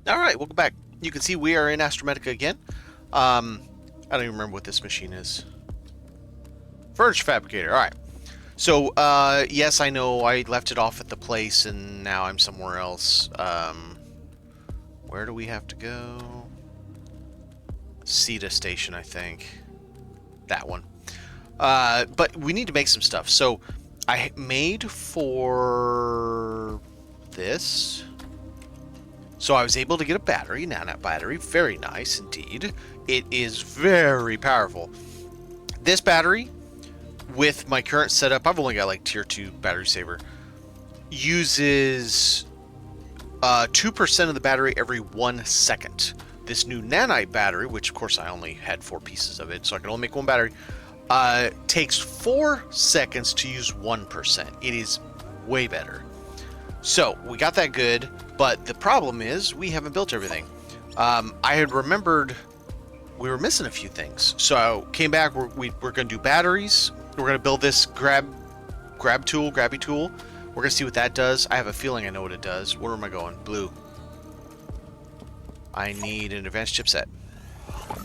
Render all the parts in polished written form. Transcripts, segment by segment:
Alright, welcome back. You can see we are in Astrometica again. I don't even remember what this machine is. Furniture fabricator, alright. So, yes, I know I left it off at the place and now I'm somewhere else. Where do we have to go? Ceta station, I think. That one. But we need to make some stuff. So, I made for this. So I was able to get a battery, nano battery, very nice indeed. It is very powerful. This battery, with my current setup, I've only got like tier 2 battery saver, uses 2% of the battery every 1 second. This new nanite battery, which of course I only had 4 pieces of it, so I can only make 1 battery, takes 4 seconds to use 1%. It is way better. So we got that good. But the problem is, we haven't built everything. I had remembered we were missing a few things. So I came back, we're going to do batteries. We're going to build this grabby tool. We're going to see what that does. I have a feeling I know what it does. Where am I going? Blue. I need an advanced chipset.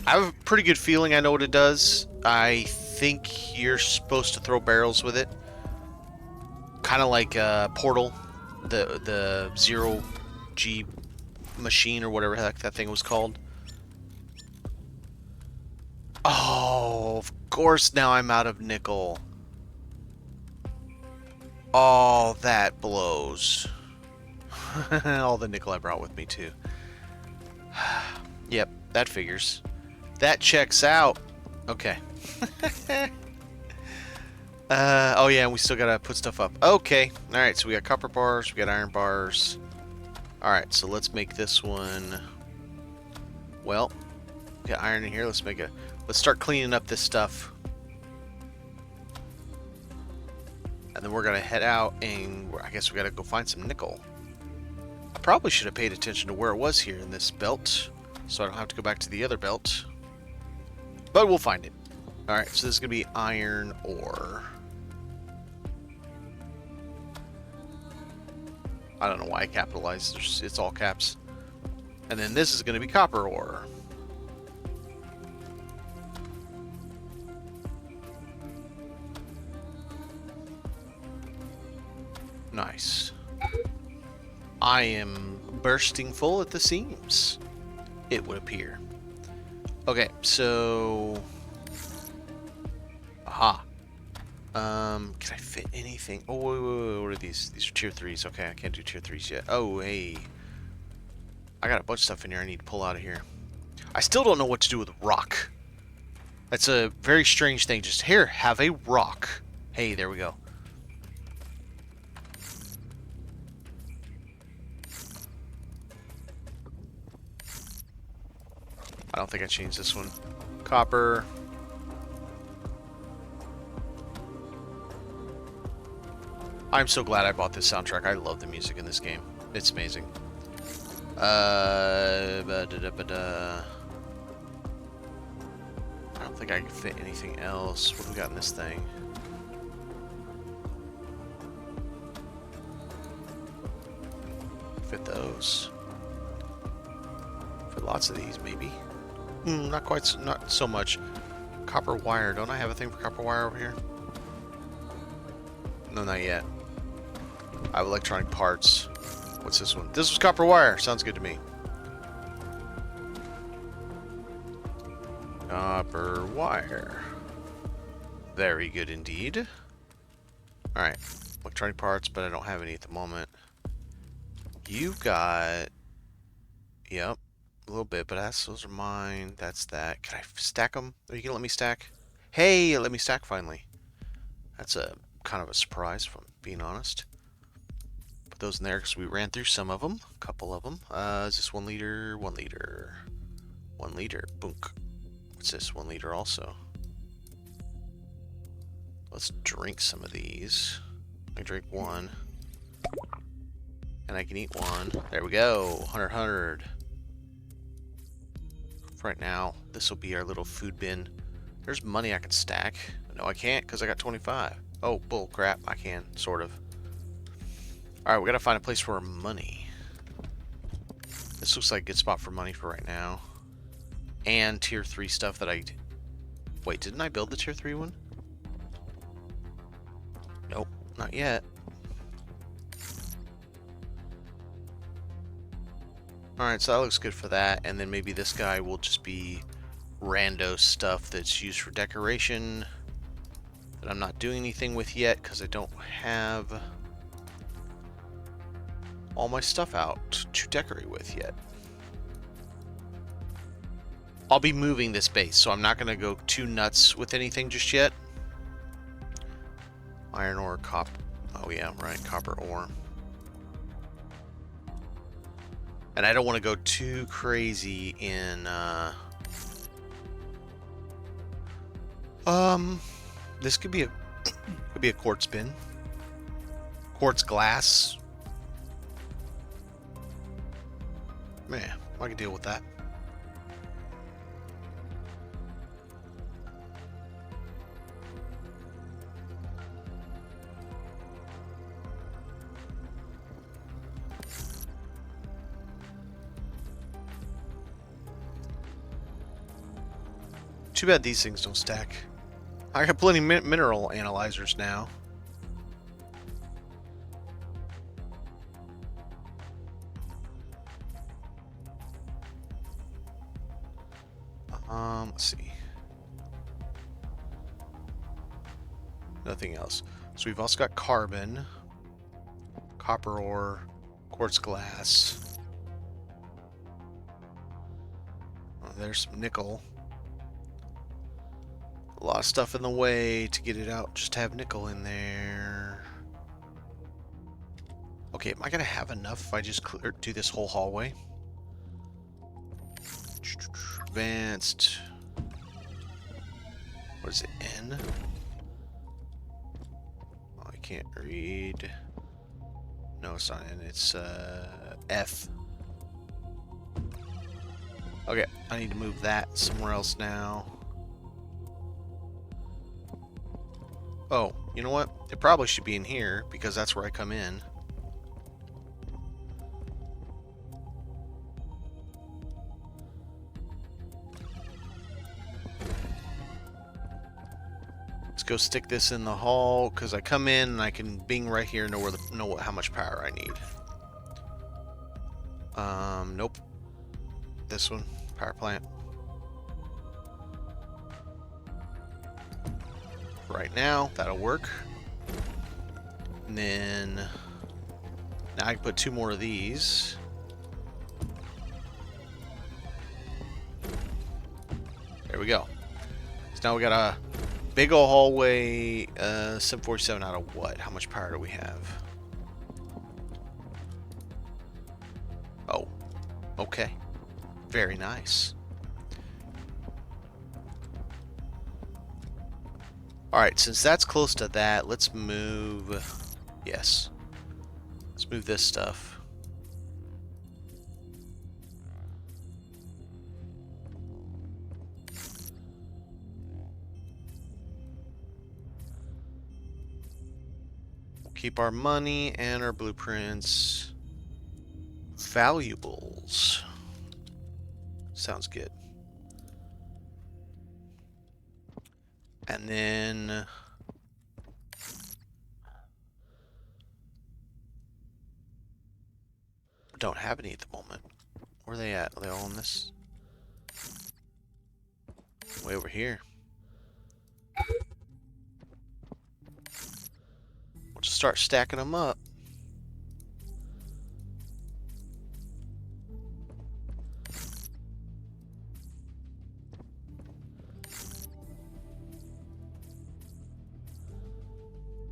I have a pretty good feeling I know what it does. I think you're supposed to throw barrels with it. Kind of like Portal. The zero G machine or whatever the heck that thing was called. Oh, of course now I'm out of nickel. Oh, that blows. All the nickel I brought with me too. Yep, that figures. That checks out. Okay. Oh yeah, and we still gotta put stuff up. Okay, alright, so we got copper bars, we got iron bars. Alright, so let's make this one. Well, we got iron in here, let's start cleaning up this stuff. And then we're gonna head out and I guess we gotta go find some nickel. I probably should have paid attention to where it was here in this belt, so I don't have to go back to the other belt. But we'll find it. Alright, so this is gonna be iron ore. I don't know why I capitalized. It's all caps. And then this is going to be copper ore. Nice. I am bursting full at the seams, it would appear. Okay, so... Aha. Can I fit anything? Oh, wait, what are these? These are tier 3s. Okay, I can't do tier 3s yet. Oh, hey. I got a bunch of stuff in here I need to pull out of here. I still don't know what to do with rock. That's a very strange thing. Just, here, have a rock. Hey, there we go. I don't think I changed this one. Copper. I'm so glad I bought this soundtrack. I love the music in this game. It's amazing. I don't think I can fit anything else. What do we got in this thing? Fit those. Fit lots of these, maybe. Not quite. Not so much. Copper wire. Don't I have a thing for copper wire over here? No, not yet. I have electronic parts. What's this one? This was copper wire. Sounds good to me. Copper wire. Very good indeed. Alright. Electronic parts, but I don't have any at the moment. You've got... Yep. A little bit, but those are mine. That's that. Can I stack them? Are you going to let me stack? Hey, let me stack finally. That's a kind of a surprise, if I'm being honest. Put those in there because we ran through some of them. A couple of them. Is this 1 liter? 1 liter. 1 liter. Boonk. What's this? 1 liter also. Let's drink some of these. I drink 1. And I can eat 1. There we go. 100. For right now, this will be our little food bin. There's money I can stack. No, I can't because I got 25. Oh, bull crap. I can, sort of. Alright, we gotta find a place for our money. This looks like a good spot for money for right now. And tier 3 stuff that I... Wait, didn't I build the tier 3 one? Nope, not yet. Alright, so that looks good for that. And then maybe this guy will just be rando stuff that's used for decoration that I'm not doing anything with yet because I don't have all my stuff out to decorate with yet. I'll be moving this base, so I'm not going to go too nuts with anything just yet. Iron ore, copper. Oh yeah, right, copper ore. And I don't want to go too crazy in this could be a quartz bin. Quartz glass. Man, I can deal with that. Too bad these things don't stack. I got plenty mineral analyzers now. Let's see. Nothing else. So we've also got carbon, copper ore, quartz glass. Oh, there's some nickel. A lot of stuff in the way to get it out. Just have nickel in there. Okay, am I gonna have enough if I just do this whole hallway? Advanced. What is it? N? Oh, I can't read. No, it's not N. It's F. Okay, I need to move that somewhere else now. Oh, you know what? It probably should be in here because that's where I come in. Let's go stick this in the hall because I come in and I can bing right here and know how much power I need. Nope. This one, power plant. Right now, that'll work. And then now I can put 2 more of these. There we go. So now we got a big old hallway. 747 out of what? How much power do we have? Oh, okay. Very nice. Alright, since that's close to that, let's move... Yes. Let's move this stuff. We'll keep our money and our blueprints. Valuables. Sounds good. And then don't have any at the moment. Where are they at? Are they all in this? Way over here. We'll just start stacking them up.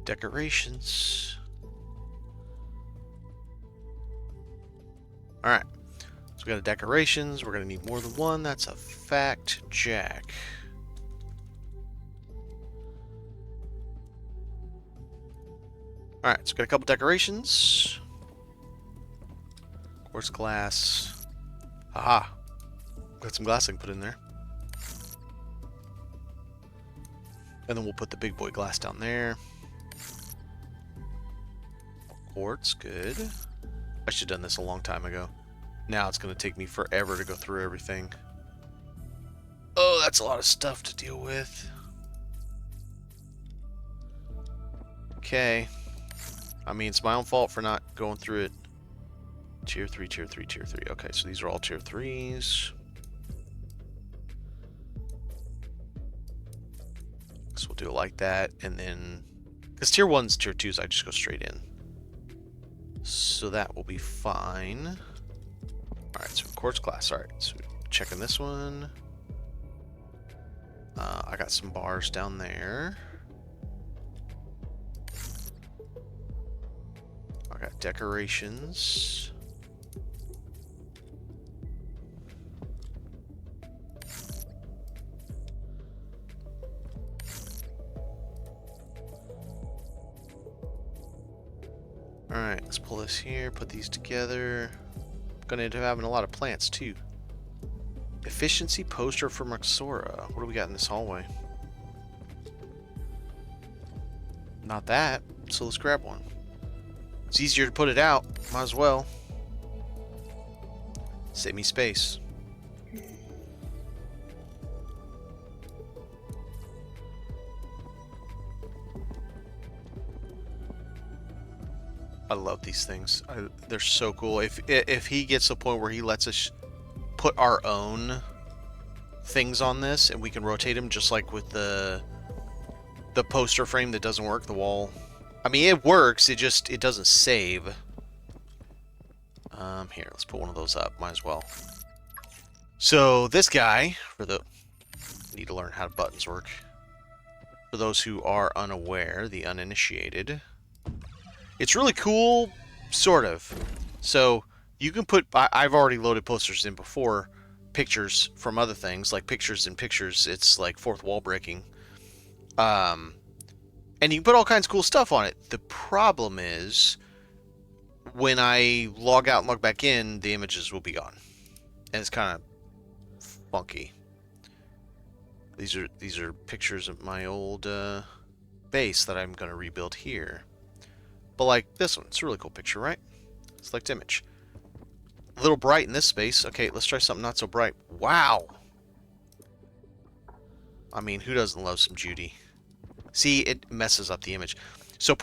Decorations. Alright. So we got decorations. We're going to need more than one. That's a fact, Jack. Alright, so we got a couple decorations. Quartz glass. Aha. Got some glass I can put in there. And then we'll put the big boy glass down there. Quartz, good. I should have done this a long time ago. Now it's going to take me forever to go through everything. Oh, that's a lot of stuff to deal with. Okay. I mean, it's my own fault for not going through it. Tier 3, Tier 3, Tier 3. Okay, so these are all Tier 3s. So we'll do it like that, and then... Because Tier 1s, Tier 2s, I just go straight in. So that will be fine. Alright, so quartz glass. Alright, so checking this one. I got some bars down there. I got decorations. Alright, let's pull this here, put these together. Gonna end up having a lot of plants too. Efficiency poster for Maxora. What do we got in this hallway? Not that, so let's grab one. It's easier to put it out, might as well. Save me space. I love these things. They're so cool. If he gets to the point where he lets us put our own things on this, and we can rotate them just like with the poster frame that doesn't work, the wall. I mean, it works. It doesn't save. Here, let's put one of those up. Might as well. So this guy, need to learn how buttons work. For those who are unaware, the uninitiated. It's really cool, sort of. So you can put... I've already loaded posters in before. Pictures from other things, like pictures in pictures. It's like fourth wall breaking. And you can put all kinds of cool stuff on it. The problem is, when I log out and log back in, the images will be gone. And it's kind of funky. These are pictures of my old base that I'm going to rebuild here. But like this one, it's a really cool picture, right? Select image. A little bright in this space. Okay, let's try something not so bright. Wow! I mean, who doesn't love some Judy? See, it messes up the image. So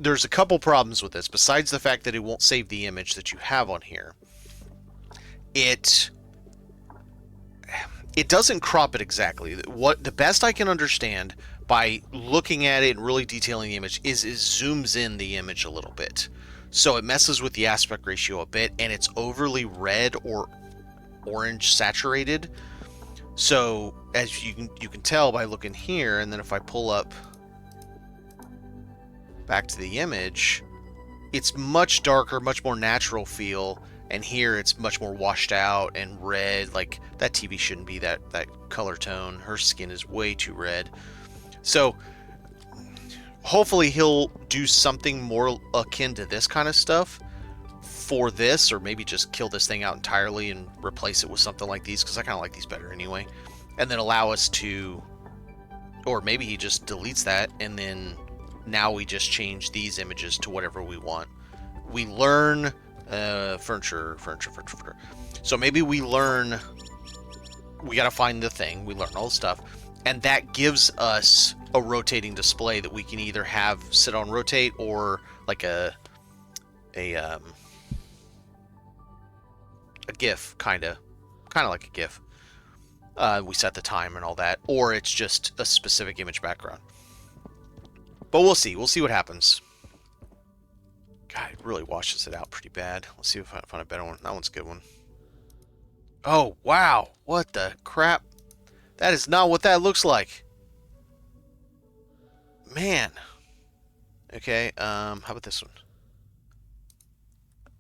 there's a couple problems with this. Besides the fact that it won't save the image that you have on here. It doesn't crop it exactly. The best I can understand by looking at it and really detailing the image is it zooms in the image a little bit. So it messes with the aspect ratio a bit, and it's overly red or orange saturated. So as you can tell by looking here, and then if I pull up back to the image, it's much darker, much more natural feel, and here it's much more washed out and red. Like, that TV shouldn't be that color tone. Her skin is way too red. So hopefully he'll do something more akin to this kind of stuff for this, or maybe just kill this thing out entirely and replace it with something like these, because I kind of like these better anyway. And then allow us to, or maybe he just deletes that, and then now we just change these images to whatever we want. We learn furniture. So maybe we learn, we got to find the thing, we learn all the stuff, and that gives us a rotating display that we can either have sit on rotate, or like a GIF, kind of like a GIF. We set the time and all that, or it's just a specific image background. But we'll see. We'll see what happens. God, it really washes it out pretty bad. Let's see if I can find a better one. That one's a good one. Oh, wow. What the crap? That is not what that looks like. Man. Okay, how about this one?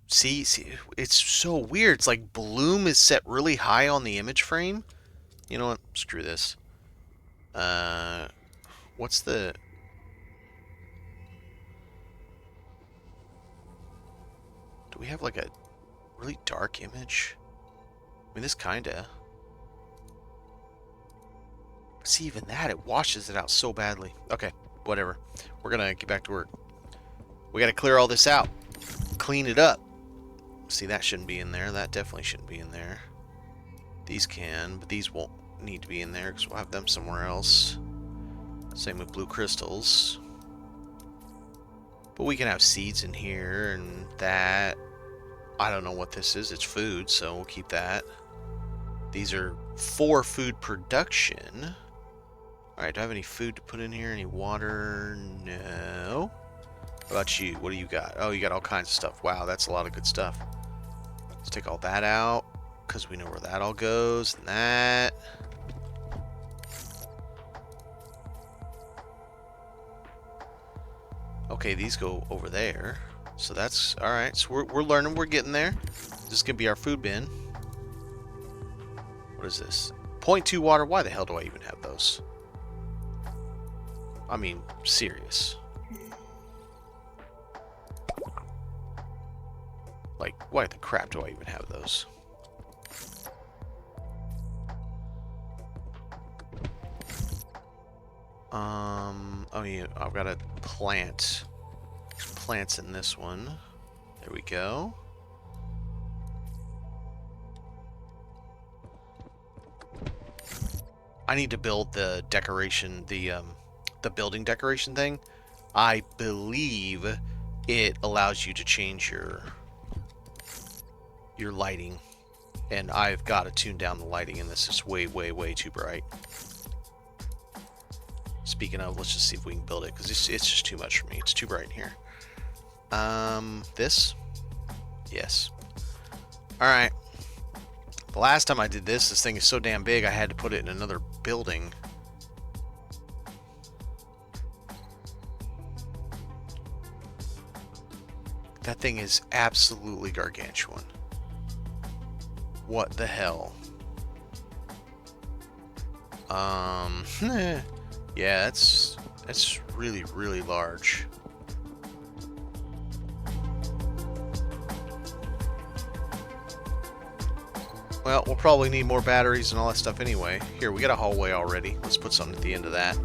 See, it's so weird. It's like bloom is set really high on the image frame. You know what? Screw this. What's the... Do we have like a really dark image? I mean, this kinda. See, even that, it washes it out so badly. Okay, whatever. We're gonna get back to work. We gotta clear all this out. Clean it up. see, that shouldn't be in there. That definitely shouldn't be in there. These can, but these won't need to be in there because we'll have them somewhere else. Same with blue crystals. But we can have seeds in here and that. I don't know what this is. It's food, so we'll keep that. These are for food production. Alright, do I have any food to put in here? Any water? No. What about you? What do you got? Oh, you got all kinds of stuff. Wow, that's a lot of good stuff. Let's take all that out, because we know where that all goes, and that. Okay, these go over there. So that's alright. So we're learning, we're getting there. This is gonna be our food bin. What is this? 0.2 water. Why the hell do I even have those? I mean, serious. Like, why the crap do I even have those? Oh yeah, I've got a plant. There's plants in this one. There we go. I need to build the decoration, the building decoration thing. I believe it allows you to change your lighting, and I've got to tune down the lighting in this. It's way, way, way too bright. Speaking of, let's just see if we can build it, because it's just too much for me. It's too bright in here. This? Yes. Alright. The last time I did this thing is so damn big, I had to put it in another building. That thing is absolutely gargantuan. What the hell? Yeah, that's really, really large. Well, we'll probably need more batteries and all that stuff anyway. Here, we got a hallway already. Let's put something at the end of that.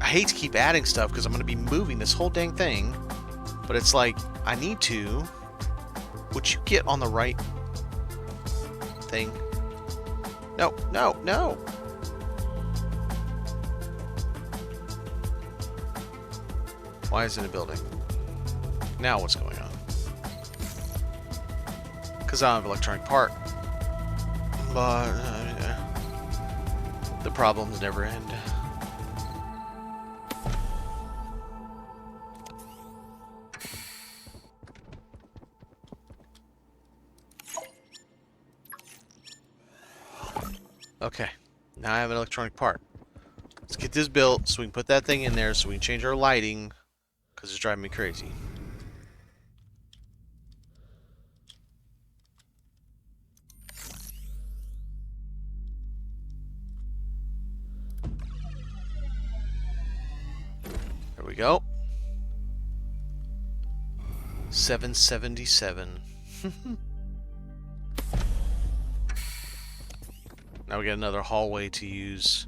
I hate to keep adding stuff because I'm going to be moving this whole dang thing. But it's like, I need to. Would you get on the right thing? No, no, no. Why is it a building? Now what's going on? Because I don't have electronic part. But the problems never end. Okay, now I have an electronic part. Let's get this built so we can put that thing in there so we can change our lighting, because it's driving me crazy. There we go. 777. Now we got another hallway to use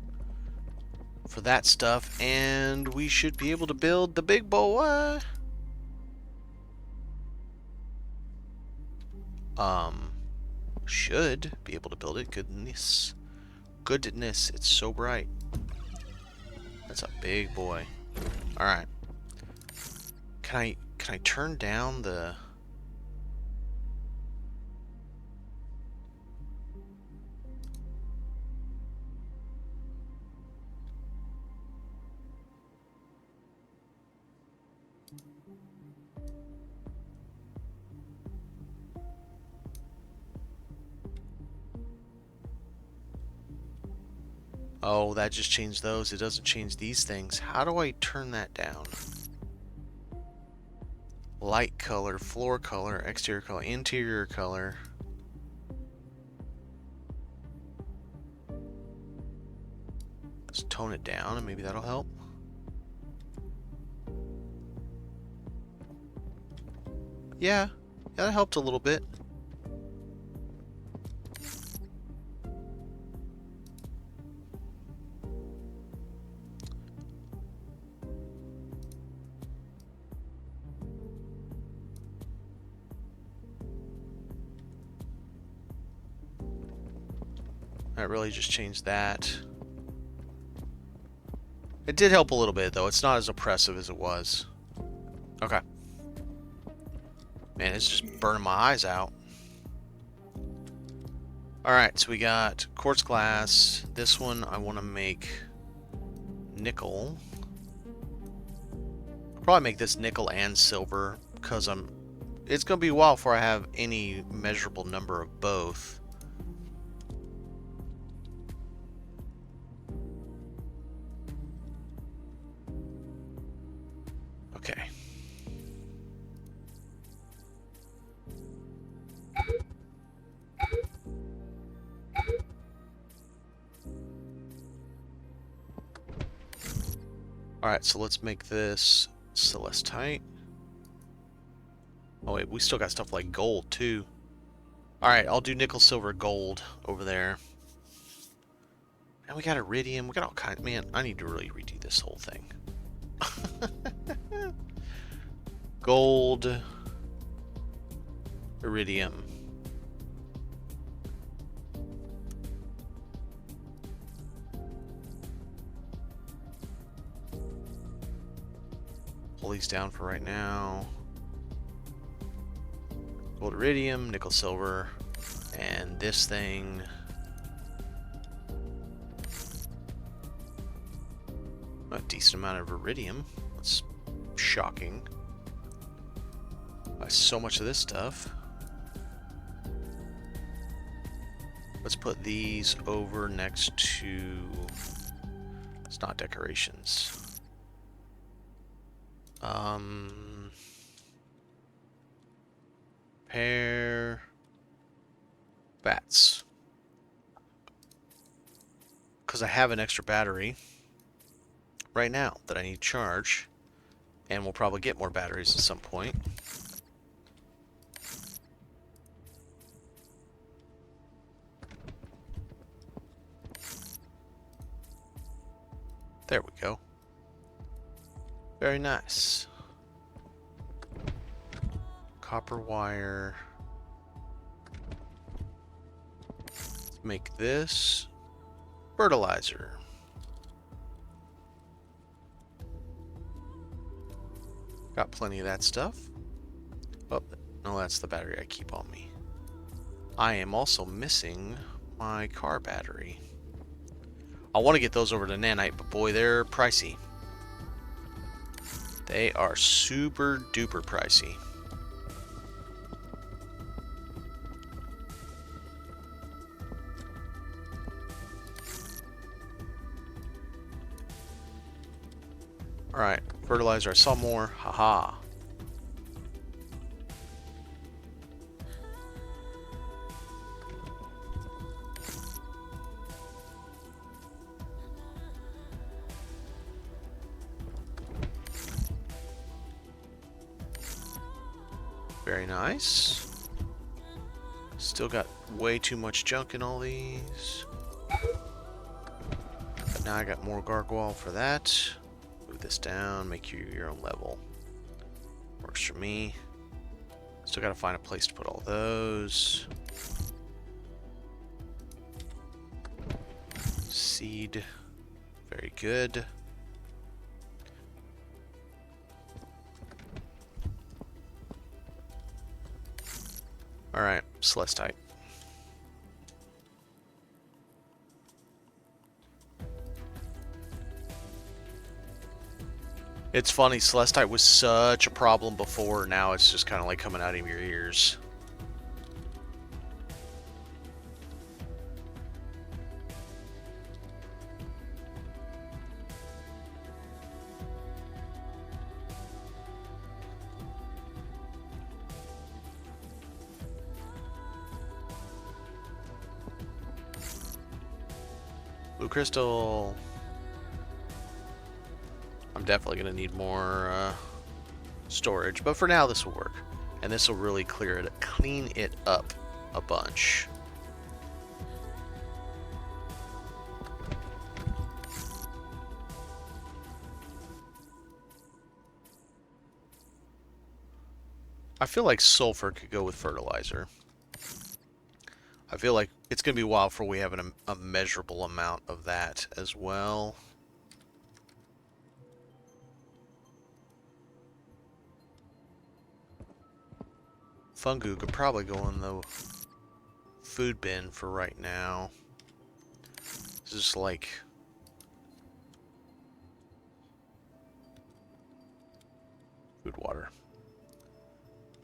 for that stuff, and we should be able to build the big boy. Should be able to build it. Goodness. Goodness, it's so bright. That's a big boy. Alright. Can I turn down the... Oh, that just changed those. It doesn't change these things. How do I turn that down? Light color, floor color, exterior color, interior color. Let's tone it down and maybe that'll help. Yeah, that helped a little bit. That really just changed that. It did help a little bit, though. It's not as oppressive as it was. Okay. Man, it's just burning my eyes out. Alright, so we got quartz glass. This one I want to make nickel. Probably make this nickel and silver, because it's going to be a while before I have any measurable number of both. Okay. Alright, so let's make this celestite. Oh wait, we still got stuff like gold too. Alright, I'll do nickel, silver, gold over there. And we got iridium, we got all kinds. Man, I need to really redo this whole thing. Gold, iridium. Pull these down for right now. Gold, iridium, nickel, silver, and this thing. A decent amount of iridium. That's shocking. Buy so much of this stuff. Let's put these over next to... It's not decorations. Pair... bats. Because I have an extra battery right now that I need to charge. And we'll probably get more batteries at some point. There we go. Very nice. Copper wire. Let's make this fertilizer. Got plenty of that stuff. Oh, no, that's the battery I keep on me. I am also missing my car battery. I want to get those over to nanite, but boy, they're pricey. They are super duper pricey. Alright, fertilizer, I saw more. Haha. Very nice. Still got way too much junk in all these. But now I got more gargoyle for that. Move this down, make you your own level. Works for me. Still gotta find a place to put all those. Seed. Very good. Alright, celestite. It's funny, celestite was such a problem before, now it's just kind of like coming out of your ears. Blue crystal. I'm definitely going to need more storage, but for now this will work. And this will really clean it up a bunch. I feel like sulfur could go with fertilizer. I feel like it's going to be a while before we have a measurable amount of that as well. Fungu could probably go in the food bin for right now. This is like... food water.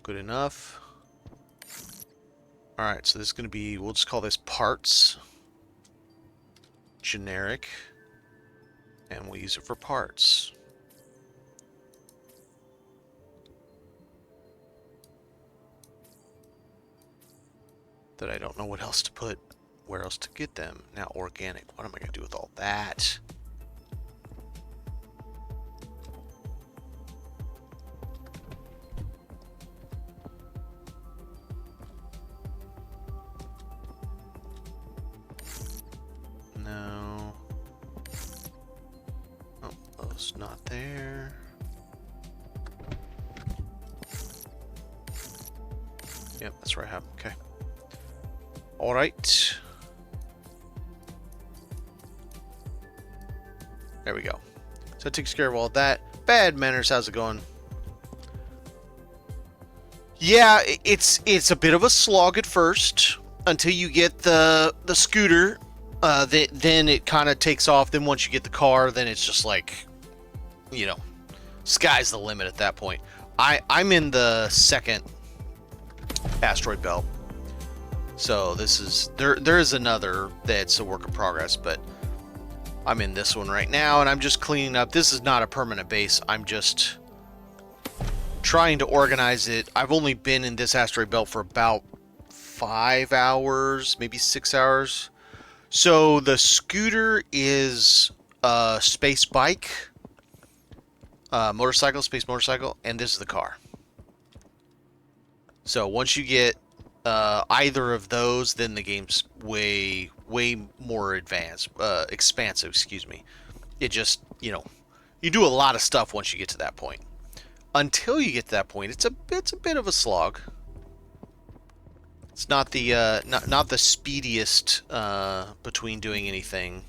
Good enough. Alright, so this is going to be... we'll just call this parts. Generic. And we'll use it for parts. That I don't know what else to put, where else to get them. Now organic, what am I going to do with all that? No. Oh, those not there. Yep, that's where I have them. Okay. All right. There we go. So it takes care of all that. Bad manners, how's it going? Yeah, it's a bit of a slog at first until you get the scooter. Then it kind of takes off. Then once you get the car, then it's just like, you know, sky's the limit at that point. I'm in the second asteroid belt. So this is there is another that's a work in progress, but I'm in this one right now and I'm just cleaning up. This is not a permanent base. I'm just trying to organize it. I've only been in this asteroid belt for about 5 hours, maybe 6 hours. So the scooter is a space bike, motorcycle, space motorcycle, and this is the car. So once you get either of those, then the game's way more expansive, excuse me. It just, you know, you do a lot of stuff once you get to that point. Until you get to that point, it's a bit of a slog. It's not the not the speediest between doing anything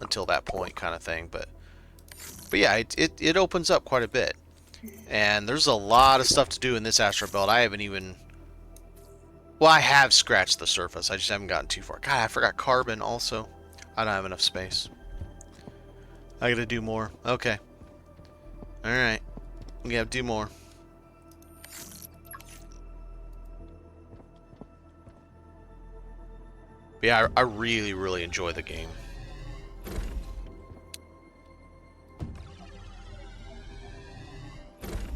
until that point kind of thing, but yeah, it opens up quite a bit. And there's a lot of stuff to do in this asteroid belt. I haven't even... well, I have scratched the surface. I just haven't gotten too far. God, I forgot carbon also. I don't have enough space. I gotta do more. Okay. Alright. We gotta do more. But yeah, I really enjoy the game.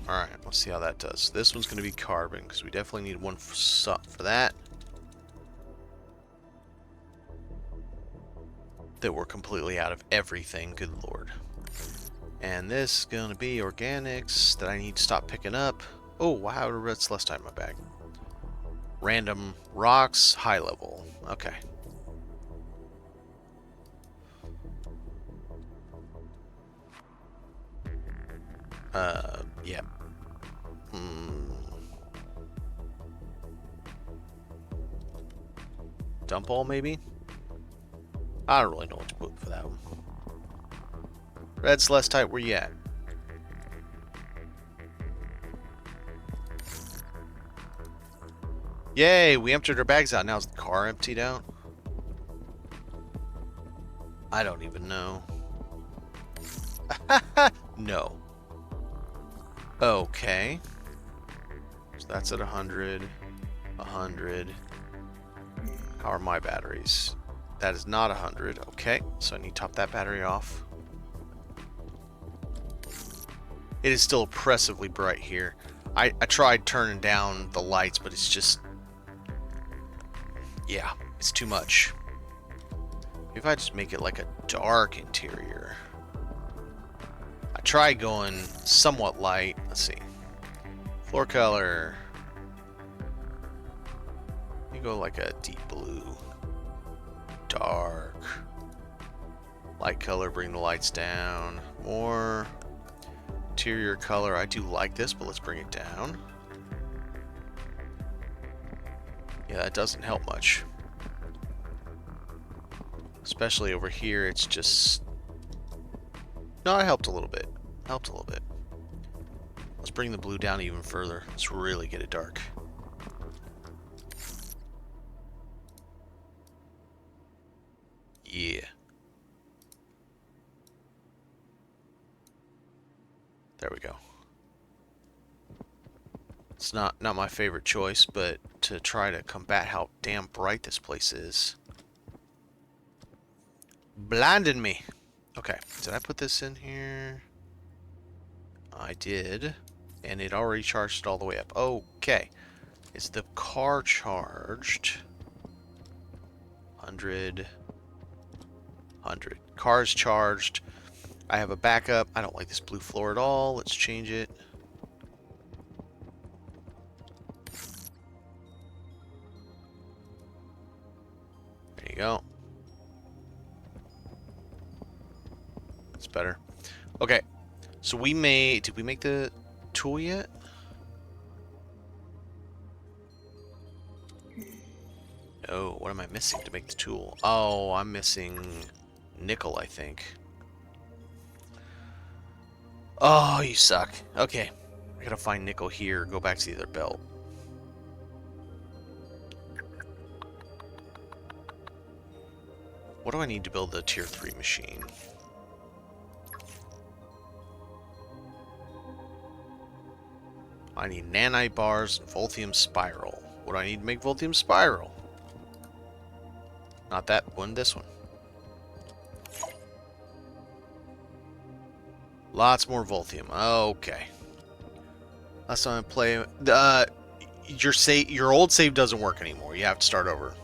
Alright, let's see how that does. This one's going to be carbon, because we definitely need one for that. That we're completely out of everything, good lord. And this is going to be organics that I need to stop picking up. Oh, wow, that's less time in my bag. Random rocks, high level. Okay. Yeah. Dump all, maybe? I don't really know what to put for that one. Red Celestite, where you at? Yay, we emptied our bags out. Now is the car emptied out? I don't even know. No. Okay. So that's at 100. 100. How are my batteries? That is not 100. Okay, so I need to top that battery off. It is still oppressively bright here. I tried turning down the lights, but it's just... yeah, it's too much. If I just make it like a dark interior. I tried going somewhat light. Let's see. Floor color. You go like a deep blue. Dark. Light color, bring the lights down. More. Interior color. I do like this, but let's bring it down. Yeah, that doesn't help much. Especially over here, it's just... No, it helped a little bit. Helped a little bit. Let's bring the blue down even further. Let's really get it dark. Yeah. There we go. It's not my favorite choice, but to try to combat how damn bright this place is. Blinding me. Okay, did I put this in here? I did. And it already charged it all the way up. Okay. Is the car charged? 100. 100. Car's charged. I have a backup. I don't like this blue floor at all. Let's change it. There you go. It's better. Okay. So we made... Did we make the tool yet? No. What am I missing to make the tool? Oh, I'm missing nickel, I think. Oh, you suck. Okay. I gotta find nickel here. Go back to the other belt. What do I need to build the tier 3 machine? I need nanite bars and Voltium spiral. What do I need to make Voltium spiral? Not that one, this one. Lots more Voltium. Okay. Last time I play, your old save doesn't work anymore. You have to start over.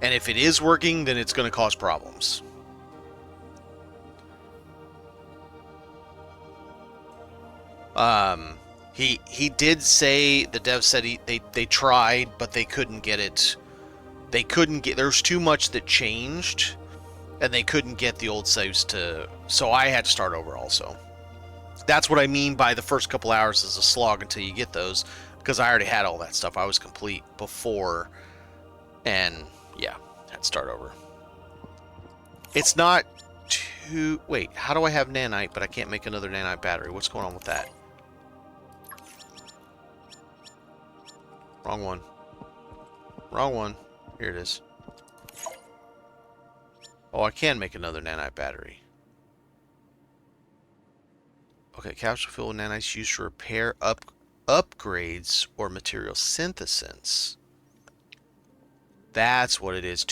And if it is working, then it's going to cause problems. He did say, the dev said they tried, but they couldn't get it. They couldn't get, there's too much that changed, and they couldn't get the old saves to, so I had to start over also. That's what I mean by the first couple hours is a slog until you get those, because I already had all that stuff. I was complete before, and yeah, had to start over. It's not too, wait, how do I have nanite, but I can't make another nanite battery? What's going on with that? Wrong one. Wrong one. Here it is. Oh, I can make another nanite battery. Okay, capsule filled with nanites used to repair upgrades or material synthesis. That's what it is.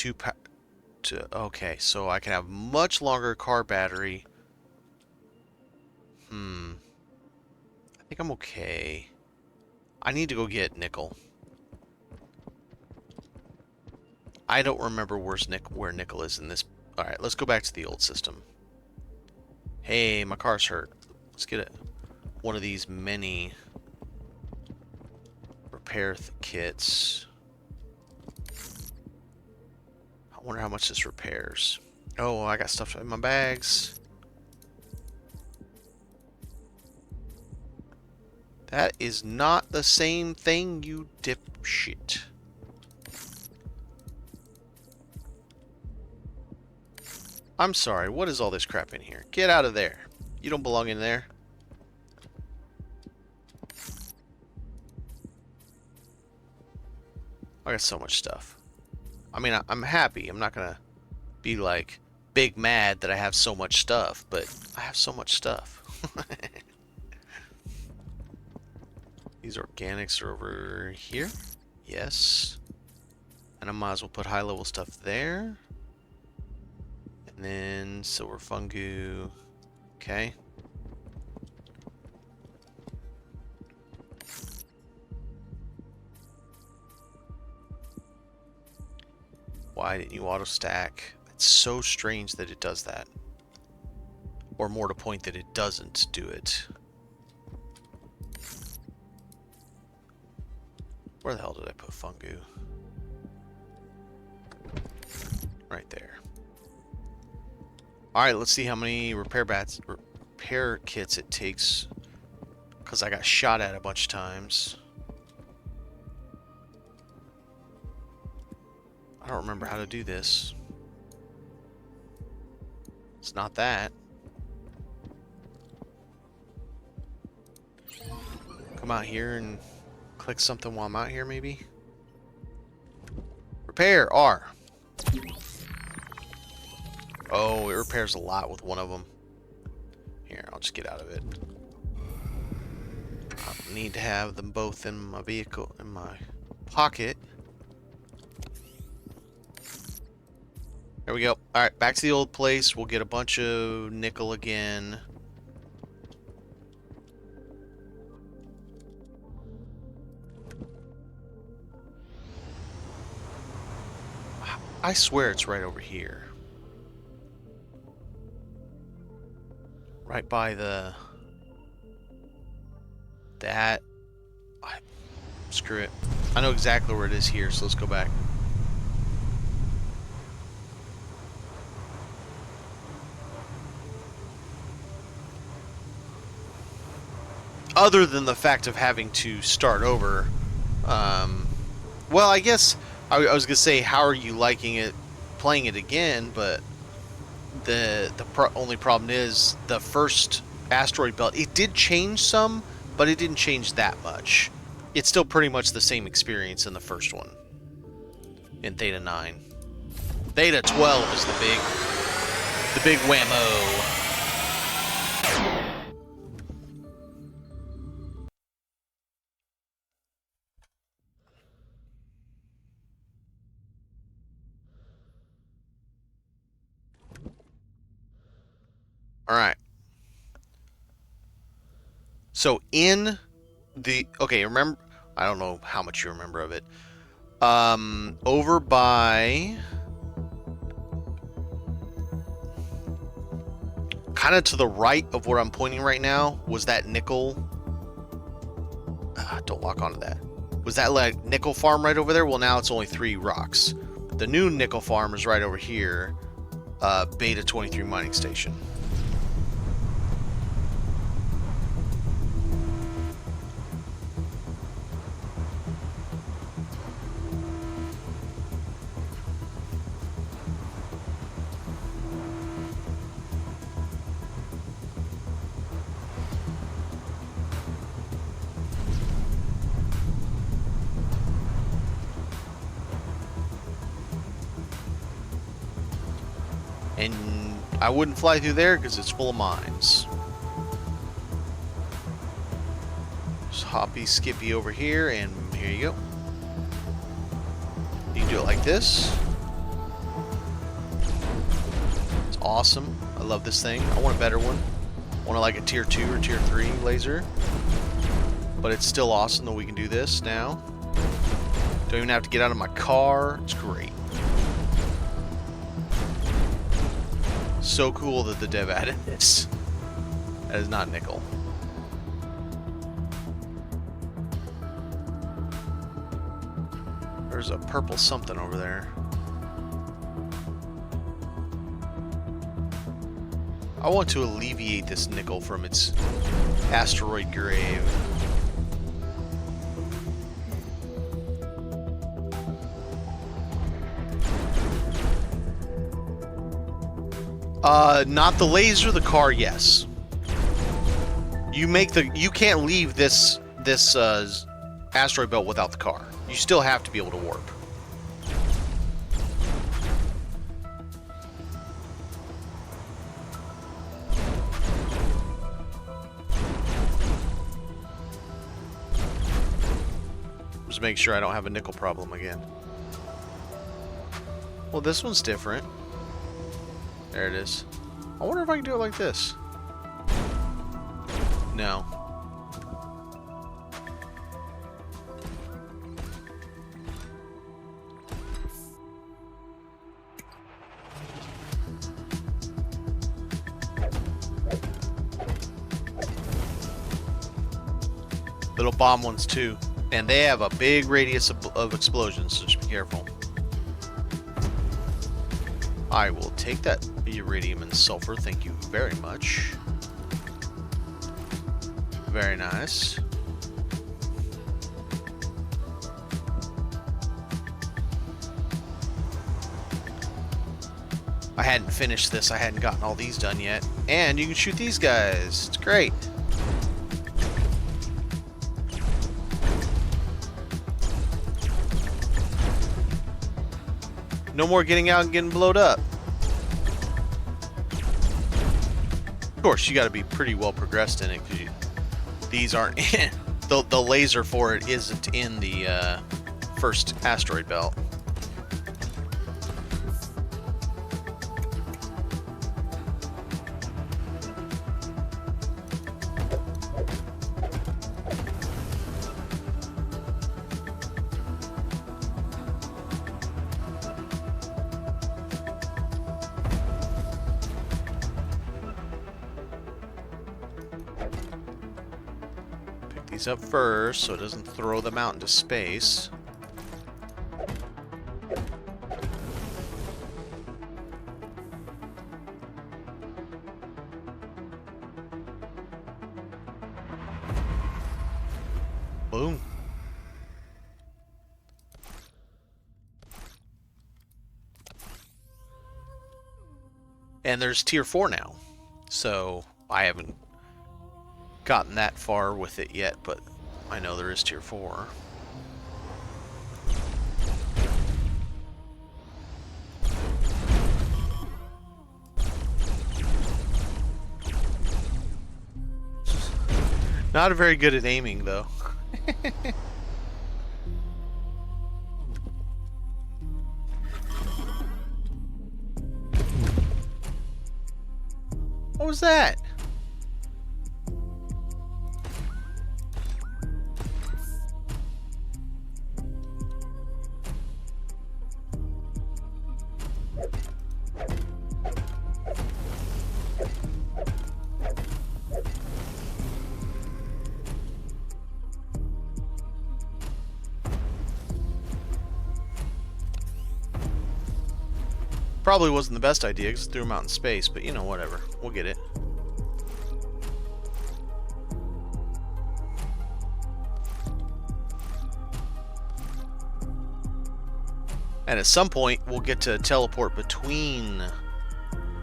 Okay, so I can have much longer car battery. I think I'm okay. I need to go get nickel. I don't remember where nickel is in this. Alright, let's go back to the old system. Hey, my car's hurt. Let's get one of these mini repair kits. I wonder how much this repairs. Oh, I got stuff in my bags. That is not the same thing, you dipshit. I'm sorry, what is all this crap in here? Get out of there. You don't belong in there. I got so much stuff. I mean, I'm happy. I'm not gonna be like big mad that I have so much stuff, but I have so much stuff. These organics are over here. Yes. And I might as well put high level stuff there. And then silver fungu. Okay. Why didn't you auto stack? It's so strange that it does that. Or more to point that it doesn't do it. Where the hell did I put fungu? Right there. Alright, let's see how many repair kits it takes. Because I got shot at a bunch of times. I don't remember how to do this. It's not that. Come out here and click something while I'm out here, maybe? Repair, R. Oh, it repairs a lot with one of them. Here, I'll just get out of it. I don't need to have them both in my vehicle, in my pocket. There we go. Alright, back to the old place. We'll get a bunch of nickel again. I swear it's right over here. Right by the... That... Screw it. I know exactly where it is here, so let's go back. Other than the fact of having to start over, well, I guess I was gonna say, how are you liking it, playing it again? But the only problem is the first asteroid belt. It did change some, but it didn't change that much. It's still pretty much the same experience in the first one. In Theta 9, Theta 12 is the big whammo. All right. So in the... Okay, remember... I don't know how much you remember of it. Over by... kind of to the right of where I'm pointing right now was that nickel... don't lock onto that. Was that like nickel farm right over there? Well, now it's only 3 rocks. The new nickel farm is right over here. Beta 23 mining station. And I wouldn't fly through there because it's full of mines. Just hoppy skippy over here, and here you go. You can do it like this. It's awesome. I love this thing. I want a better one. I want like a tier 2 or tier 3 laser. But it's still awesome that we can do this now. Don't even have to get out of my car. It's great. So cool that the dev added this. That is not nickel. There's a purple something over there. I want to alleviate this nickel from its asteroid grave. Not the laser, the car, yes. You can't leave this asteroid belt without the car. You still have to be able to warp. Just make sure I don't have a nickel problem again. Well, this one's different. There it is. I wonder if I can do it like this. No. Little bomb ones too. And they have a big radius of explosions, so just be careful. I will take that iridium and sulfur, thank you very much. Very nice. I hadn't finished this. I hadn't gotten all these done yet. And you can shoot these guys. It's great. No more getting out and getting blowed up. Of course, you got to be pretty well progressed in it because these aren't in. The laser for it isn't in the first asteroid belt. These up first so it doesn't throw them out into space. Boom. And there's tier 4 now. So I haven't gotten that far with it yet, but I know there is tier 4. Not very good at aiming, though. What was that? Probably wasn't the best idea because it threw him out in space, but you know, whatever. We'll get it. And at some point, we'll get to teleport between...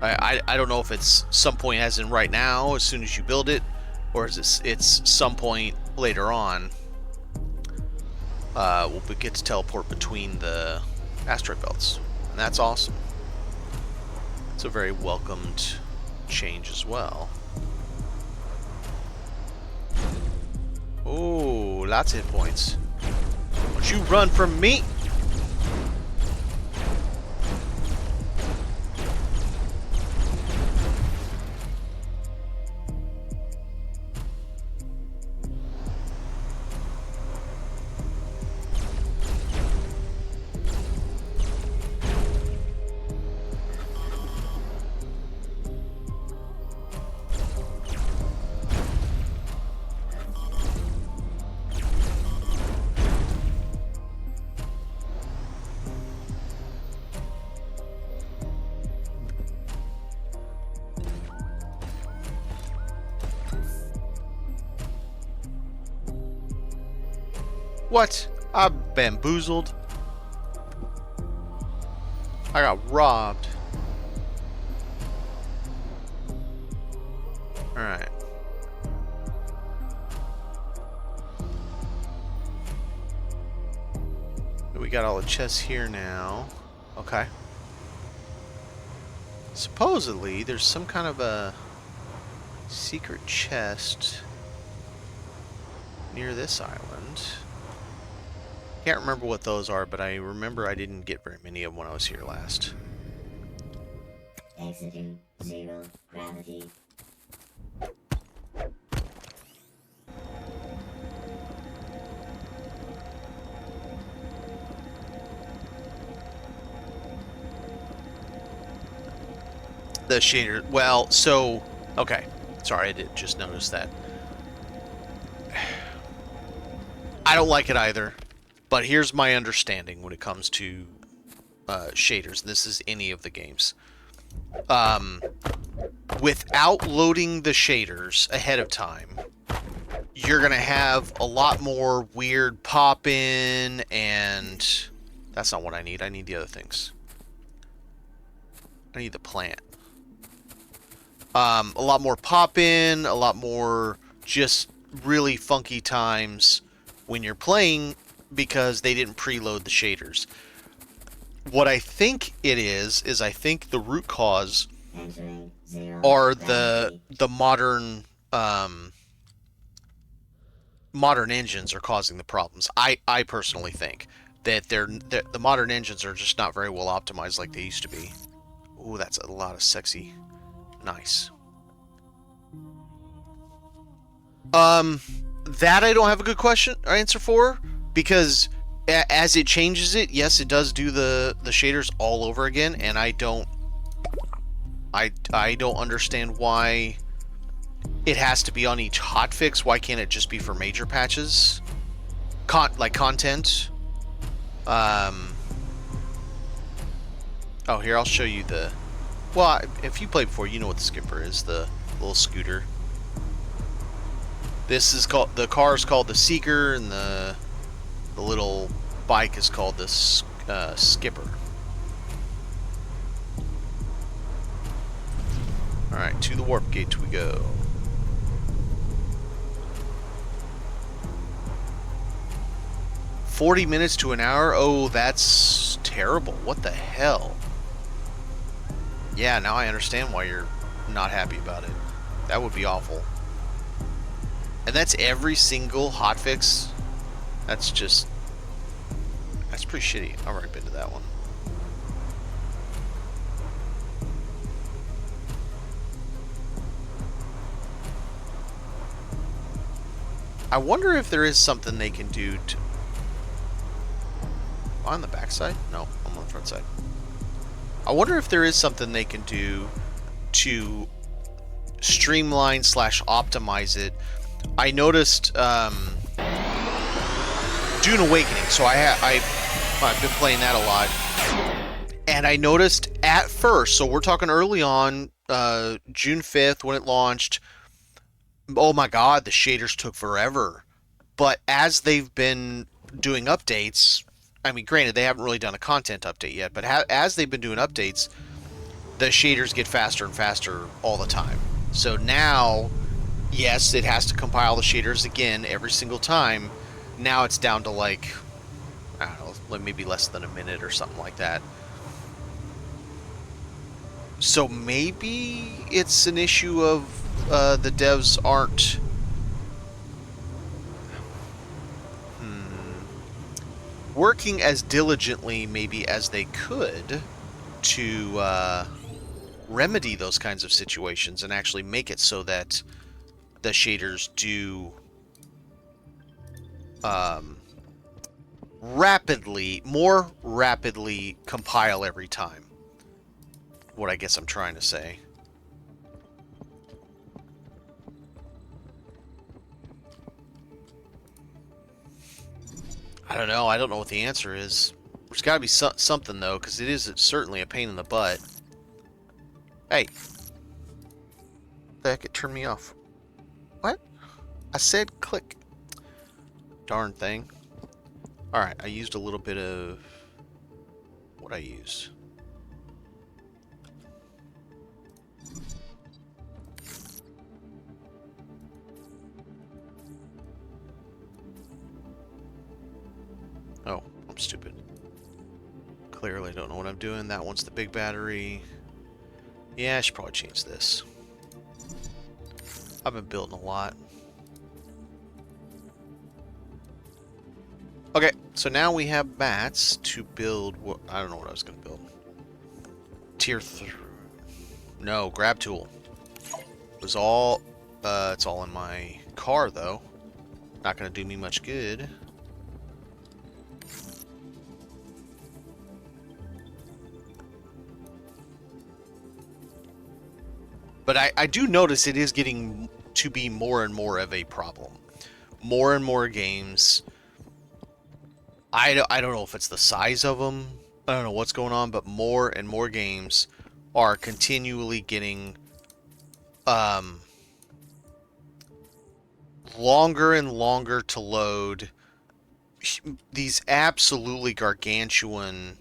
I don't know if it's some point as in right now, as soon as you build it, or is it's some point later on. We'll get to teleport between the asteroid belts. And that's awesome. It's a very welcomed change as well. Oh, lots of hit points. Don't you run from me! What? I'm bamboozled. I got robbed. Alright. We got all the chests here now. Okay. Supposedly, there's some kind of a secret chest near this island. Can't remember what those are, but I remember I didn't get very many of them when I was here last. Exiting 0 gravity. The shader, well, so, okay. Sorry, I did just notice that. I don't like it either. But here's my understanding when it comes to shaders. This is any of the games. Without loading the shaders ahead of time, you're going to have a lot more weird pop-in, and that's not what I need. I need the other things. I need the plant. A lot more pop-in, a lot more just really funky times when you're playing because they didn't preload the shaders. What I think it is I think the root cause are the modern modern engines are causing the problems. I personally think that the modern engines are just not very well optimized like they used to be. Ooh, that's a lot of sexy. Nice. That I don't have a good question or answer for, because as it changes it, yes, it does do the shaders all over again, and I don't understand why it has to be on each hotfix. Why can't it just be for major patches? Like content. Oh, here, I'll show you the... Well, if you played before, you know what the skipper is, the little scooter. This is called... The car is called the Seeker, and the little bike is called the Skipper. Alright, to the warp gate we go. $40 minutes to an hour? Oh, that's terrible. What the hell? Yeah, now I understand why you're not happy about it. That would be awful. And that's every single hotfix? That's just... That's pretty shitty. I've already been to that one. I wonder if there is something they can do to... On the backside? No, I'm on the front side. I wonder if there is something they can do to streamline / optimize it. I noticed Dune Awakening, so I've been playing that a lot, and I noticed at first, so we're talking early on, June 5th when it launched, oh my god, the shaders took forever. But as they've been doing updates, I mean, granted, they haven't really done a content update yet, but as they've been doing updates, the shaders get faster and faster all the time. So now, yes, it has to compile the shaders again every single time. Now it's down to like, I don't know, like maybe less than a minute or something like that. So maybe it's an issue of the devs aren't working as diligently maybe as they could to remedy those kinds of situations and actually make it so that the shaders do more rapidly compile every time. What I guess I'm trying to say. I don't know. I don't know what the answer is. There's got to be something, though, because it is certainly a pain in the butt. Hey. The heck, it turned me off. What? I said click. Darn thing. Alright, I used a little bit of... What'd I use? Oh, I'm stupid. Clearly don't know what I'm doing. That one's the big battery. Yeah, I should probably change this. I've been building a lot. Okay, so now we have mats to build what... I don't know what I was going to build. Tier 3... No, grab tool. It was all... it's all in my car, though. Not going to do me much good. But I do notice it is getting to be more and more of a problem. More and more games... I don't know if it's the size of them. I don't know what's going on, but more and more games are continually getting longer and longer to load. These absolutely gargantuan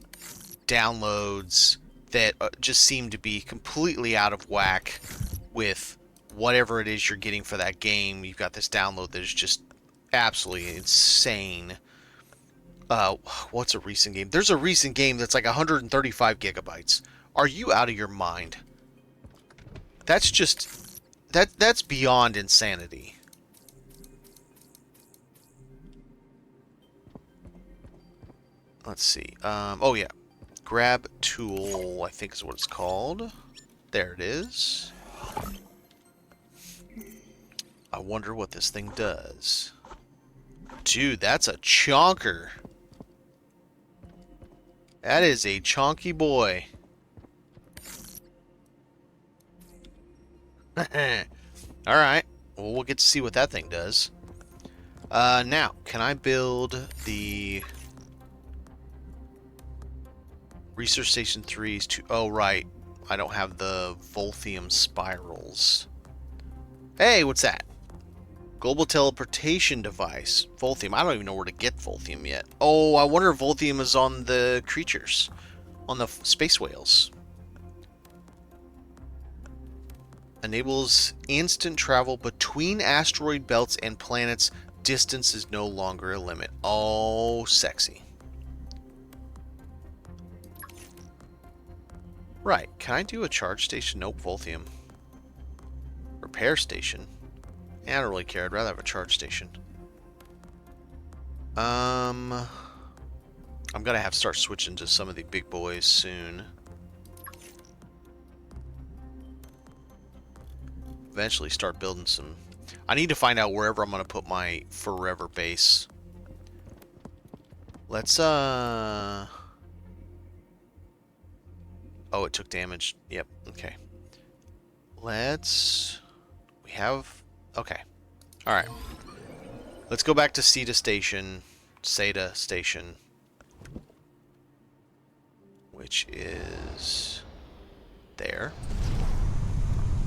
downloads that just seem to be completely out of whack with whatever it is you're getting for that game. You've got this download that is just absolutely insane. What's a recent game? There's a recent game that's like 135 gigabytes. Are you out of your mind? That's just... That's beyond insanity. Let's see. Oh, yeah. Grab tool, I think is what it's called. There it is. I wonder what this thing does. Dude, that's a chonker. That is a chonky boy. Alright. Well, we'll get to see what that thing does. Now, can I build the... Research Station 3's to... Oh, right. I don't have the Volthium spirals. Hey, what's that? Global teleportation device. Volthium. I don't even know where to get Volthium yet. Oh, I wonder if Volthium is on the creatures. On the space whales. Enables instant travel between asteroid belts and planets. Distance is no longer a limit. Oh, sexy. Right. Can I do a charge station? Nope, Volthium. Repair station. Yeah, I don't really care. I'd rather have a charge station. I'm gonna have to start switching to some of the big boys soon. Eventually start building some... I need to find out wherever I'm gonna put my forever base. Let's, Oh, it took damage. Yep, okay. Let's... We have... Okay. Alright. Let's go back to Seda Station. Which is... there.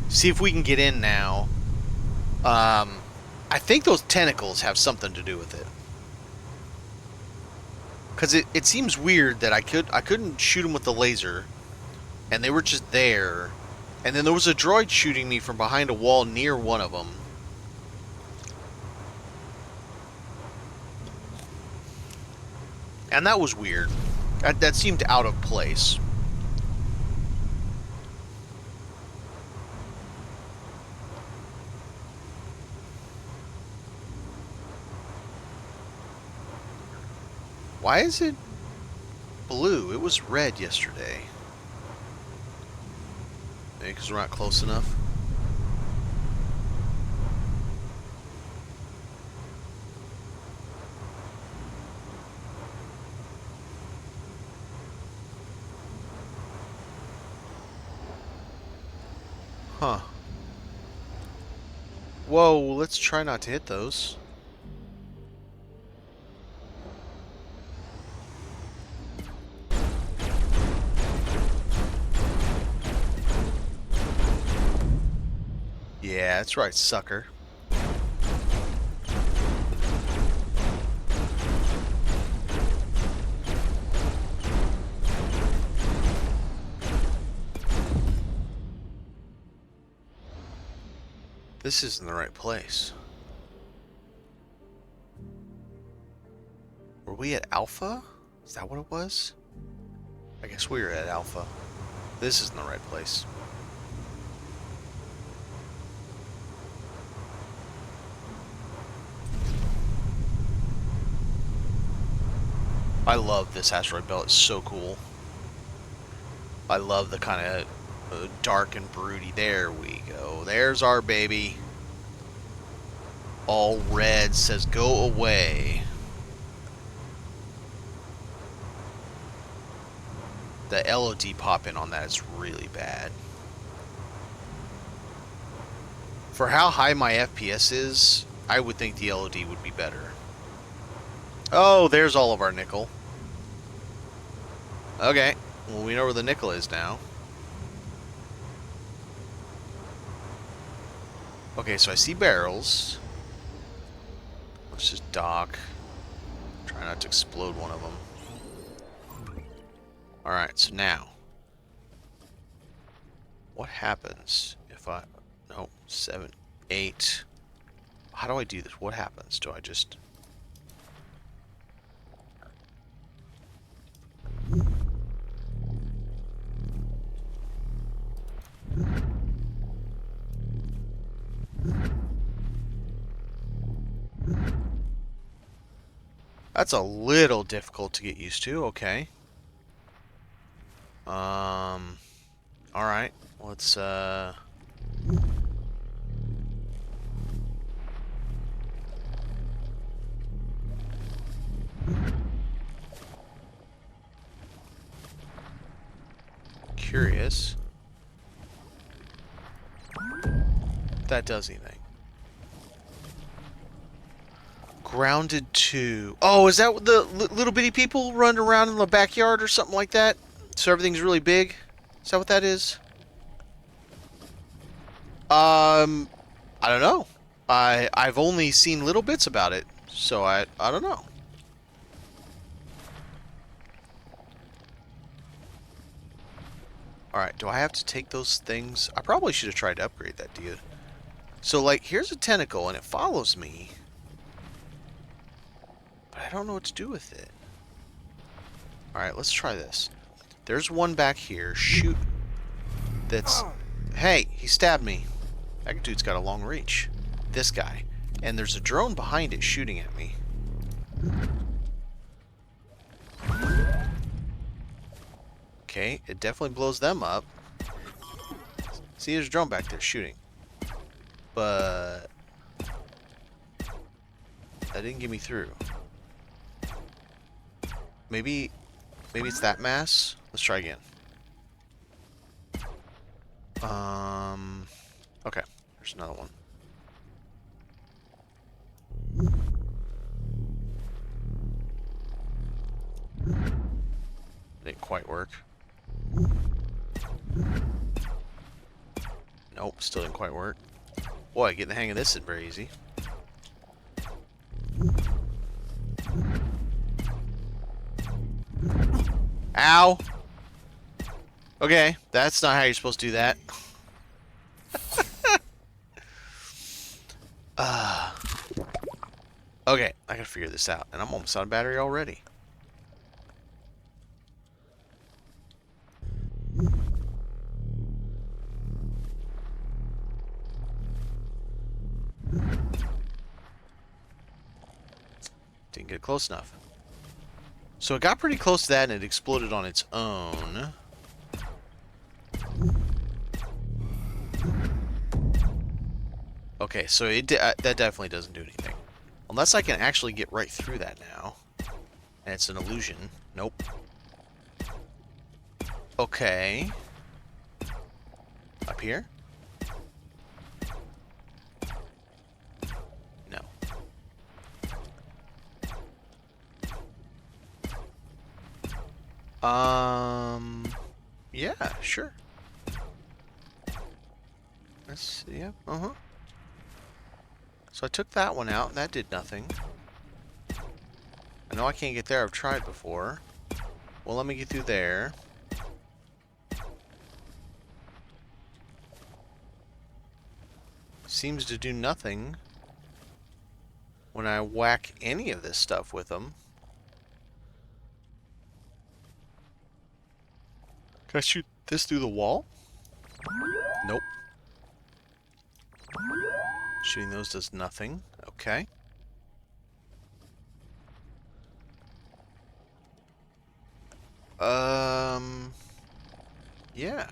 See if we can get in now. I think those tentacles have something to do with it. Because it seems weird that I couldn't shoot them with the laser. And they were just there. And then there was a droid shooting me from behind a wall near one of them. And that was weird. That seemed out of place. Why is it blue? It was red yesterday. Maybe because we're not close enough. Huh. Whoa, let's try not to hit those. Yeah, that's right, sucker. This isn't the right place. Were we at Alpha? Is that what it was? I guess we were at Alpha. This isn't the right place. I love this asteroid belt. It's so cool. I love the kind of dark and broody. There we go. There's our baby. All red says go away. The LOD pop-in on that is really bad. For how high my FPS is, I would think the LOD would be better. Oh, there's all of our nickel. Okay, well, we know where the nickel is now. Okay, so I see barrels. Let's just dock. Try not to explode one of them. Alright, so now. What happens if I... No, 7, 8... How do I do this? What happens? Do I just... That's a little difficult to get used to. Okay. Alright. Let's, curious. If that does anything. Grounded 2. Oh, is that what the little bitty people run around in the backyard or something like that? So everything's really big? Is that what that is? I don't know. I've only seen little bits about it, so I don't know. Alright, do I have to take those things? I probably should have tried to upgrade that dude. So, like, here's a tentacle, and it follows me. But I don't know what to do with it. Alright, let's try this. There's one back here. Shoot. That's... Hey, he stabbed me. That dude's got a long reach. This guy. And there's a drone behind it shooting at me. Okay, it definitely blows them up. See, there's a drone back there shooting. But... that didn't get me through. Maybe it's that mass? Let's try again. Okay, there's another one. Didn't quite work. Nope, still didn't quite work. Boy, getting the hang of this isn't very easy. Ow! Okay, that's not how you're supposed to do that. Okay, I gotta figure this out. And I'm almost out of battery already. Didn't get close enough. So it got pretty close to that and it exploded on its own. Okay, so that definitely doesn't do anything. Unless I can actually get right through that now. And it's an illusion. Nope. Okay. Up here? No. Yeah, sure. Let's, yeah, So I took that one out, and that did nothing. I know I can't get there, I've tried before. Well, let me get through there. Seems to do nothing when I whack any of this stuff with them. Can I shoot this through the wall? Nope. Shooting those does nothing. Okay. Yeah.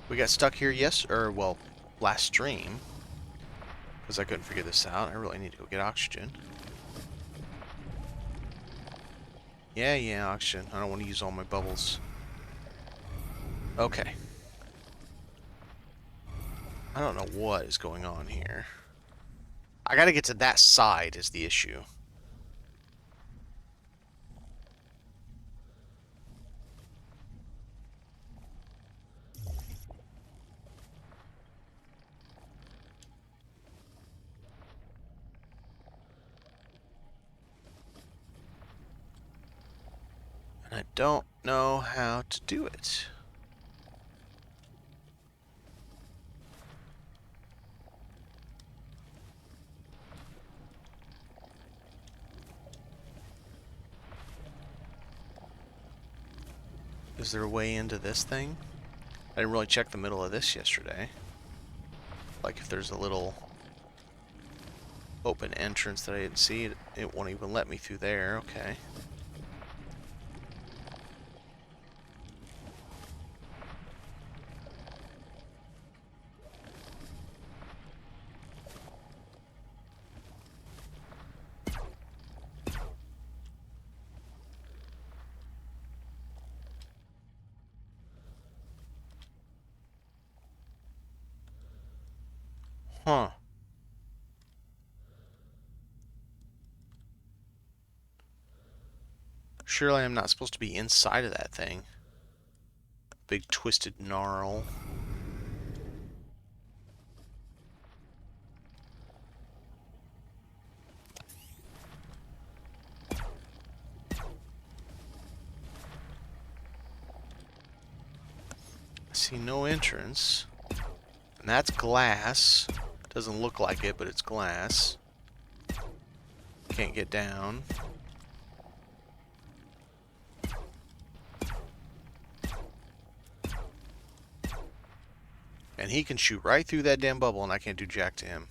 We got stuck here, well, last stream. Because I couldn't figure this out. I really need to go get oxygen. Yeah, oxygen. I don't want to use all my bubbles. Okay. I don't know what is going on here. I gotta get to that side is the issue. I don't know how to do it. Is there a way into this thing? I didn't really check the middle of this yesterday. Like if there's a little open entrance that I didn't see, it won't even let me through there. Okay. Huh. Surely I'm not supposed to be inside of that thing. Big twisted gnarl. I see no entrance. And that's glass. Doesn't look like it, but it's glass. Can't get down. And he can shoot right through that damn bubble and I can't do jack to him.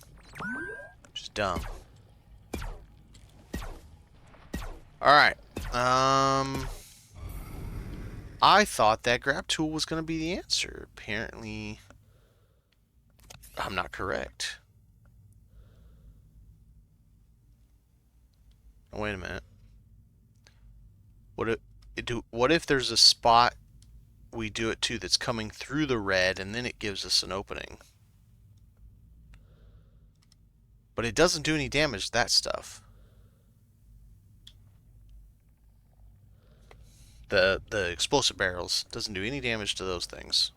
Just dumb. Alright. I thought that grab tool was going to be the answer. Apparently, I'm not correct. Oh, wait a minute. What if there's a spot we do it to that's coming through the red and then it gives us an opening? But it doesn't do any damage to that stuff. The explosive barrels doesn't do any damage to those things.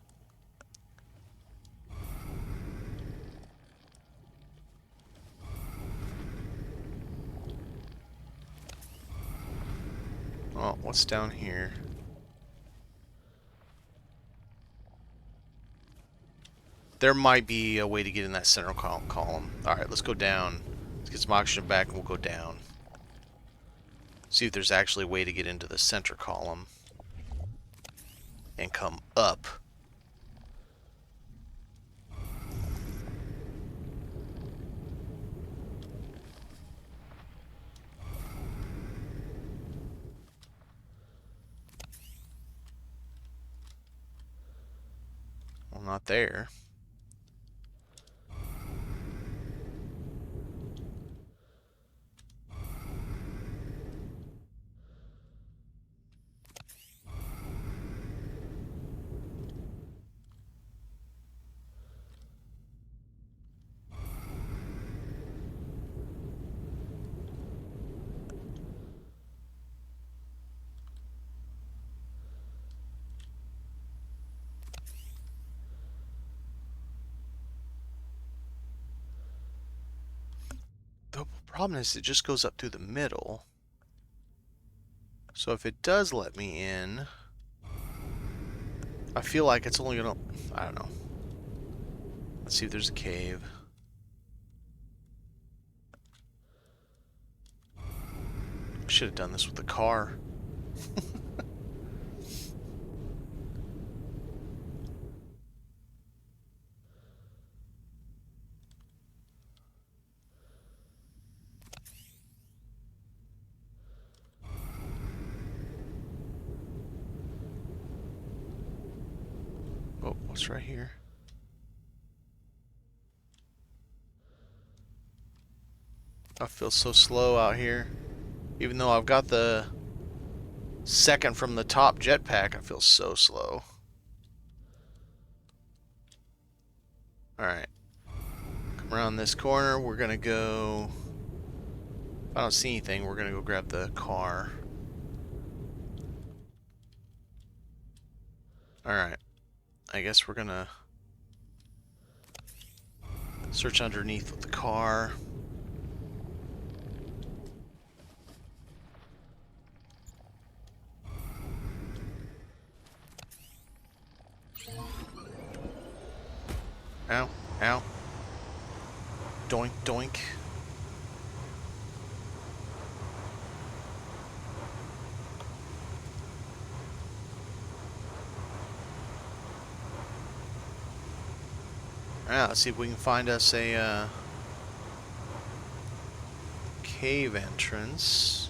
Oh, what's down here? There might be a way to get in that center column. Alright, let's go down. Let's get some oxygen back and we'll go down. See if there's actually a way to get into the center column. And come up. Well, not there. The problem is it just goes up through the middle. So if it does let me in, I feel like it's only gonna... I don't know. Let's see if there's a cave. I should have done this with the car. Oh, what's right here? I feel so slow out here. Even though I've got the second from the top jetpack, I feel so slow. Alright. Come around this corner. We're going to go... If I don't see anything, we're going to go grab the car. Alright. I guess we're going to search underneath with the car. Ow. Ow. Doink, doink. Alright, let's see if we can find us a cave entrance.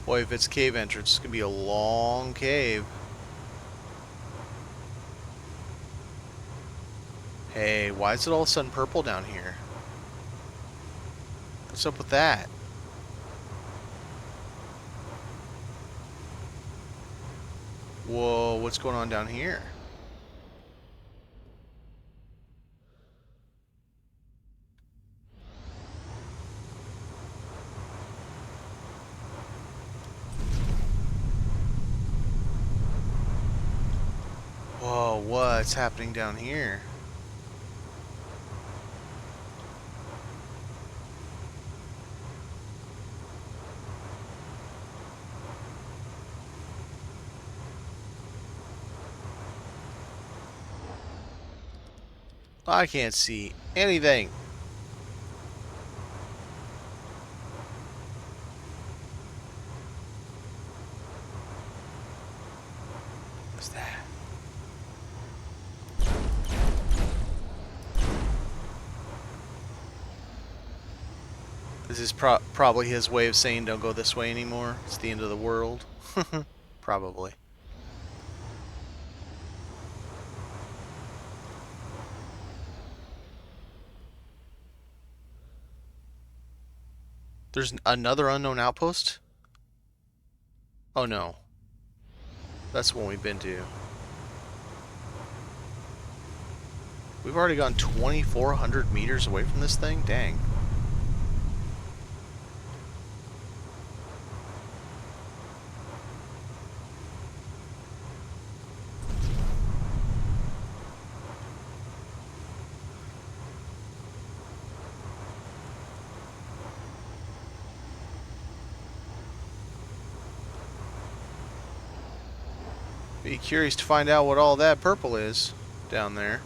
Boy, if it's cave entrance, it's gonna be a long cave. Hey, why is it all of a sudden purple down here? What's up with that? Whoa, what's going on down here? Whoa, what's happening down here? I can't see anything. What's that? This is probably his way of saying don't go this way anymore. It's the end of the world. Probably. There's another unknown outpost? Oh no. That's the one we've been to. We've already gone 2,400 meters away from this thing? Dang. Be curious to find out what all that purple is down there.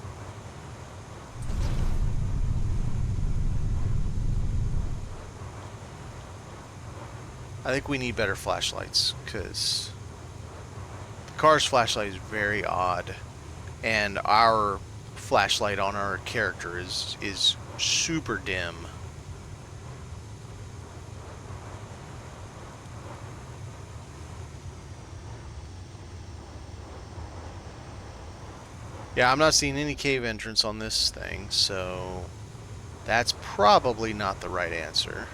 I think we need better flashlights, because the car's flashlight is very odd, and our flashlight on our character is super dim. Yeah, I'm not seeing any cave entrance on this thing, so that's probably not the right answer.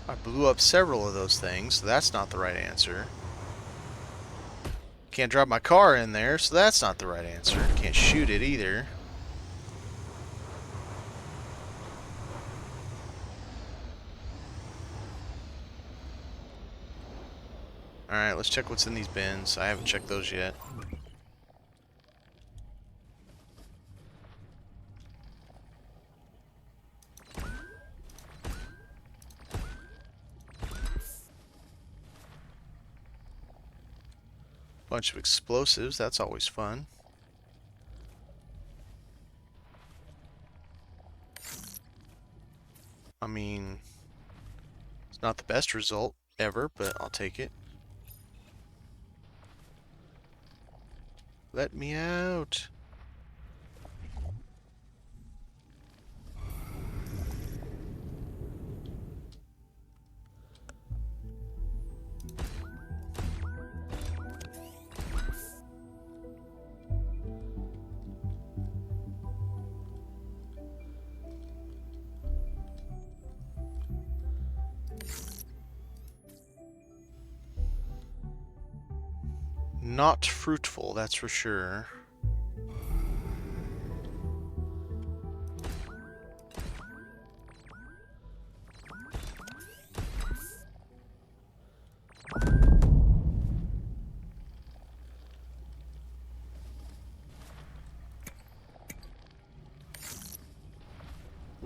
I blew up several of those things, so that's not the right answer. Can't drive my car in there, so that's not the right answer. Can't shoot it either. Alright, let's check what's in these bins. I haven't checked those yet. Bunch of explosives, that's always fun. I mean, it's not the best result ever, but I'll take it. Let me out. Not fruitful, that's for sure.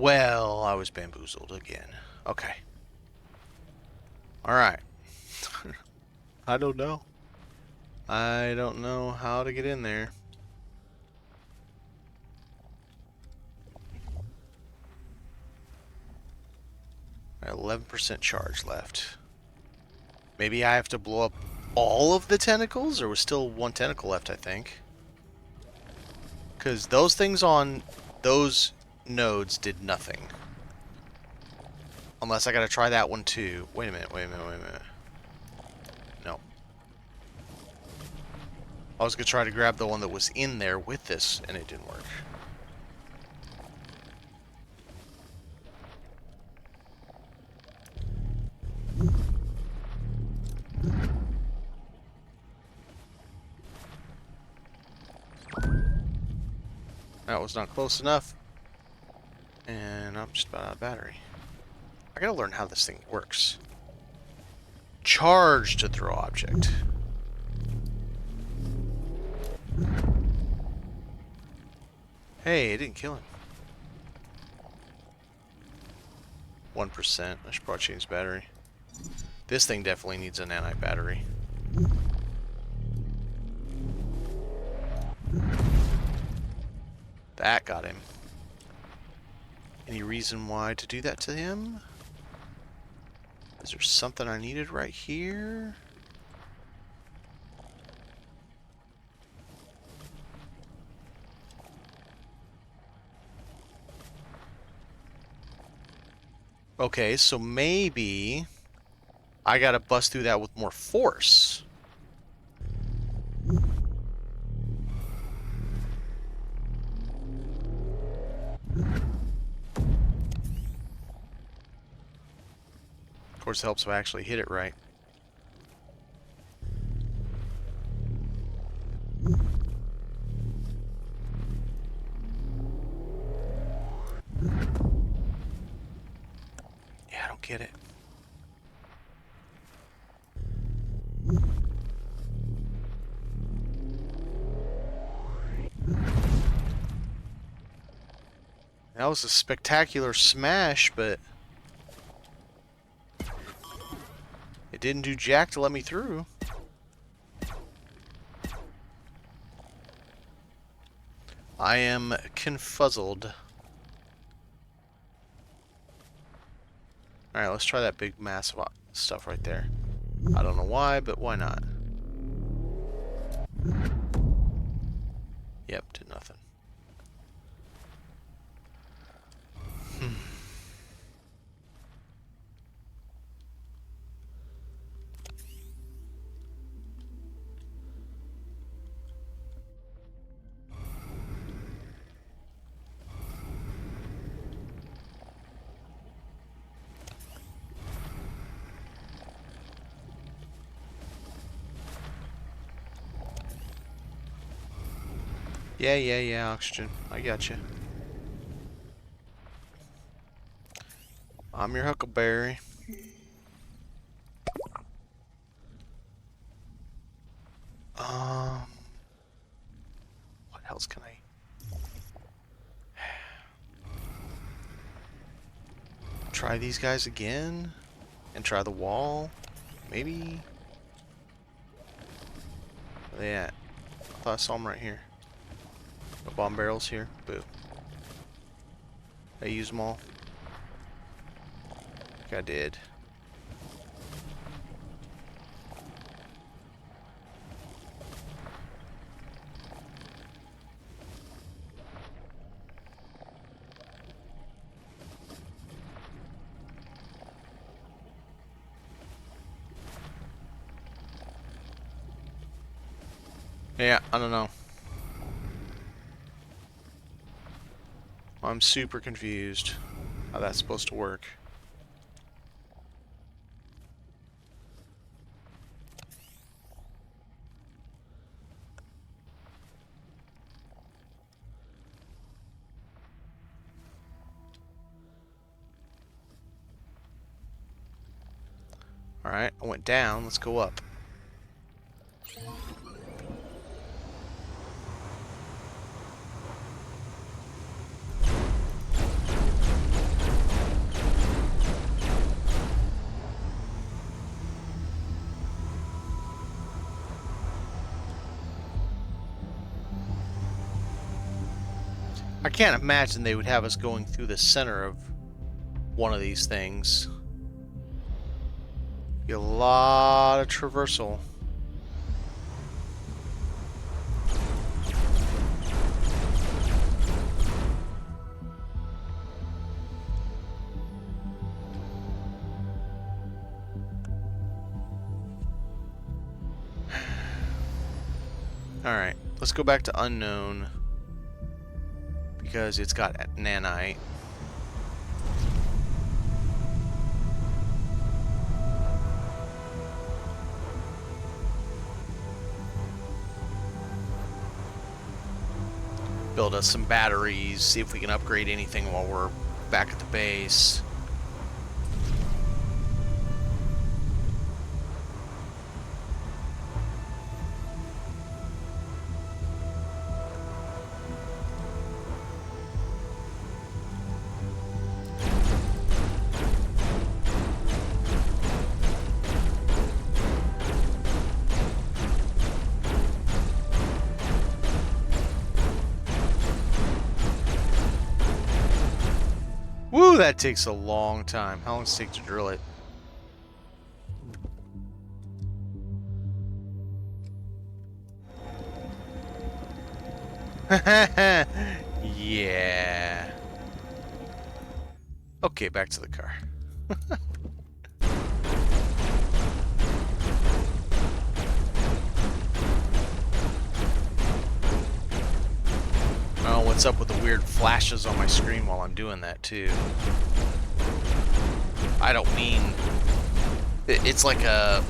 Well, I was bamboozled again. Okay. Alright. I don't know. I don't know how to get in there. I have 11% charge left. Maybe I have to blow up all of the tentacles? There was still one tentacle left, I think. Because those things on those nodes did nothing. Unless I gotta try that one too. Wait a minute, wait a minute, wait a minute. No. I was gonna try to grab the one that was in there with this, and it didn't work. That was not close enough. And I'm just about out of battery. I gotta learn how this thing works. Charge to throw object. Hey, it didn't kill him. 1%. I should probably change battery. This thing definitely needs a nanite battery. That got him. Any reason why to do that to him? Is there something I needed right here? Okay, so maybe I gotta bust through that with more force. Of course, it helps if I actually hit it right. Yeah, I don't get it. That was a spectacular smash, but it didn't do jack to let me through. I am confuzzled. Alright, let's try that big massive stuff right there. I don't know why, but why not? Yep, did nothing. Yeah, oxygen. I got you. I'm your huckleberry. What else can I... Try these guys again? And try the wall? Maybe? Where they at? I thought I saw them right here. No bomb barrels here? Boo. I used them all? I think I did. Yeah, I don't know. I'm super confused how that's supposed to work. Alright, I went down, let's go up. I can't imagine they would have us going through the center of one of these things. Be a lot of traversal. Alright, let's go back to unknown. Because it's got nanite. Build us some batteries, see if we can upgrade anything while we're back at the base. Woo, that takes a long time. How long does it take to drill it? Yeah. Okay, back to the car. Oh, what's up with the weird flashes on my screen while I'm doing that too? I don't mean... It's like a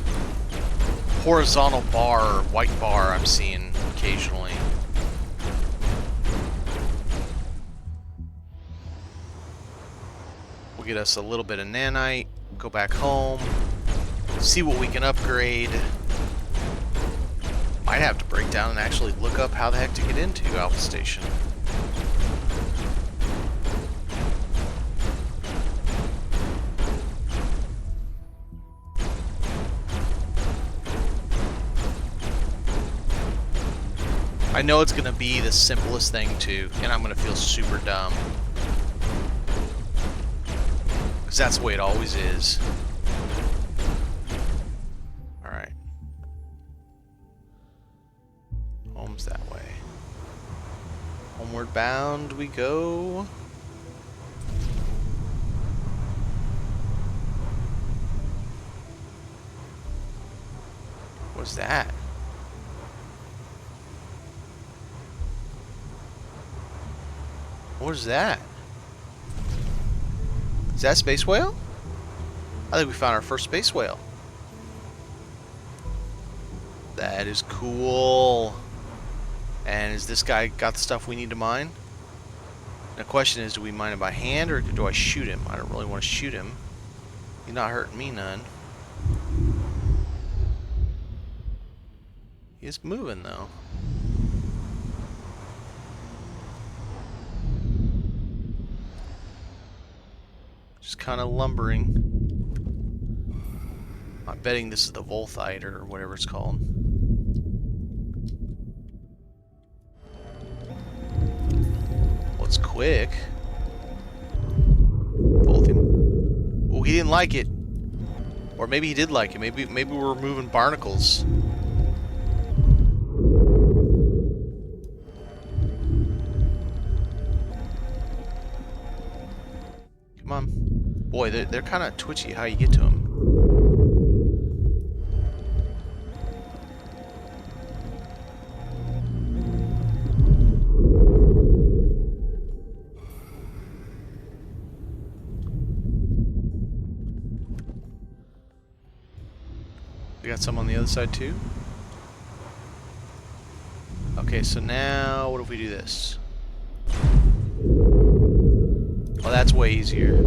horizontal bar, white bar I'm seeing occasionally. We'll get us a little bit of nanite, go back home, see what we can upgrade. Might have to break down and actually look up how the heck to get into Alpha Station. I know it's going to be the simplest thing too, and I'm going to feel super dumb. Because that's the way it always is. Alright. Home's that way. Homeward bound we go. What's that? What is that? Is that a space whale? I think we found our first space whale. That is cool. And is this guy got the stuff we need to mine? The question is, do we mine it by hand or do I shoot him? I don't really want to shoot him. He's not hurting me none. He's moving though. Just kind of lumbering. I'm betting this is the Volthite or whatever it's called. Well, it's quick. Volthium. Oh, he didn't like it. Or maybe he did like it. Maybe we're moving barnacles. Come on. Boy, they're kind of twitchy how you get to them. We got some on the other side too. Okay, so now what if we do this? Well, that's way easier.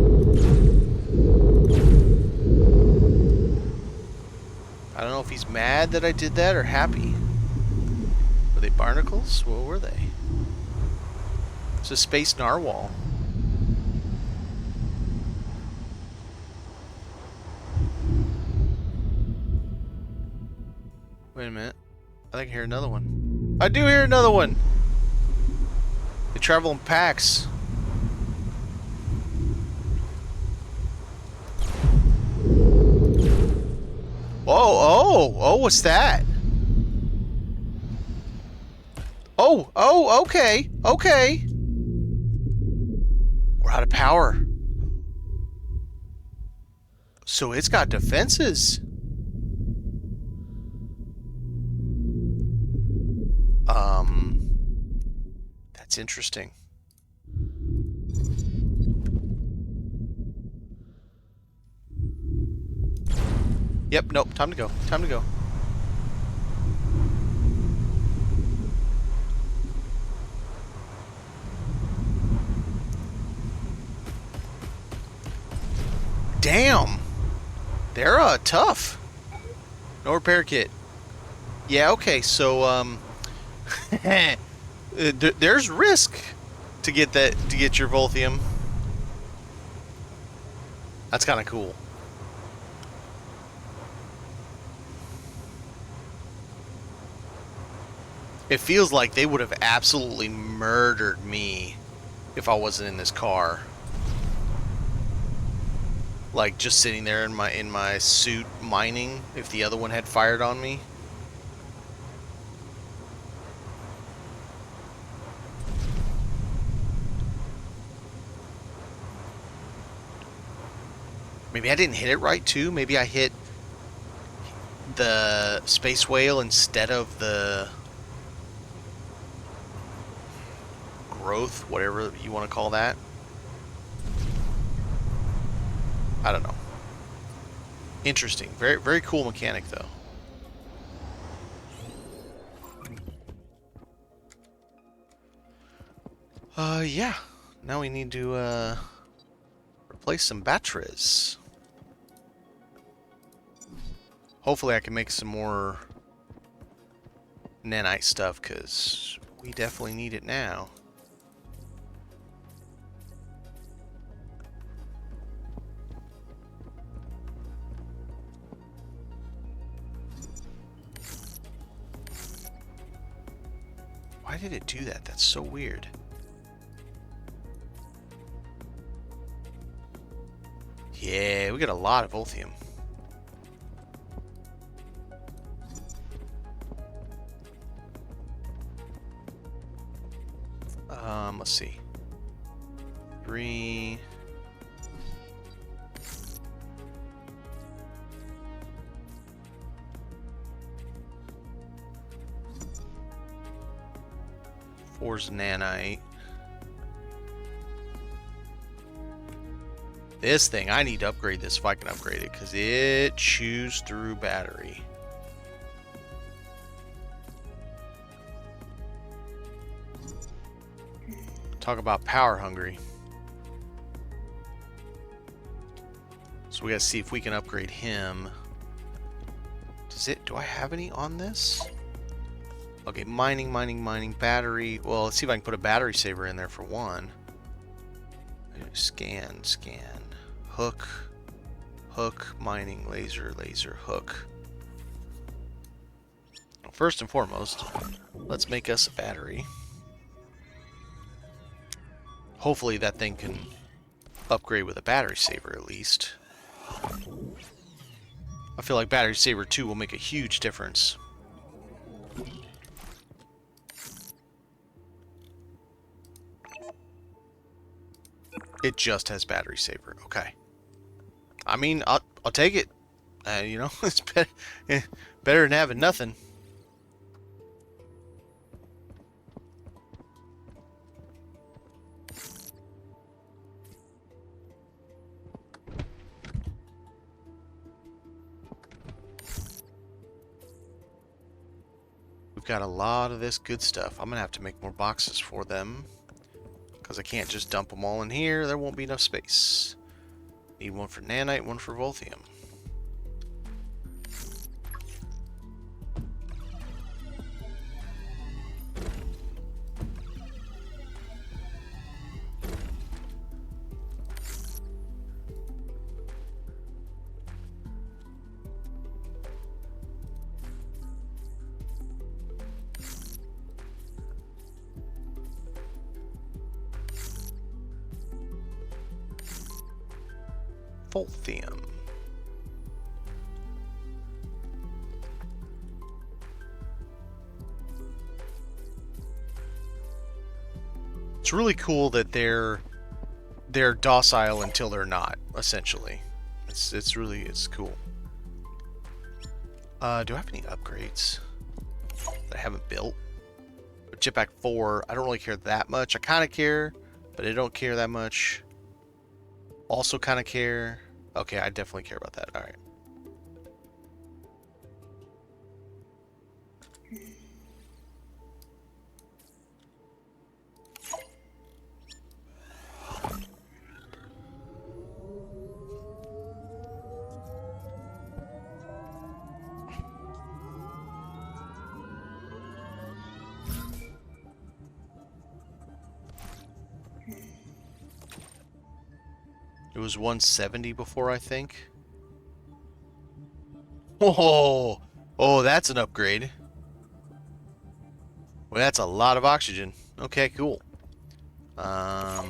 I don't know if he's mad that I did that or happy. Were they barnacles? What were they? It's a space narwhal. Wait a minute. I think I hear another one. I do hear another one! They travel in packs. Oh, what's that? Oh, okay. We're out of power. So it's got defenses. That's interesting. Yep, nope, time to go. Damn! They're, tough. No repair kit. Yeah, okay, so, there's risk to get your Volthium. That's kind of cool. It feels like they would have absolutely murdered me if I wasn't in this car. Like just sitting there in my suit mining if the other one had fired on me. Maybe I didn't hit it right too. Maybe I hit the space whale instead of the growth, whatever you want to call that. I don't know. Interesting. Very, very cool mechanic, though. Yeah. Now we need to, replace some batteries. Hopefully I can make some more nanite stuff, because we definitely need it now. Why did it do that? That's so weird. Yeah, we got a lot of Volthium. Let's see. 3. Four's nanite. This thing, I need to upgrade this if I can upgrade it, because it chews through battery. Talk about power hungry. So we gotta see if we can upgrade him. Do I have any on this? Okay, mining, battery. Well, let's see if I can put a battery saver in there for one. Scan. Hook, mining, laser, hook. Well, first and foremost, let's make us a battery. Hopefully that thing can upgrade with a battery saver at least. I feel like battery saver 2 will make a huge difference. It just has battery saver. Okay. I mean, I'll take it. You know, it's better than having nothing. We've got a lot of this good stuff. I'm gonna have to make more boxes for them, because I can't just dump them all in here. There won't be enough space. Need one for nanite, one for Volthium. Volthium. It's really cool that they're docile until they're not, essentially. It's cool. Do I have any upgrades that I haven't built? Jetpack 4, I don't really care that much. I kind of care, but I don't care that much. Also kind of care. Okay, I definitely care about that. All right. It was 170 before, I think. Whoa! Oh, that's an upgrade. Well, that's a lot of oxygen. Okay, cool. I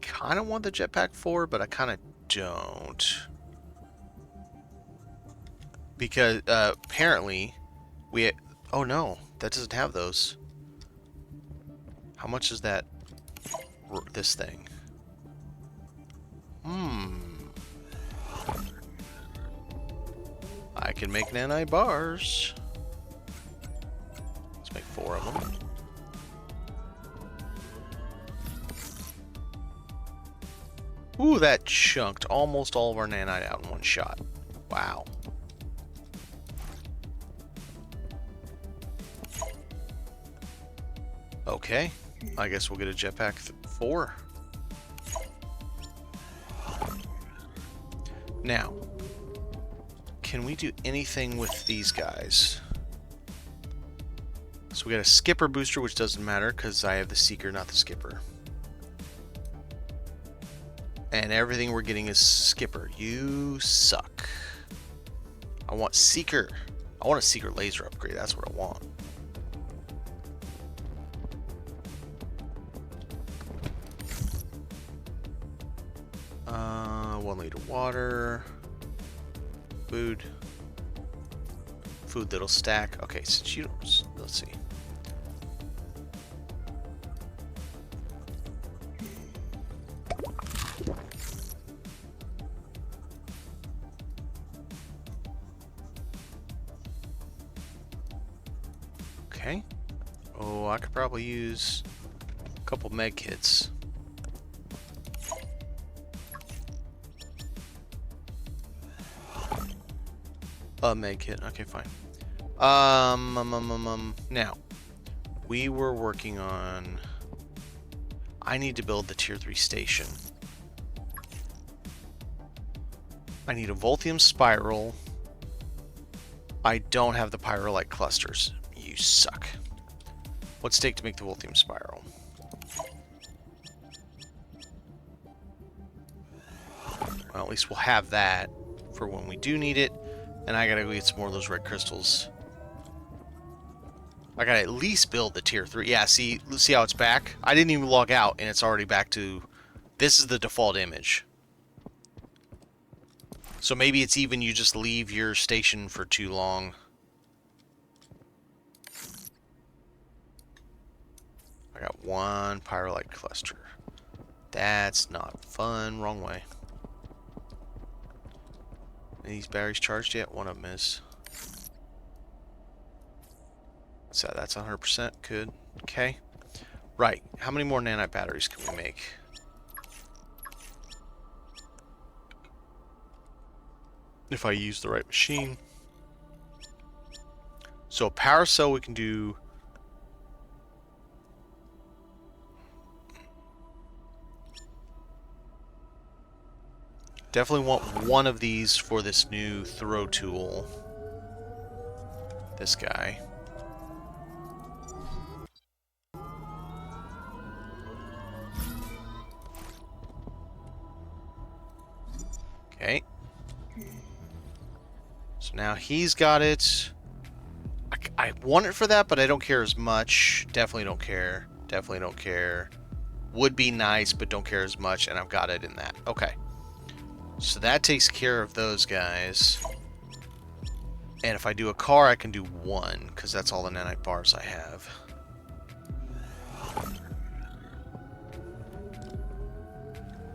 kind of want the jetpack 4, but I kind of don't. Because, apparently, we... Oh, no. That doesn't have those. How much is that... this thing? I can make nanite bars. Let's make 4 of them. Ooh, that chunked almost all of our nanite out in one shot. Wow. Okay. I guess we'll get a jetpack 4. Now, can we do anything with these guys? So we got a skipper booster, which doesn't matter because I have the seeker, not the skipper. And everything we're getting is skipper. You suck. I want seeker. I want a seeker laser upgrade. That's what I want. Uh, 1 liter water. Food. Food that'll stack. Okay, since you don't... Let's see. Okay. Oh, I could probably use a couple med kits. A med kit. Okay, fine. Now, we were working on... I need to build the tier 3 station. I need a Volthium spiral. I don't have the pyrolite clusters. You suck. What's it take to make the Volthium spiral? Well, at least we'll have that for when we do need it. And I gotta go get some more of those red crystals. I gotta at least build the tier 3. Yeah, see how it's back? I didn't even log out, and it's already back to... This is the default image. So maybe it's even you just leave your station for too long. I got 1 pyrolite cluster. That's not fun. Wrong way. Are these batteries charged yet? One of them is. So that's 100%. Good. Okay. Right. How many more nanite batteries can we make? If I use the right machine. So a power cell we can do... Definitely want one of these for this new throw tool. This guy. Okay. So now he's got it. I want it for that, but I don't care as much. Definitely don't care. Definitely don't care. would be nice, but don't care as much, and I've got it in that. Okay. So that takes care of those guys. And if I do a car, I can do one, because that's all the nanite bars I have.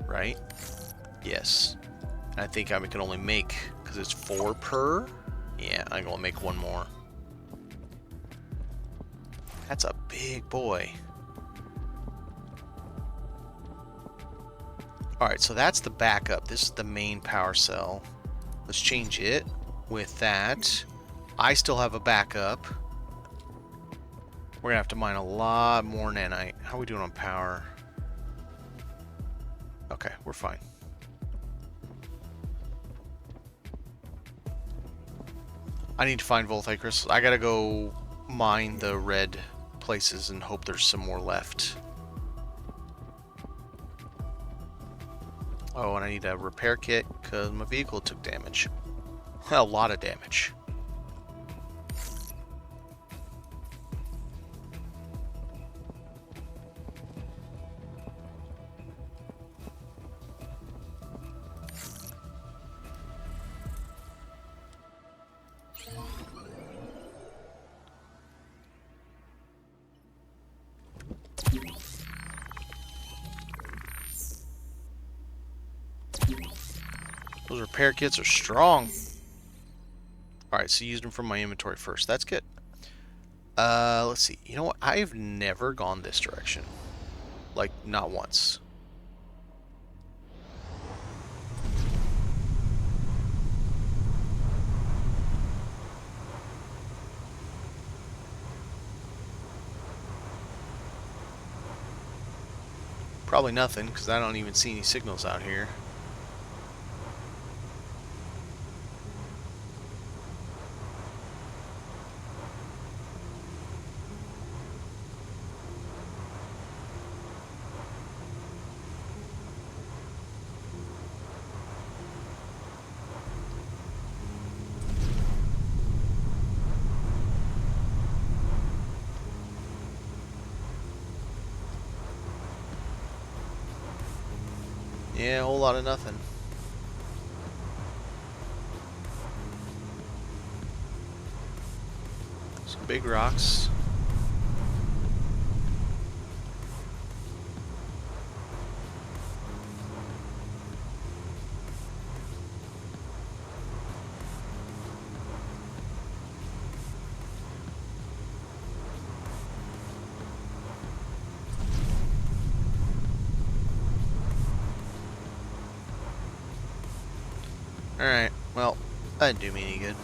Right? Yes. I think I can only make, because it's 4 per. Yeah, I'm going to make one more. That's a big boy. Alright, so that's the backup. This is the main power cell. Let's change it with that. I still have a backup. We're going to have to mine a lot more nanite. How are we doing on power? Okay, we're fine. I need to find voltite crystals. I gotta go mine the red places and hope there's some more left. Oh, and I need a repair kit because my vehicle took damage. A lot of damage. Those repair kits are strong. Alright, so use them from my inventory first. That's good. Let's see. You know what? I've never gone this direction. Like, not once. Probably nothing, because I don't even see any signals out here. Yeah, a whole lot of nothing. Some big rocks. Alright, well, that didn't do me any good.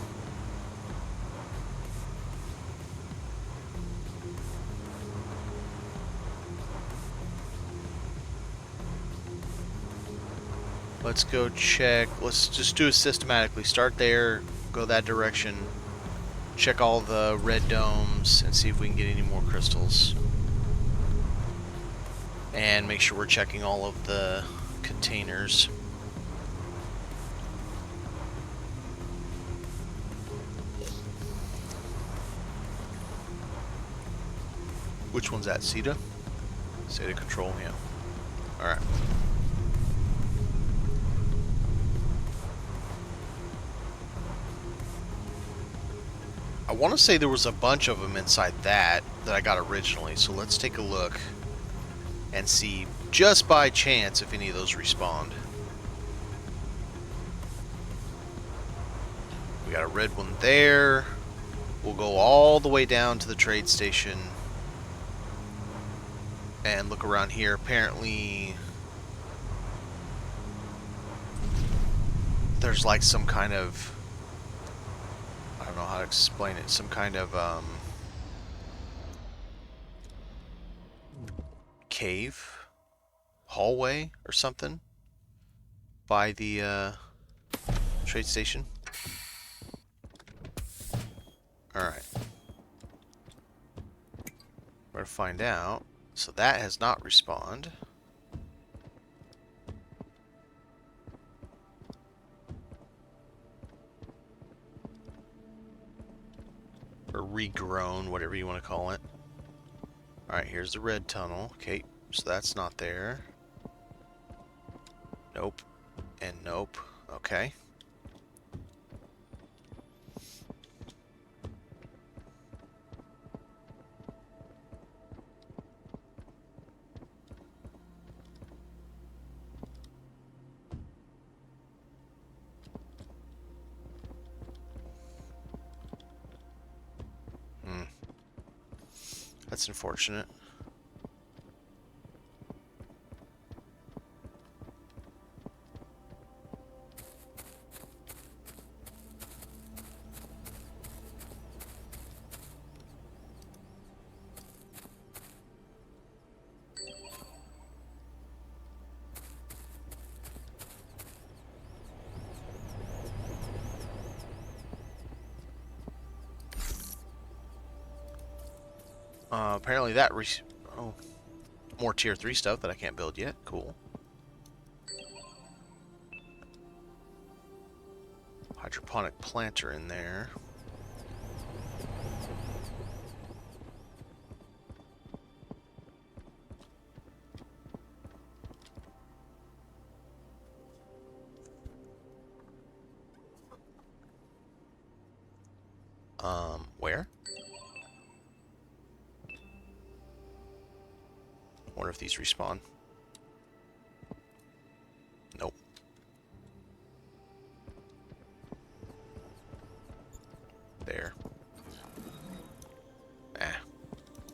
Let's go check. Let's just do it systematically. Start there, go that direction, check all the red domes, and see if we can get any more crystals. And make sure we're checking all of the containers. Which one's that? SETA? SETA control, yeah. Alright. I want to say there was a bunch of them inside that I got originally, so let's take a look and see, just by chance, if any of those respawned. We got a red one there. We'll go all the way down to the trade station and look around here. Apparently there's like some kind of, I don't know how to explain it, some kind of cave hallway or something by the trade station. Alright, we're gonna find out. So that has not respawned. Or regrown, whatever you want to call it. Alright, here's the red tunnel. Okay, So that's not there. Nope. And nope. Okay. That's unfortunate. Apparently that oh, more tier 3 stuff that I can't build yet. Cool. Hydroponic planter in there. Where? Wonder if these respawn. Nope. There.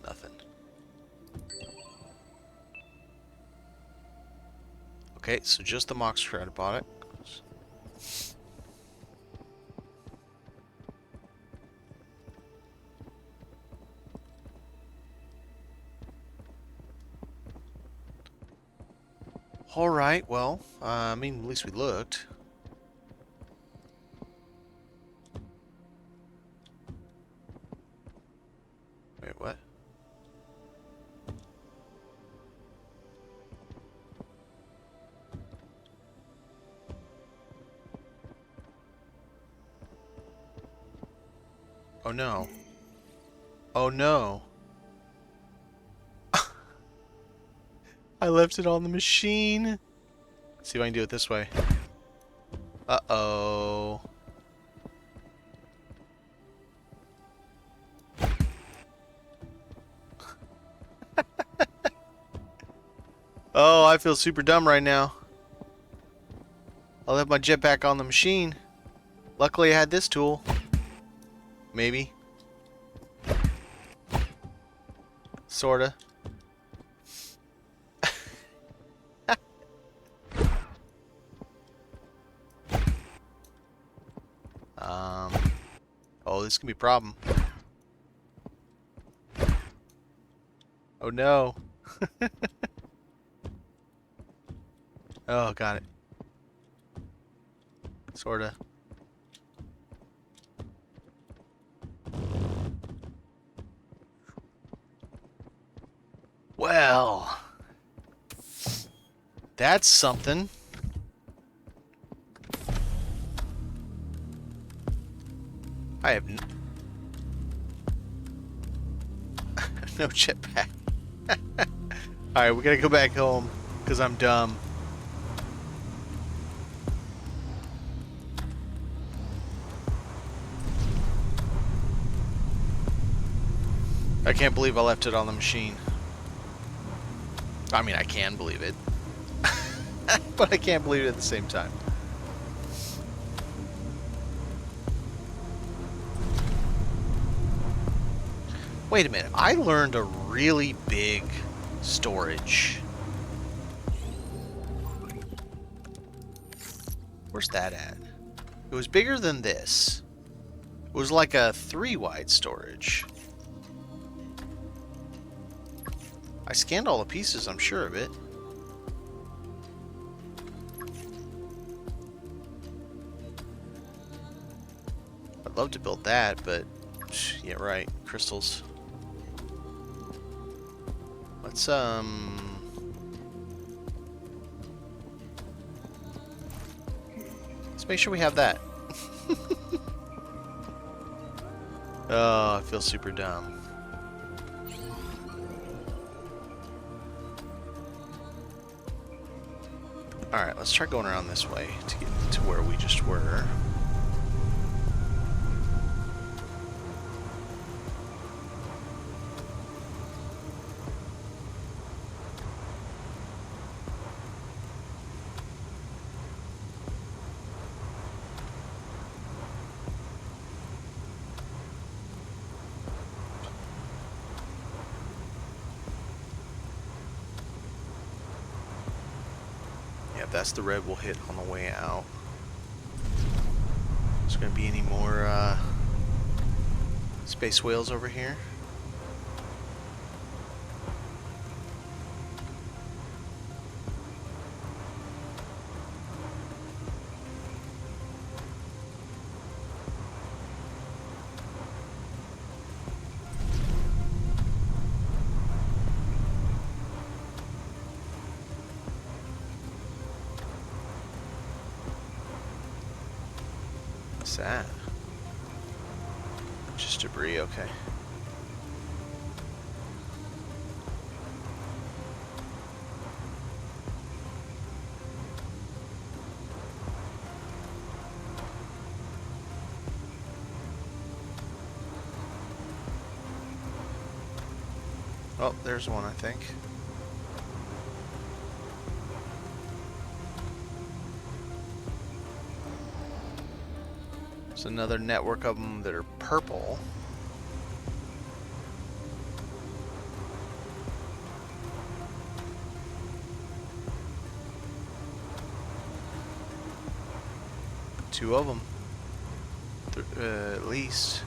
Nothing. Okay, so just the mox shroud bought it. Alright, well, I mean, at least we looked. Wait, what? Oh no. Oh no. I left it on the machine. Let's see if I can do it this way. Uh-oh. Oh, I feel super dumb right now. I left my jetpack on the machine. Luckily I had this tool. Maybe. Sorta. Oh, this can be a problem. Oh no. Oh, got it. Sorta. Well, that's something. I have no jetpack. Alright, we gotta go back home, because I'm dumb. I can't believe I left it on the machine. I mean, I can believe it. But I can't believe it at the same time. Wait a minute, I learned a really big storage. Where's that at? It was bigger than this. It was like a 3-wide storage. I scanned all the pieces, I'm sure of it. I'd love to build that, but yeah, right, crystals. Let's make sure we have that. Oh, I feel super dumb. Alright, let's try going around this way to get to where we just were. That's the red we'll hit on the way out. Is there going to be any more space whales over here? What's that? Just debris, okay. Oh, there's one, I think. There's another network of them that are purple. Two of them, at least.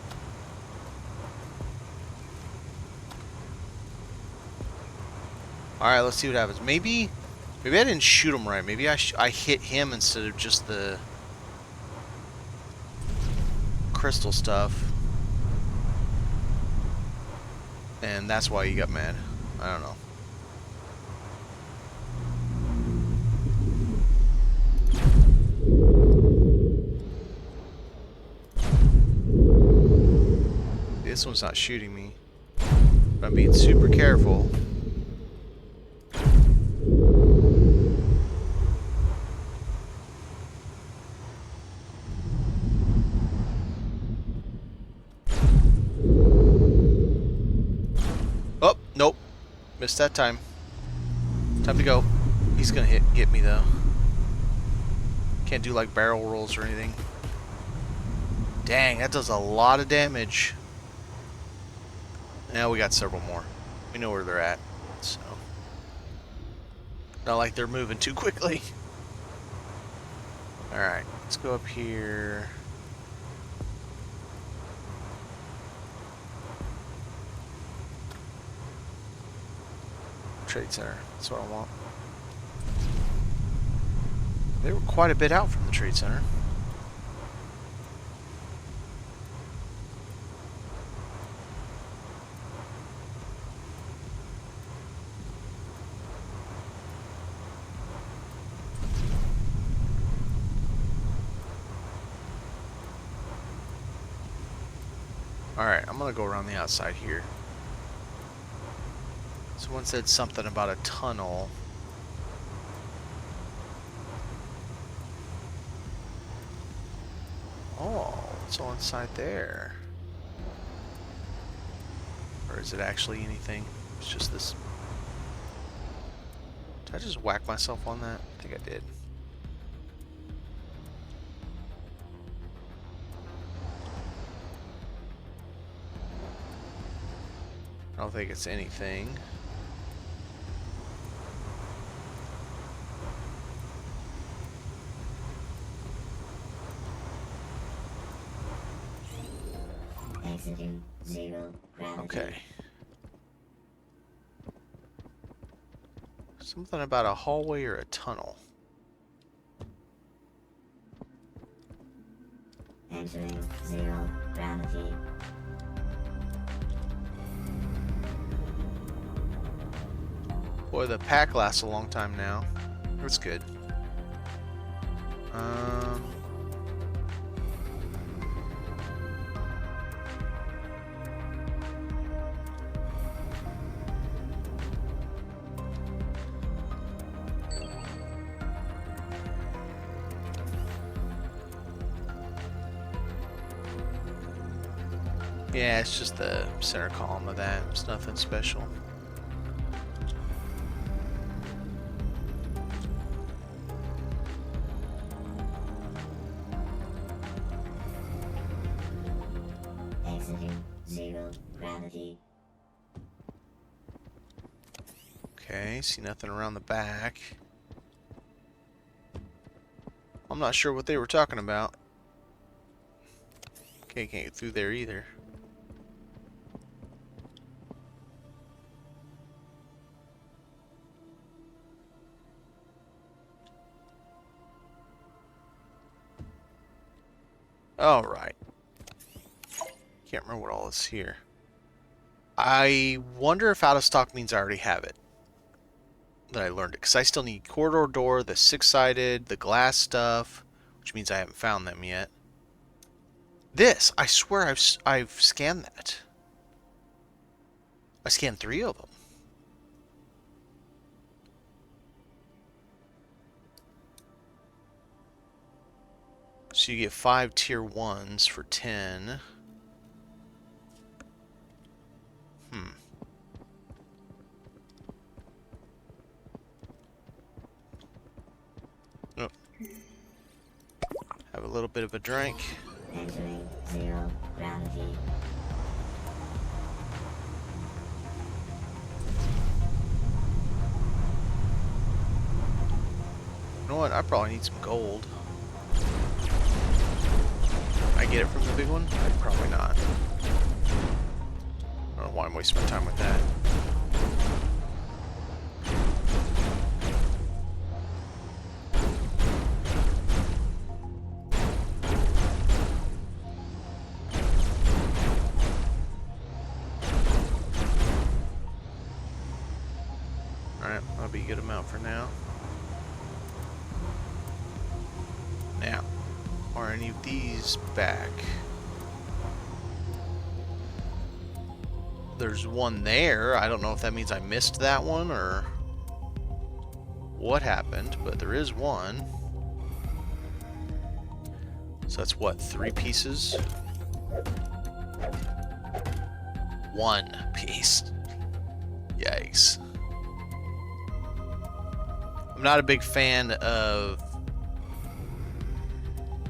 Alright, let's see what happens. Maybe I didn't shoot him right. Maybe I hit him instead of just the crystal stuff. And that's why you got mad. I don't know. This one's not shooting me. But I'm being super careful. Oh, nope. Missed that time. Time to go. He's gonna get me though. Can't do like barrel rolls or anything. Dang, that does a lot of damage. Now we got several more. We know where they're at, so not like they're moving too quickly. Alright, let's go up here. Trade Center, that's what I want. They were quite a bit out from the Trade Center. Alright, I'm gonna go around the outside here. Someone said something about a tunnel. Oh, it's all inside there. Or is it actually anything? It's just this. Did I just whack myself on that? I think I did. I don't think it's anything. Exiting 0 gravity. Okay. Something about a hallway or a tunnel. Entering 0 gravity. Boy, the pack lasts a long time now. That's good. Yeah, it's just the center column of that. It's nothing special. Exiting zero gravity. Okay, see nothing around the back. I'm not sure what they were talking about. Okay, can't get through there either. Alright. Can't remember what all is here. I wonder if out of stock means I already have it. That I learned it. Because I still need corridor door, the six-sided, the glass stuff. Which means I haven't found them yet. This! I swear I've scanned that. I scanned 3 of them. So you get 5 tier 1s for 10. Oh. Have a little bit of a drink. Entering zero gravity. You know what? I probably need some gold. I get it from the big one? Probably not. I don't know why I'm wasting my time with that. Alright, that'll be a good amount for now. Now, are any of these back? There's one there. I don't know if that means I missed that one or what happened, but there is one. So that's what, 3 pieces? 1 piece. Yikes. I'm not a big fan of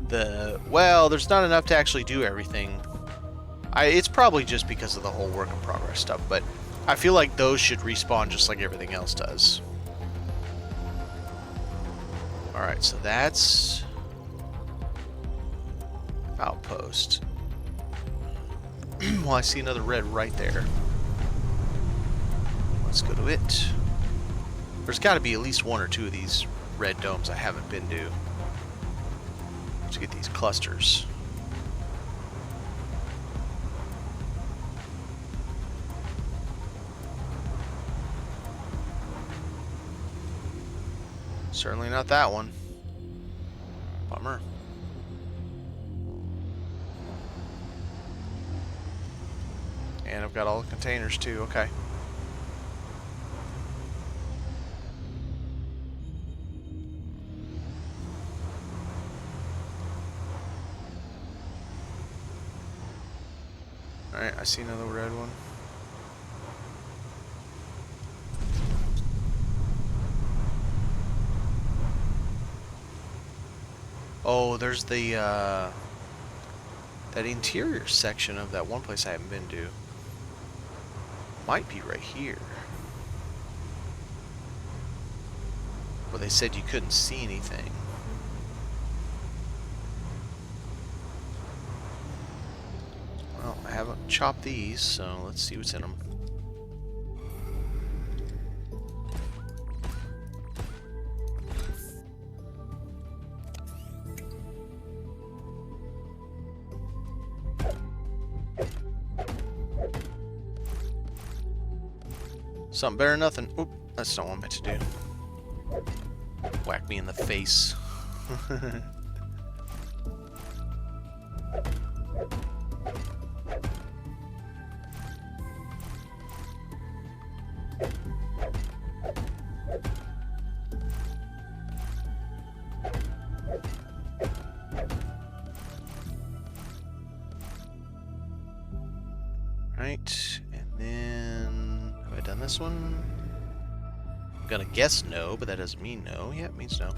the... Well, there's not enough to actually do everything. It's probably just because of the whole work in progress stuff, but I feel like those should respawn just like everything else does. Alright, so that's... outpost. Well, I see another red right there. Let's go to it. There's got to be at least 1 or 2 of these red domes I haven't been to. Let's get these clusters. Certainly not that one. Bummer. And I've got all the containers too, okay. Alright, I see another red one. Oh, there's the, that interior section of that one place I haven't been to. Might be right here. Where they said you couldn't see anything. Well, I haven't chopped these, so let's see what's in them. Something better than nothing. Oop, that's not what I meant to do. Whack me in the face. this one? I'm gonna guess no, but that doesn't mean no. Yeah, it means no.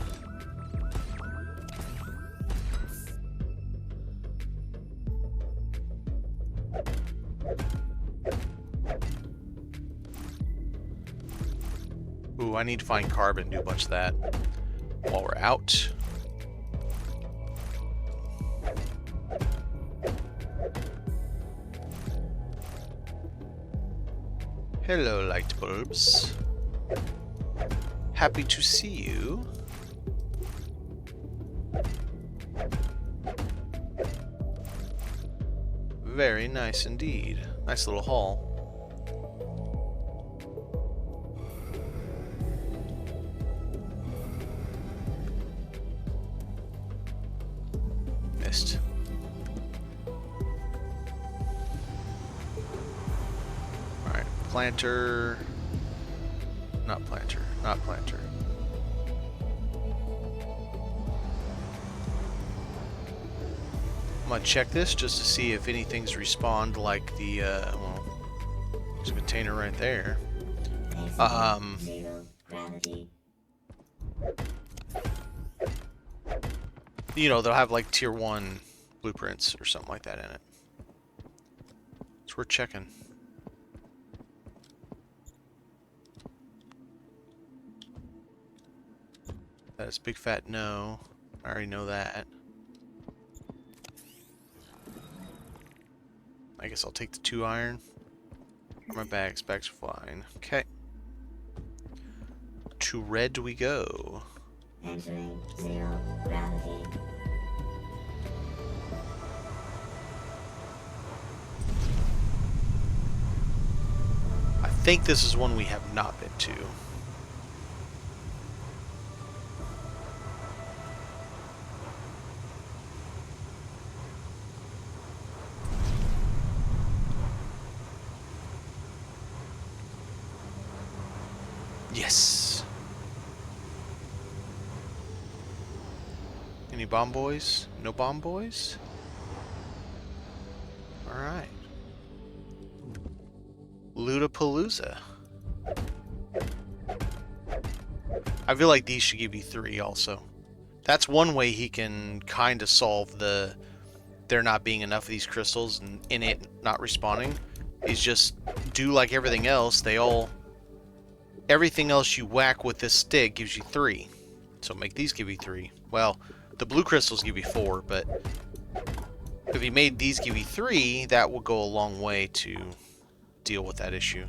Ooh, I need to find carbon, do a bunch of that while we're out. Hello, light bulbs. Happy to see you. Very nice indeed. Nice little haul. Missed. Alright, planter. Not planter. Not planter. I'm gonna check this just to see if anything's respawned like the, well, there's a container right there. Zero gravity. You know, they'll have like tier 1 blueprints or something like that in it. So we're checking. That is big fat no. I already know that. I guess I'll take the 2 iron. My bags are fine. Okay. To red we go. Entering zero gravity. I think this is one we have not been to. Yes. Any bomb boys? No bomb boys? Alright. Ludapalooza. I feel like these should give you 3 also. That's one way he can kind of solve the there not being enough of these crystals and in it not respawning. Is just do like everything else. Everything else you whack with this stick gives you 3. So make these give you 3. Well, the blue crystals give you 4, but if you made these give you 3, that will go a long way to deal with that issue.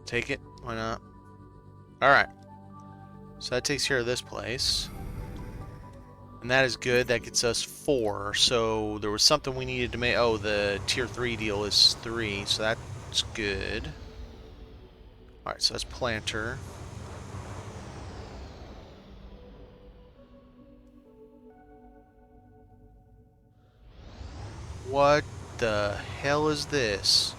Take it? Why not? Alright. So that takes care of this place. And that is good. That gets us 4. So there was something we needed to make. Oh, the tier 3 deal is 3. So that's good. Alright, so that's planter. What the hell is this?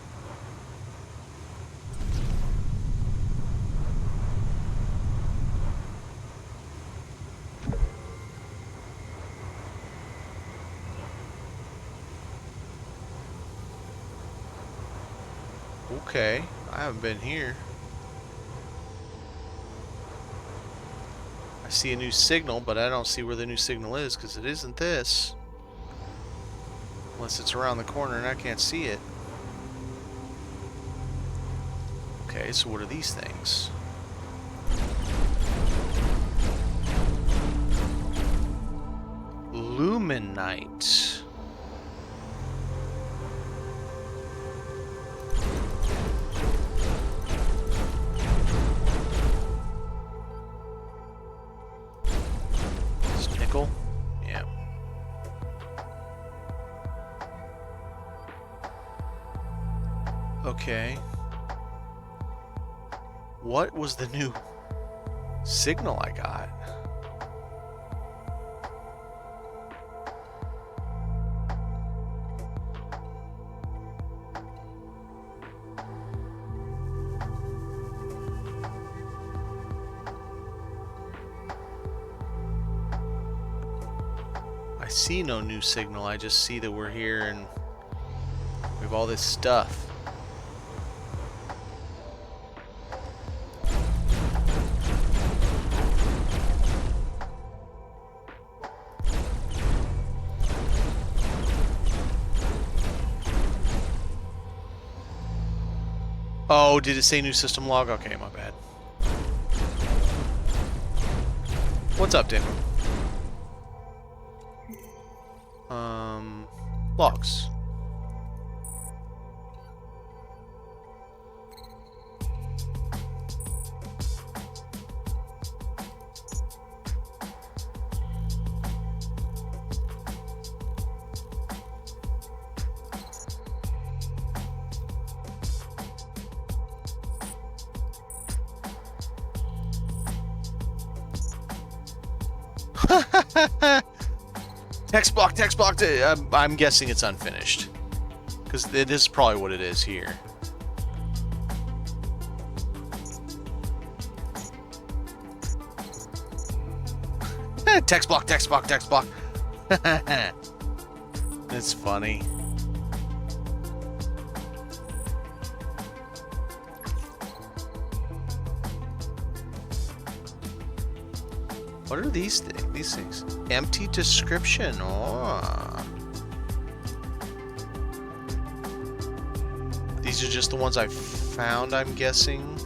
Okay, I haven't been here. see a new signal, but I don't see where the new signal is, because it isn't this. Unless it's around the corner and I can't see it. Okay, so what are these things? Luminite. It's nickel? Yeah. Okay. What was the new signal I got? I see no new signal. I just see that we're here and we have all this stuff. Oh, did it say new system log? Okay, my bad. What's up, Tim? Logs. Text block, text block. I'm guessing it's unfinished. Because this is probably what it is here. Text block, text block, text block. It's funny. What are these things? These things? Empty description. Oh. These are just the ones I found, I'm guessing.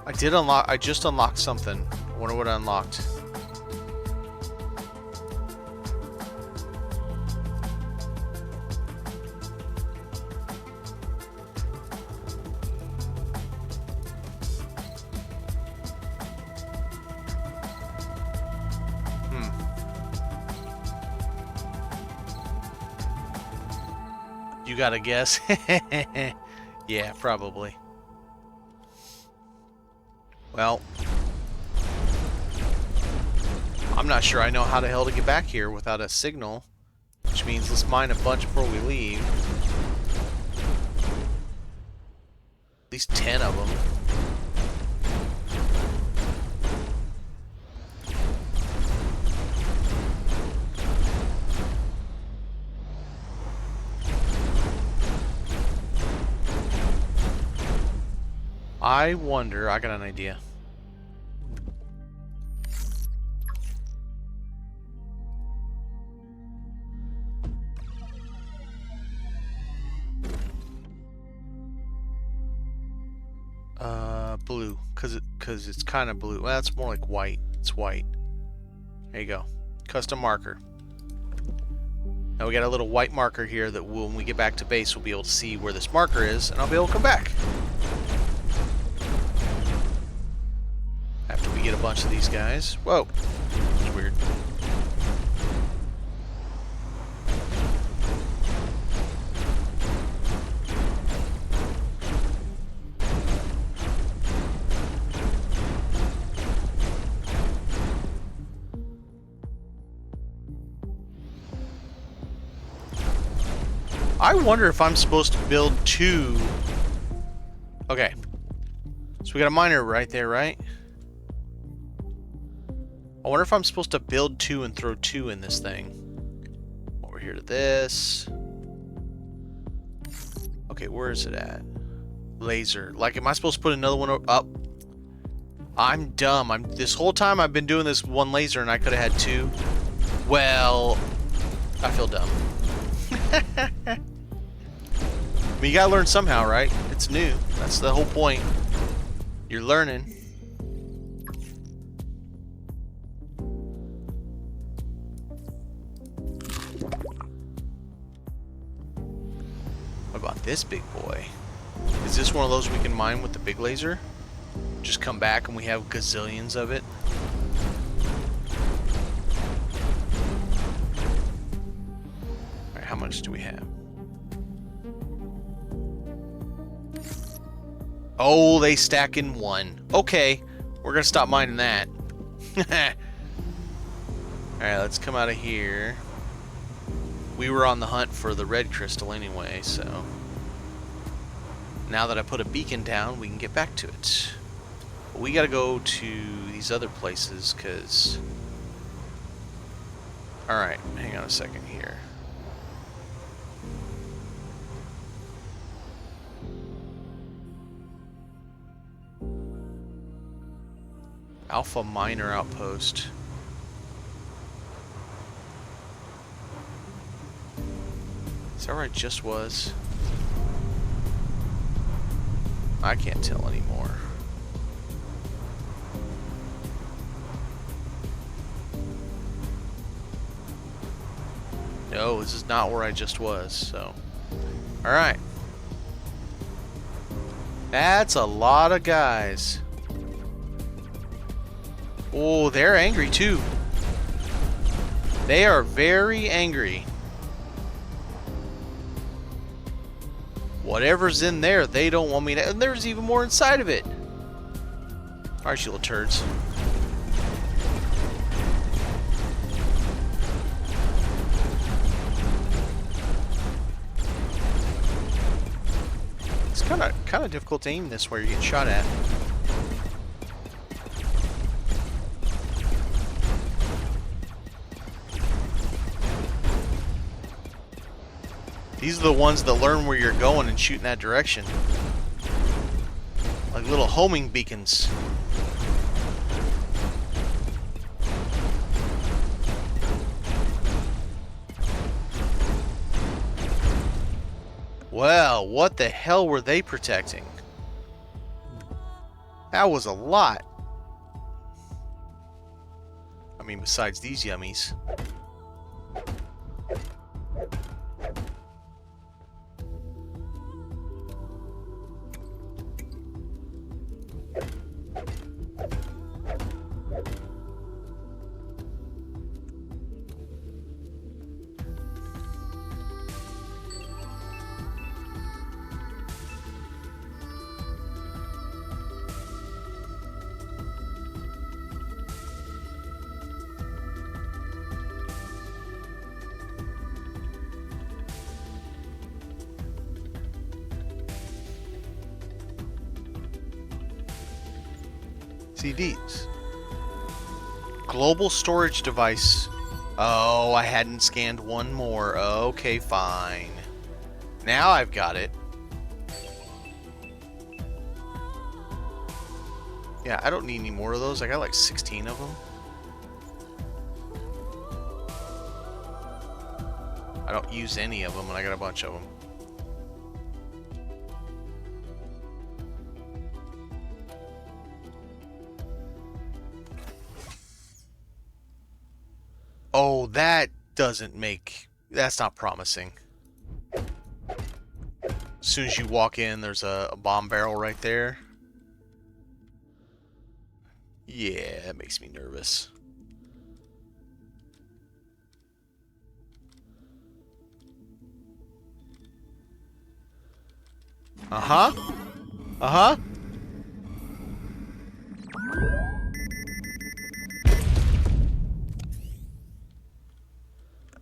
I did unlock. I just unlocked something. I wonder what I unlocked. You gotta guess? Yeah, probably. Well, I'm not sure I know how the hell to get back here without a signal, which means let's mine a bunch before we leave. At least 10 of them. I wonder, I got an idea. Blue, cause it's kind of blue. Well, it's more like white. It's white. There you go. Custom marker. Now we got a little white marker here that when we get back to base, we'll be able to see where this marker is, and I'll be able to come back. After we get a bunch of these guys. Whoa. That's weird. I wonder if I'm supposed to build 2. Okay. So we got a miner right there, right? I wonder if I'm supposed to build 2 and throw 2 in this thing. Over here to this. Okay, where is it at? laser. Like, am I supposed to put another one up? I'm dumb. This whole time I've been doing this one laser and I could have had two. Well, I feel dumb. I mean, you gotta learn somehow, right? It's new. That's the whole point. You're learning. What about this big boy? Is this one of those we can mine with the big laser? Just come back and we have gazillions of it? Alright, how much do we have? Oh, they stack in one. Okay, we're gonna stop mining that. Alright, let's come out of here. We were on the hunt for the red crystal anyway, so now that I put a beacon down, we can get back to it. But we gotta go to these other places, because... Alright, hang on a second here. Alpha Miner Outpost. Is that where I just was? I can't tell anymore. No, this is not where I just was, so... Alright. That's a lot of guys. Oh, they're angry too. They are very angry. Whatever's in there, they don't want me to... And there's even more inside of it. Alright, you little turds. It's kind of difficult to aim this where you get shot at. These are the ones that learn where you're going and shoot in that direction. Like little homing beacons. Well, what the hell were they protecting? That was a lot. I mean, besides these yummies. CDs. Global storage device. Oh, I hadn't scanned one more. Okay, fine. Now I've got it. Yeah, I don't need any more of those. I got like 16 of them. I don't use any of them, and I got a bunch of them. Oh, that doesn't make... That's not promising. As soon as you walk in, there's a bomb barrel right there. Yeah, that makes me nervous. Uh-huh. Uh-huh.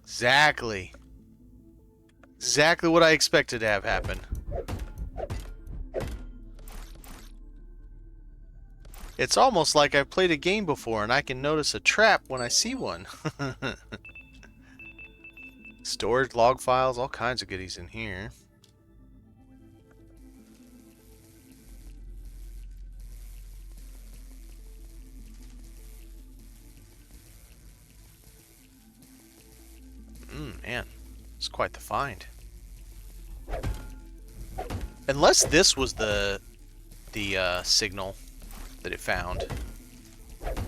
Exactly. Exactly what I expected to have happen. It's almost like I've played a game before and I can notice a trap when I see one. Storage, log files, all kinds of goodies in here. It's quite the find. Unless this was the signal that it found.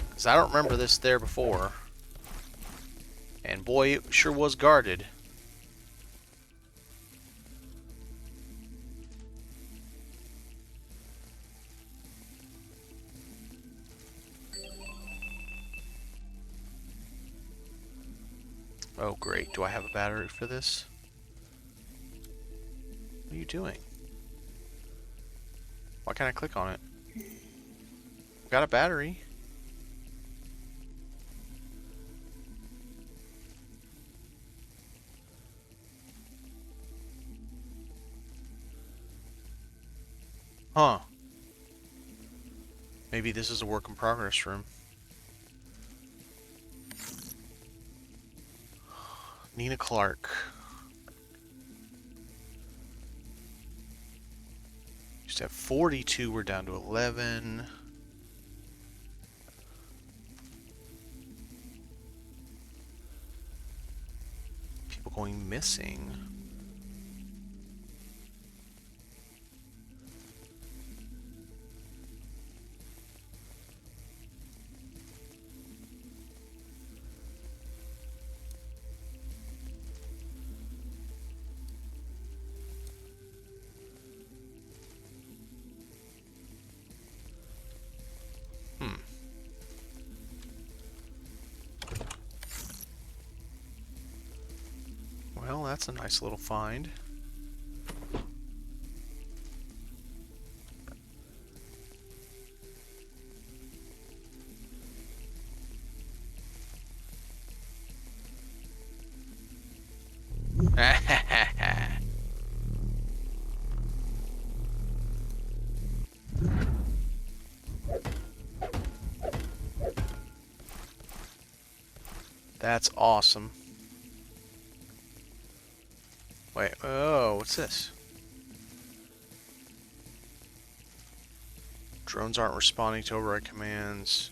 Because I don't remember this there before. And boy, it sure was guarded. Oh great, do I have a battery for this? What are you doing? Why can't I click on it? Got a battery. Huh. Maybe this is a work in progress room. Nina Clark. Used to have 42, we're down to 11. People going missing. Well, that's a nice little find. That's awesome. Wait, oh, what's this? Drones aren't responding to override commands.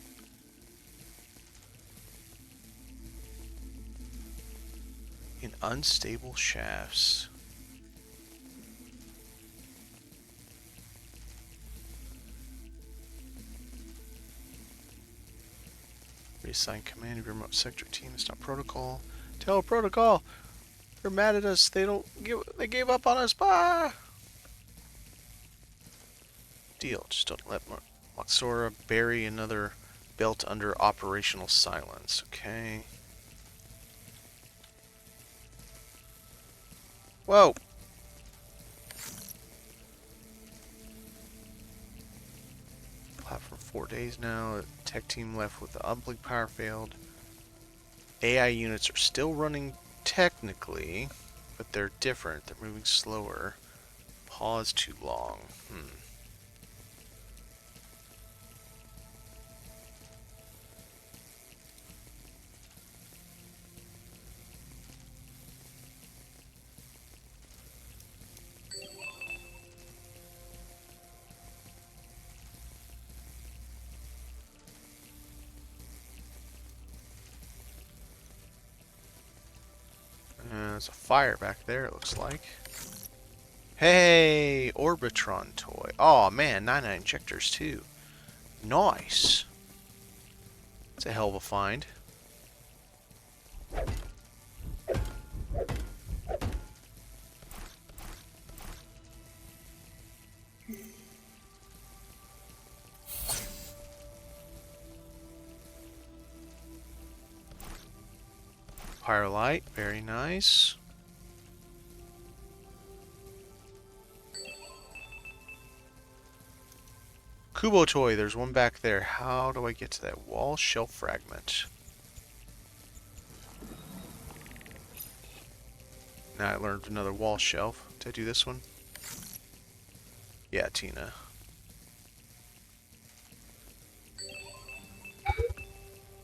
In unstable shafts. Reassign command of your remote sector team. It's not protocol. Tell protocol. They're mad at us. They gave up on us. Bah! Deal. Just don't let Moxora bury another belt under operational silence. Okay. Whoa. Platform 4 days now. The tech team left with the uplink power failed. AI units are still running technically, but they're different. They're moving slower. Pause too long. There's a fire back there, it looks like. Hey, Orbitron toy. Oh man, 99 injectors too. Nice. It's a hell of a find. Pyrolite, very nice. Kubo toy, there's one back there. How do I get to that wall shelf fragment? Now I learned another wall shelf. Did I do this one? Yeah, Tina.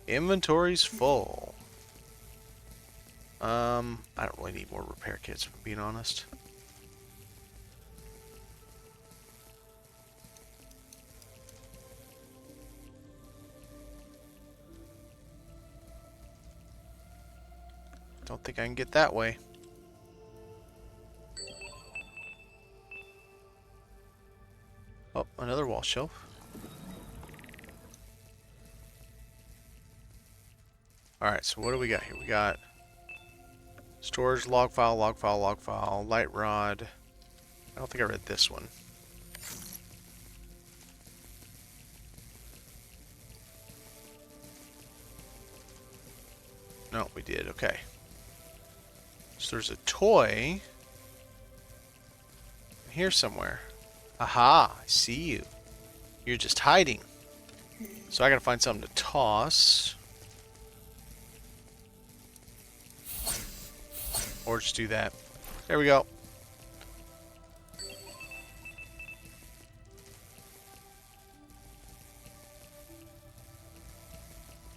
Inventory's full. I don't really need more repair kits, if I'm being honest. Don't think I can get that way. firewall shelf. Alright, so what do we got here? We got storage, log file, log file, log file, light rod. I don't think I read this one. No, we did. Okay. So there's a toy here somewhere. Aha, I see you. You're just hiding. So I gotta find something to toss. Or just do that. There we go.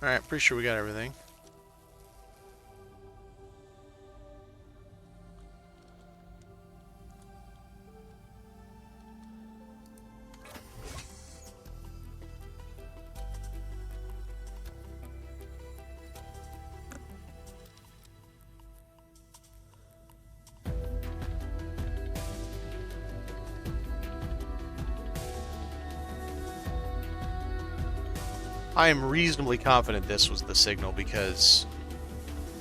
Alright, pretty sure we got everything. I am reasonably confident this was the signal because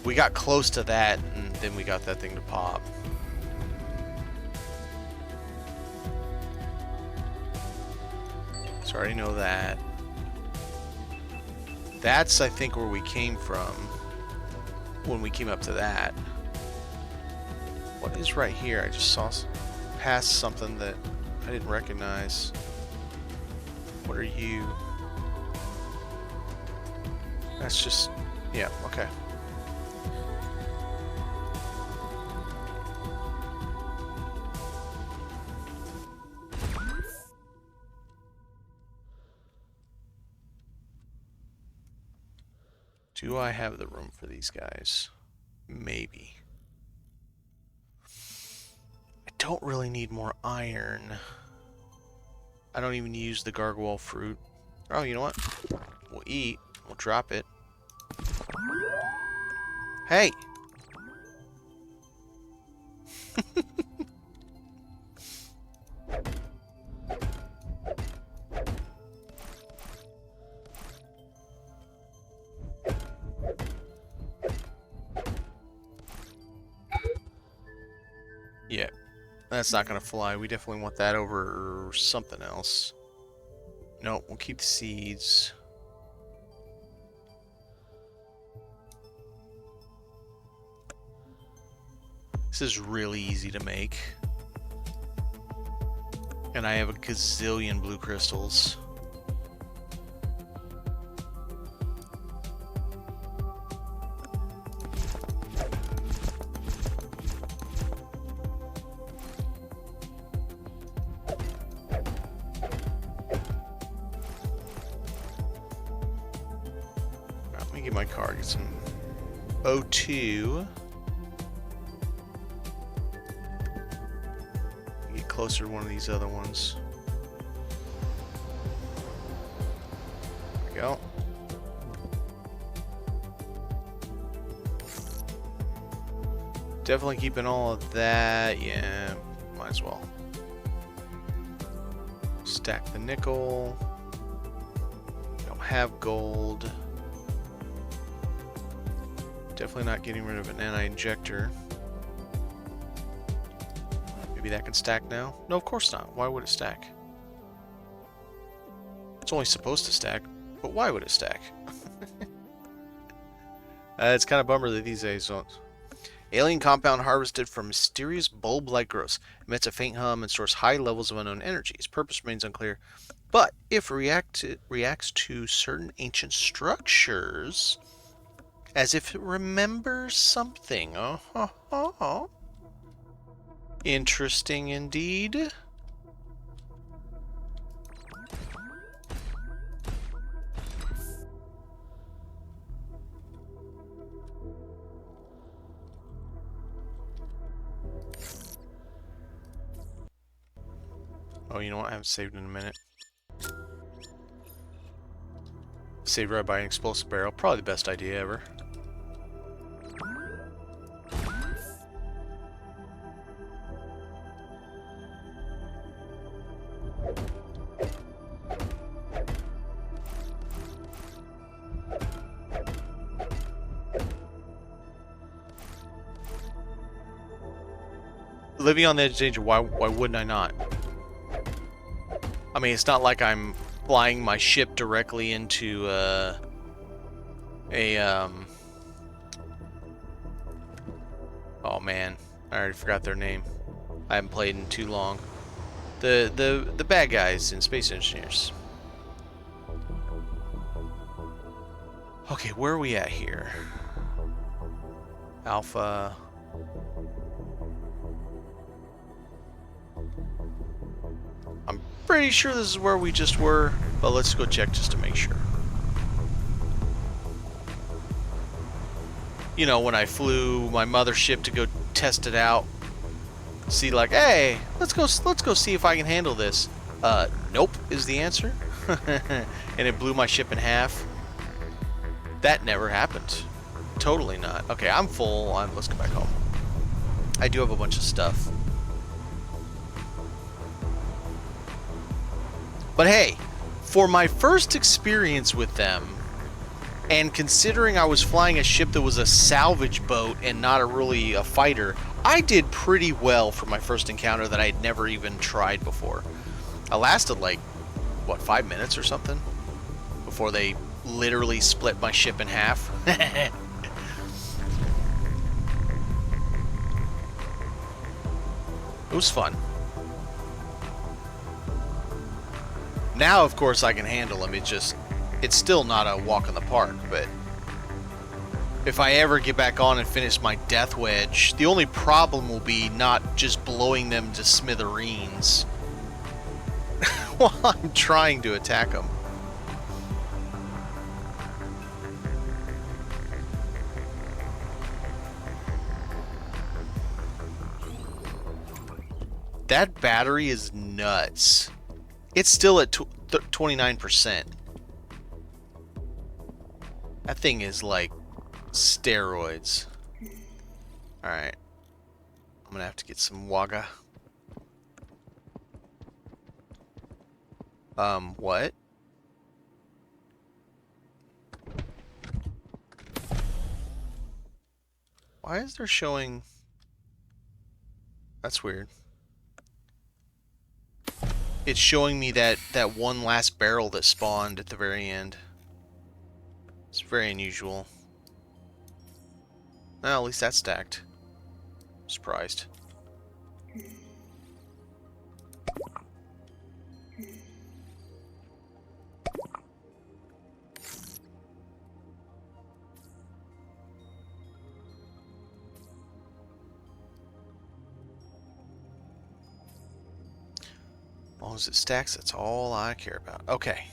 we got close to that and then we got that thing to pop. So I already know that. That's, I think, where we came from when we came up to that. What is right here? I just saw past something that I didn't recognize. What are you? That's just, yeah, okay. Do I have the room for these guys? Maybe. I don't really need more iron. I don't even use the gargoyle fruit. Oh, you know what? We'll eat. We'll drop it. Hey! Yeah, that's not gonna fly. We definitely want that over something else. No, we'll keep the seeds. This is really easy to make. And I have a gazillion blue crystals. Let me get my card, get some O2. Get closer to one of these other ones. There we go. Definitely keeping all of that. Yeah, might as well. Stack the nickel. Don't have gold. Definitely not getting rid of an anti-injector. Maybe that can stack now? No, of course not. Why would it stack? It's only supposed to stack, but why would it stack? It's kind of a bummer that these days don't. Alien compound harvested from mysterious bulb-like growths. Emits a faint hum and stores high levels of unknown energy. Its purpose remains unclear. But if it reacts to certain ancient structures, as if it remembers something. Interesting indeed. Oh, you know what? I haven't saved in a minute. Save right by an explosive barrel. Probably the best idea ever. living on the edge of danger, why wouldn't I not? I mean, it's not like I'm flying my ship directly into oh man, I already forgot their name. I haven't played in too long. The bad guys in Space Engineers. Okay, where are we at here? Alpha. I'm pretty sure this is where we just were, but let's go check just to make sure. You know, when I flew my mothership to go test it out, see like, hey, let's go see if I can handle this. Nope is the answer. And it blew my ship in half. That never happened. Totally not. Okay, I'm full. Let's go back home. I do have a bunch of stuff. But hey, for my first experience with them, and considering I was flying a ship that was a salvage boat and not really a fighter, I did pretty well for my first encounter that I'd never even tried before. I lasted like, what, 5 minutes or something? Before they literally split my ship in half. It was fun. Now, of course, I can handle them. It's still not a walk in the park, but if I ever get back on and finish my death wedge, the only problem will be not just blowing them to smithereens while I'm trying to attack them. That battery is nuts. It's still at 29%. That thing is like steroids. Alright. I'm gonna have to get some waga. What? Why is there showing... That's weird. It's showing me that one last barrel that spawned at the very end. It's very unusual. Well, at least that's stacked. Surprised. As long as it stacks, that's all I care about. Okay.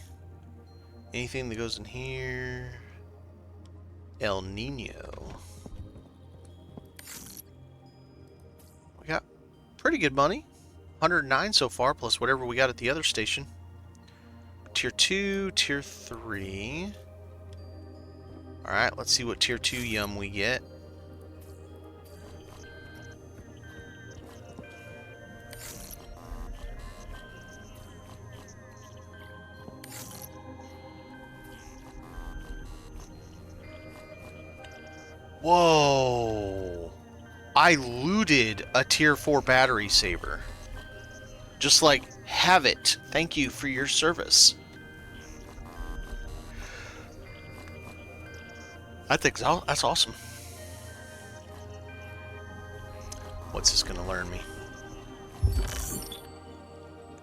Anything that goes in here... El Nino. We got pretty good money. 109 so far, plus whatever we got at the other station. Tier 2, Tier 3. Alright, let's see what Tier 2 yum we get. Whoa! I looted a Tier 4 battery saver. Just like, have it. Thank you for your service. I think that's awesome. What's this gonna learn me?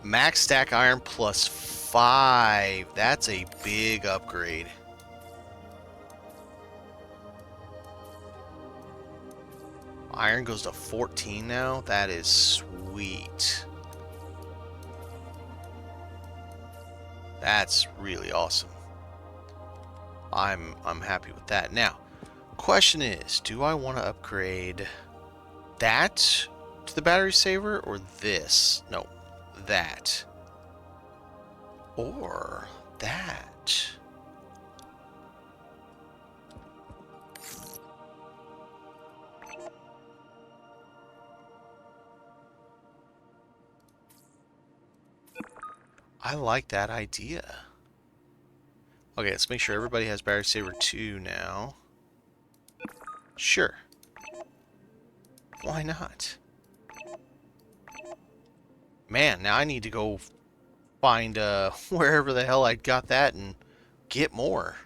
Max stack iron plus 5. That's a big upgrade. Iron goes to 14 now. That is sweet. That's really awesome. I'm happy with that. Now, question is, do I want to upgrade that to the battery saver or this? No, that. Or that. I like that idea. Okay, let's make sure everybody has Battery Saver 2 now. Sure. Why not? Man, now I need to go find wherever the hell I got that and get more.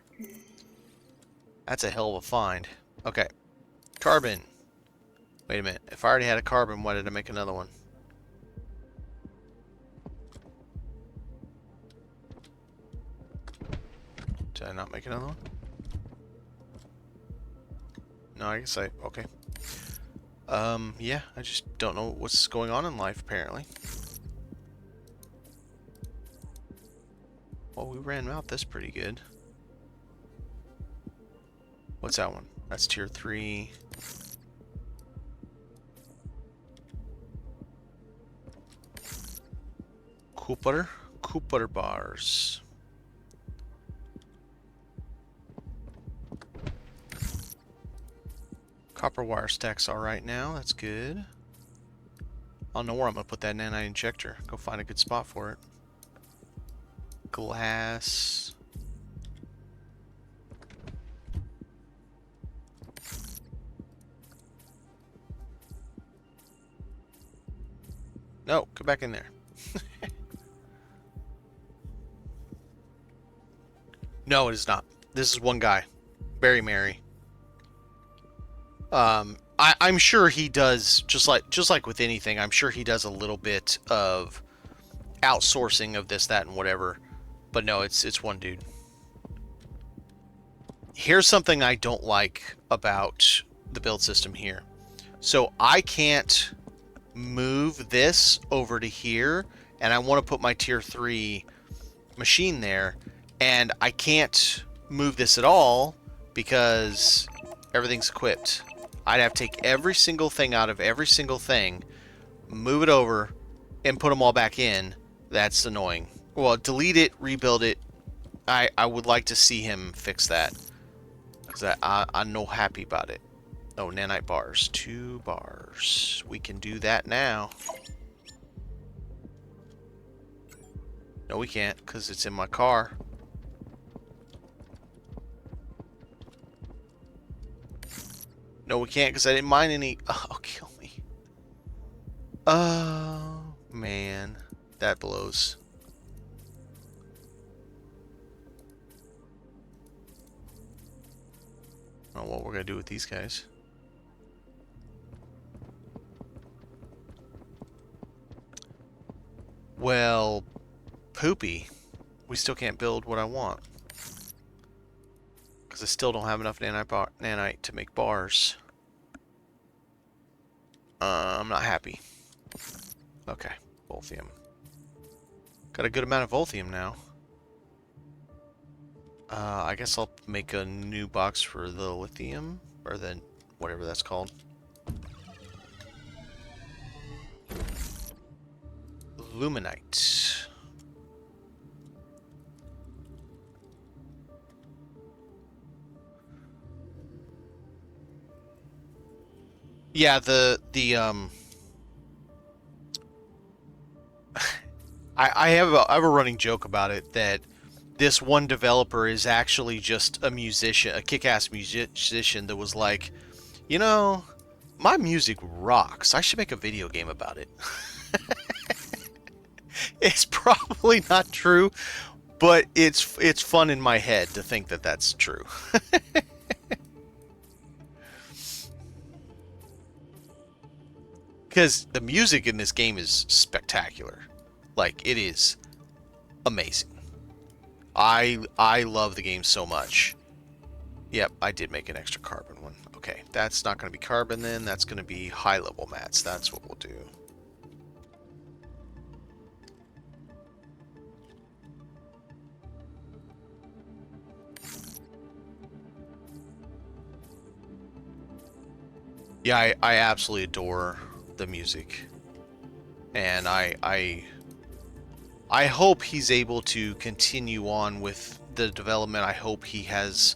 That's a hell of a find. Okay. Carbon. Wait a minute. If I already had a carbon, why did I make another one? Did I not make another one? No, I guess I... Okay. Yeah, I just don't know what's going on in life, apparently. Well, we ran out this pretty good. What's that one? That's tier 3. Cooper bars. Copper wire stack's alright now, that's good. I'll know where I'm gonna put that nanite injector. Go find a good spot for it. Glass. No, go back in there. No, it is not. This is one guy. Very merry. I'm sure he does, just like with anything, I'm sure he does a little bit of outsourcing of this, that, and whatever. But no, it's one dude. Here's something I don't like about the build system here. So I can't move this over to here, and I want to put my tier 3 machine there, and I can't move this at all because everything's equipped. I'd have to take every single thing out of every single thing, move it over, and put them all back in. That's annoying. Well, delete it, rebuild it. I would like to see him fix that, because I'm no happy about it. Oh, nanite bars. 2 bars. We can do that now. No, we can't, because it's in my car. No, we can't, because I didn't mine any. Oh, kill me. Oh, man. That blows. I don't know what we're going to do with these guys. Well, poopy. We still can't build what I want. Because I still don't have enough nanite to make bars. I'm not happy. Okay, Volthium. Got a good amount of Volthium now. I guess I'll make a new box for the lithium, or the whatever that's called. Luminite. Yeah, I have a running joke about it that this one developer is actually just a musician, a kick-ass musician that was like, you know, my music rocks. I should make a video game about it. It's probably not true, but it's fun in my head to think that that's true. Because the music in this game is spectacular. Like, it is amazing. I love the game so much. Yep, I did make an extra carbon one. Okay, that's not going to be carbon then. That's going to be high-level mats. That's what we'll do. Yeah, I absolutely adore the music. And I hope he's able to continue on with the development. I hope he has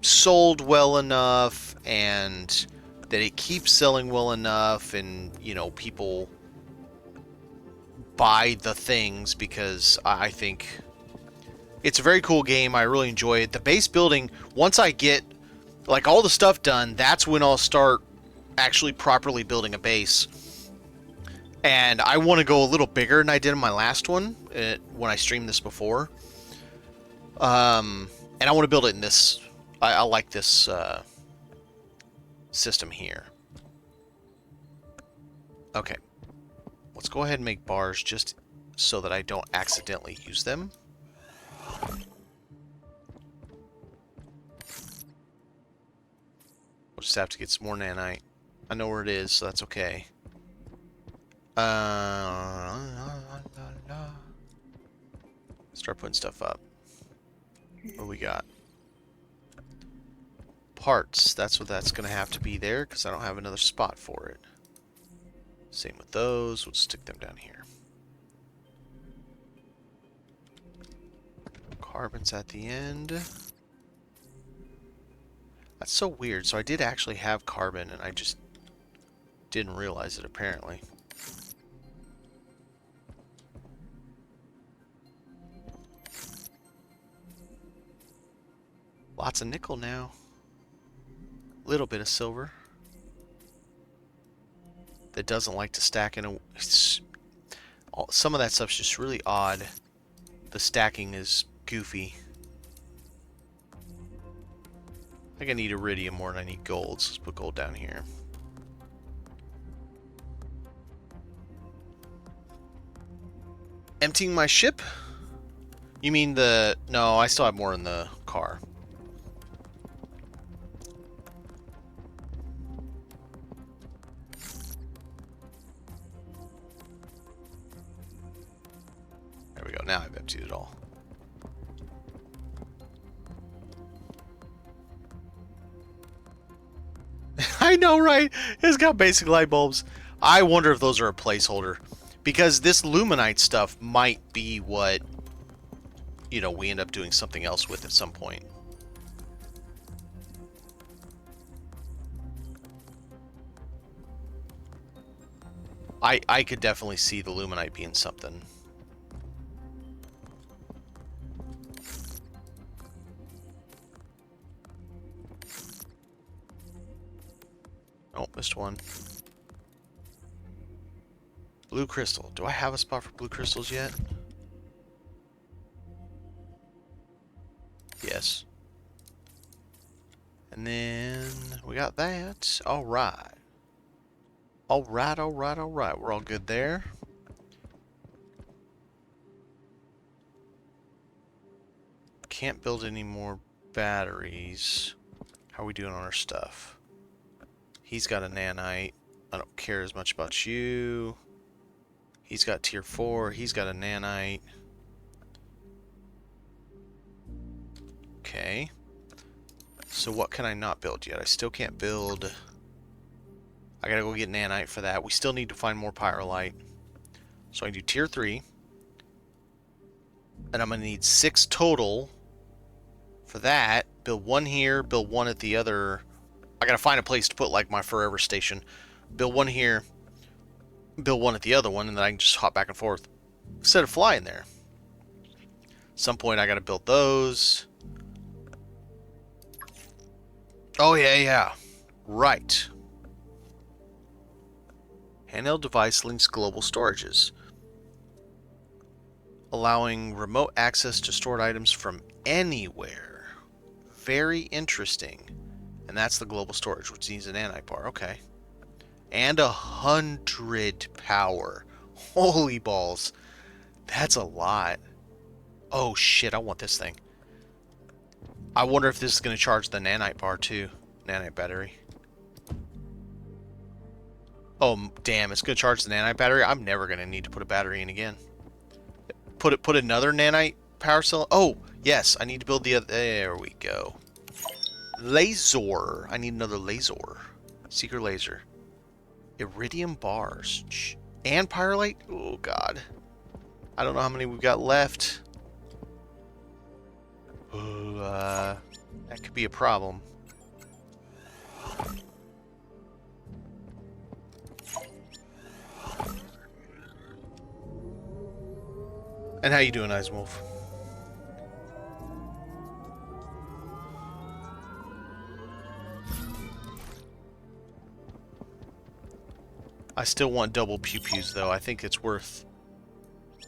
sold well enough and that it keeps selling well enough, and you know, people buy the things, because I think it's a very cool game. I really enjoy it. The base building, once I get like all the stuff done, that's when I'll start actually properly building a base. And I want to go a little bigger than I did in my last one when I streamed this before. And I want to build it in this. I like this system here. Okay. Let's go ahead and make bars just so that I don't accidentally use them. We'll just have to get some more nanite. I know where it is, so that's okay. Start putting stuff up. What do we got? Parts. That's what that's going to have to be there, because I don't have another spot for it. Same with those. We'll stick them down here. Carbon's at the end. That's so weird. So I did actually have carbon, and I just didn't realize it, apparently. Lots of nickel now. Little bit of silver. That doesn't like to stack in a... Some of that stuff's just really odd. The stacking is goofy. I think I need iridium more than I need gold, so let's put gold down here. Emptying my ship? You mean the... No, I still have more in the car. There we go. Now I've emptied it all. I know, right? It's got basic light bulbs. I wonder if those are a placeholder. Because this luminite stuff might be what, you know, we end up doing something else with at some point. I could definitely see the luminite being something. Oh, missed one. Blue crystal. Do I have a spot for blue crystals yet? Yes. And then we got that. Alright. Alright, alright, alright. We're all good there. Can't build any more batteries. How are we doing on our stuff? He's got a nanite. I don't care as much about you. He's got tier 4. He's got a nanite. Okay. So what can I not build yet? I still can't build... I gotta go get nanite for that. We still need to find more pyrolite. So I can do tier 3. And I'm gonna need 6 total for that. Build 1 here, build 1 at the other... I gotta find a place to put like my forever station. Build 1 here, build 1 at the other one, and then I can just hop back and forth instead of flying there. Some point I gotta build those. Oh yeah. Right. Handheld device links global storages, allowing remote access to stored items from anywhere. Very interesting. And that's the global storage, which needs an nanite bar. Okay. And 100 power. Holy balls. That's a lot. Oh shit, I want this thing. I wonder if this is going to charge the nanite bar too. Nanite battery. Oh damn, it's going to charge the nanite battery. I'm never going to need to put a battery in again. Put another nanite power cell. Oh, yes, I need to build the other. There we go. Laser. I need another laser. Secret laser. Iridium bars. And pyrolite? Oh, God. I don't know how many we've got left. That could be a problem. And how you doing, Eiswolf? I still want double pew-pews, though. I think it's worth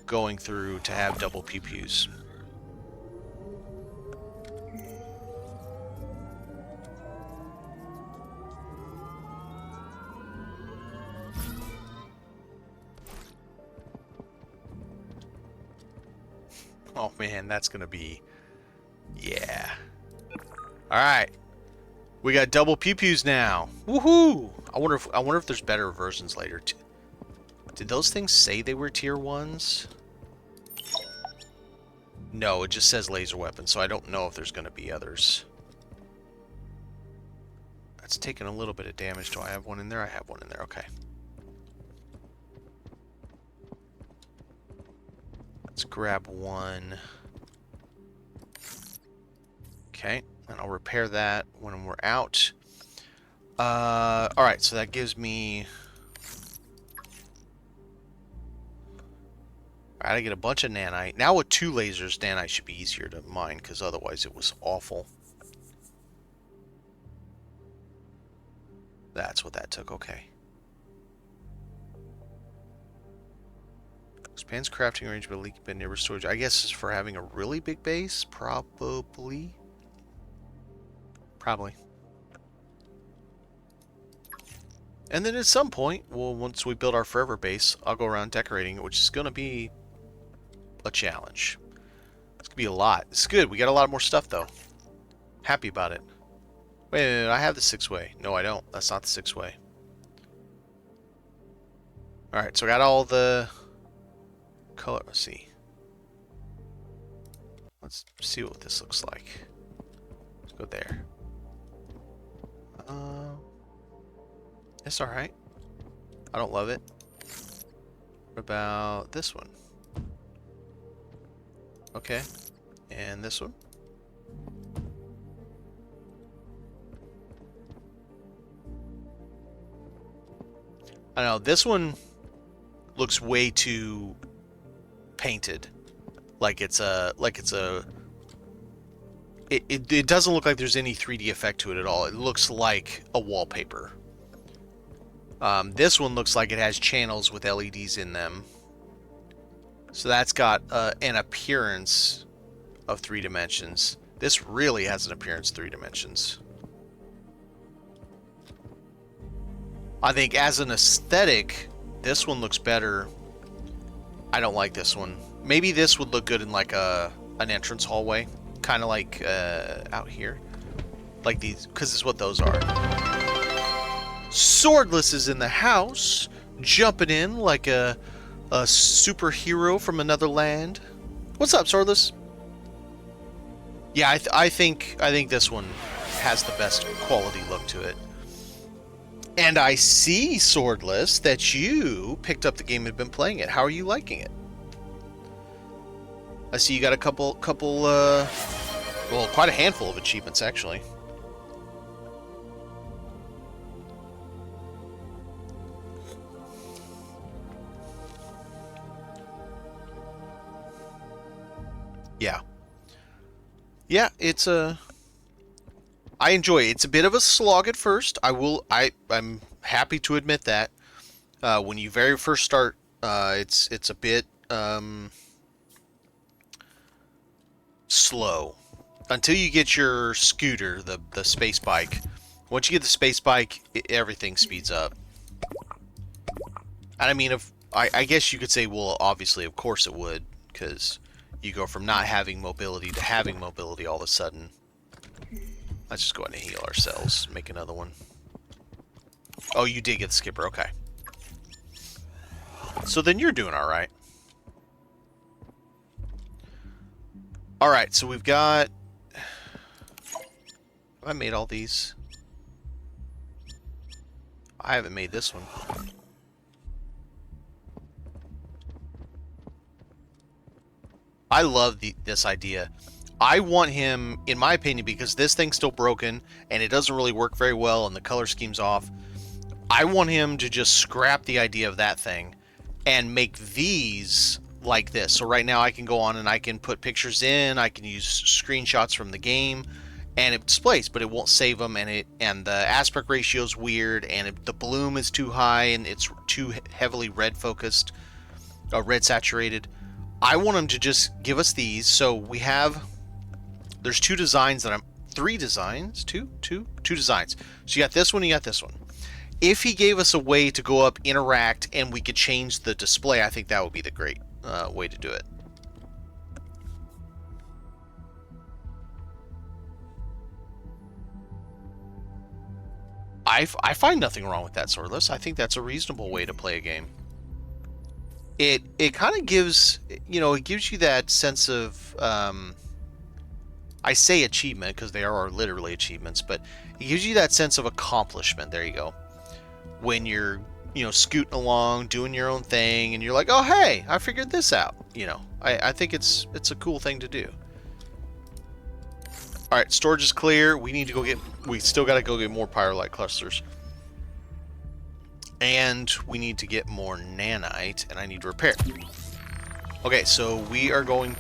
going through to have double pew-pews. Oh man, that's gonna be... Yeah. Alright. We got double pew-pews now. Woohoo! I wonder if there's better versions later. Did those things say they were tier 1s? No, it just says laser weapon, so I don't know if there's gonna be others. That's taking a little bit of damage. Do I have one in there? I have one in there, okay. Let's grab one. Okay, and I'll repair that when we're out. Alright, so that gives me... Alright, I get a bunch of nanite. Now with 2 lasers, nanite should be easier to mine, because otherwise it was awful. That's what that took, okay. Expands crafting range but leaky bit neighbor storage. I guess it's for having a really big base? Probably. Probably. And then at some point, well, once we build our forever base, I'll go around decorating it, which is going to be a challenge. It's going to be a lot. It's good. We got a lot more stuff, though. Happy about it. Wait, I have the 6-way. No, I don't. That's not the 6-way. Alright, so I got all the... color. Let's see. Let's see what this looks like. Let's go there. It's alright. I don't love it. What about this one? Okay. And this one? I don't know. This one looks way too painted. It doesn't look like there's any 3D effect to it at all. It looks like a wallpaper. This one looks like it has channels with LEDs in them. So that's got an appearance of 3 dimensions. This really has an appearance of 3 dimensions. I think as an aesthetic, this one looks better. I don't like this one. Maybe this would look good in like an entrance hallway. Kind of like out here. Like these, because it's what those are. Swordless is in the house, jumping in like a superhero from another land. What's up, Swordless? Yeah, I think this one has the best quality look to it. And I see, Swordless, that you picked up the game and have been playing it. How are you liking it? I see you got a couple, well, quite a handful of achievements, actually. Yeah. Yeah, it's a... I enjoy it. It's a bit of a slog at first. I'm happy to admit that. When you very first start, it's a bit slow until you get your scooter, the space bike. Once you get the space bike, everything speeds up. And I mean, I guess you could say, well, obviously, of course it would, because you go from not having mobility to having mobility all of a sudden. Let's just go ahead and heal ourselves. Make another one. Oh, you did get the skipper. Okay. So then you're doing alright. Alright, so we've got... Have I made all these? I haven't made this one. I love this idea. I want him, in my opinion, because this thing's still broken and it doesn't really work very well and the color scheme's off. I want him to just scrap the idea of that thing and make these like this. So right now I can go on and I can put pictures in, I can use screenshots from the game, and it displays, but it won't save them, and the aspect ratio is weird, and the bloom is too high, and it's too heavily red focused, red saturated. I want them to just give us these. So we have, there's two designs that three designs, two designs. So you got this one, you got this one. If he gave us a way to go up, interact, and we could change the display, I think that would be the great way to do it. I find nothing wrong with that, Swordless. I think that's a reasonable way to play a game. It kind of gives, you know, it gives you that sense of, I say achievement because they are literally achievements, but it gives you that sense of accomplishment. There you go. When you're, you know, scooting along, doing your own thing, and you're like, oh, hey, I figured this out. You know, I think it's a cool thing to do. All right, storage is clear. We need to go get, we still got to go get more pyrolite clusters. And we need to get more nanite, and I need to repair. Okay, so we are going,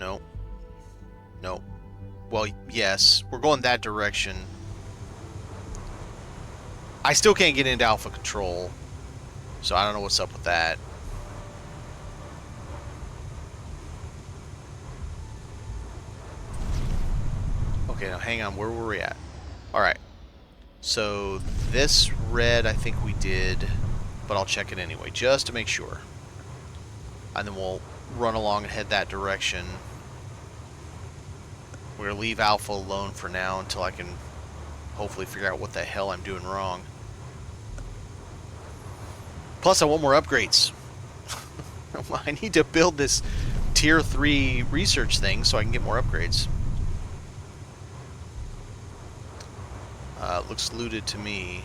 no. Well, yes, we're going that direction. I still can't get into alpha control, so I don't know what's up with that. Okay, now hang on, where were we at? Alright, so this red I think we did, but I'll check it anyway, just to make sure. And then we'll run along and head that direction. We're going to leave alpha alone for now until I can hopefully figure out what the hell I'm doing wrong. Plus, I want more upgrades. I need to build this tier 3 research thing so I can get more upgrades. Looks looted to me.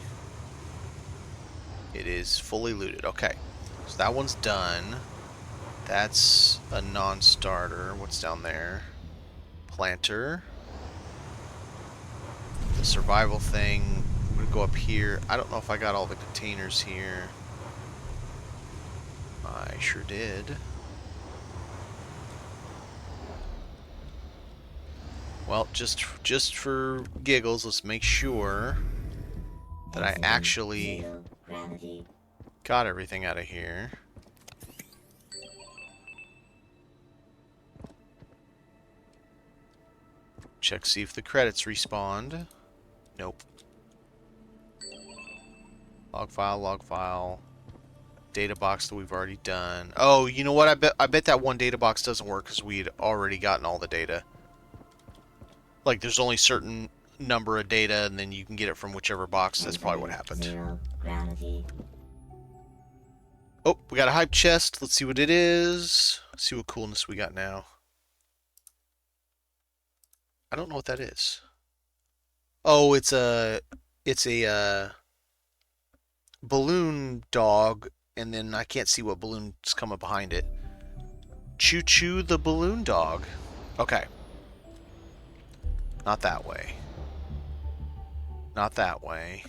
It is fully looted. Okay. So that one's done. That's a non-starter. What's down there? Planter. The survival thing. I'm going to go up here. I don't know if I got all the containers here. I sure did. Well, just for giggles, let's make sure that I actually got everything out of here. Check, see if the credits respawned. Nope. Log file. Data box that we've already done. Oh, you know what? I bet that one data box doesn't work because we'd already gotten all the data. Like, there's only a certain number of data, and then you can get it from whichever box. That's probably what happened. Oh, we got a hype chest. Let's see what it is. Let's see what coolness we got now. I don't know what that is. Oh, it's a balloon dog, and then I can't see what balloon's coming behind it. Choo Choo the balloon dog. Okay. Not that way. Not that way.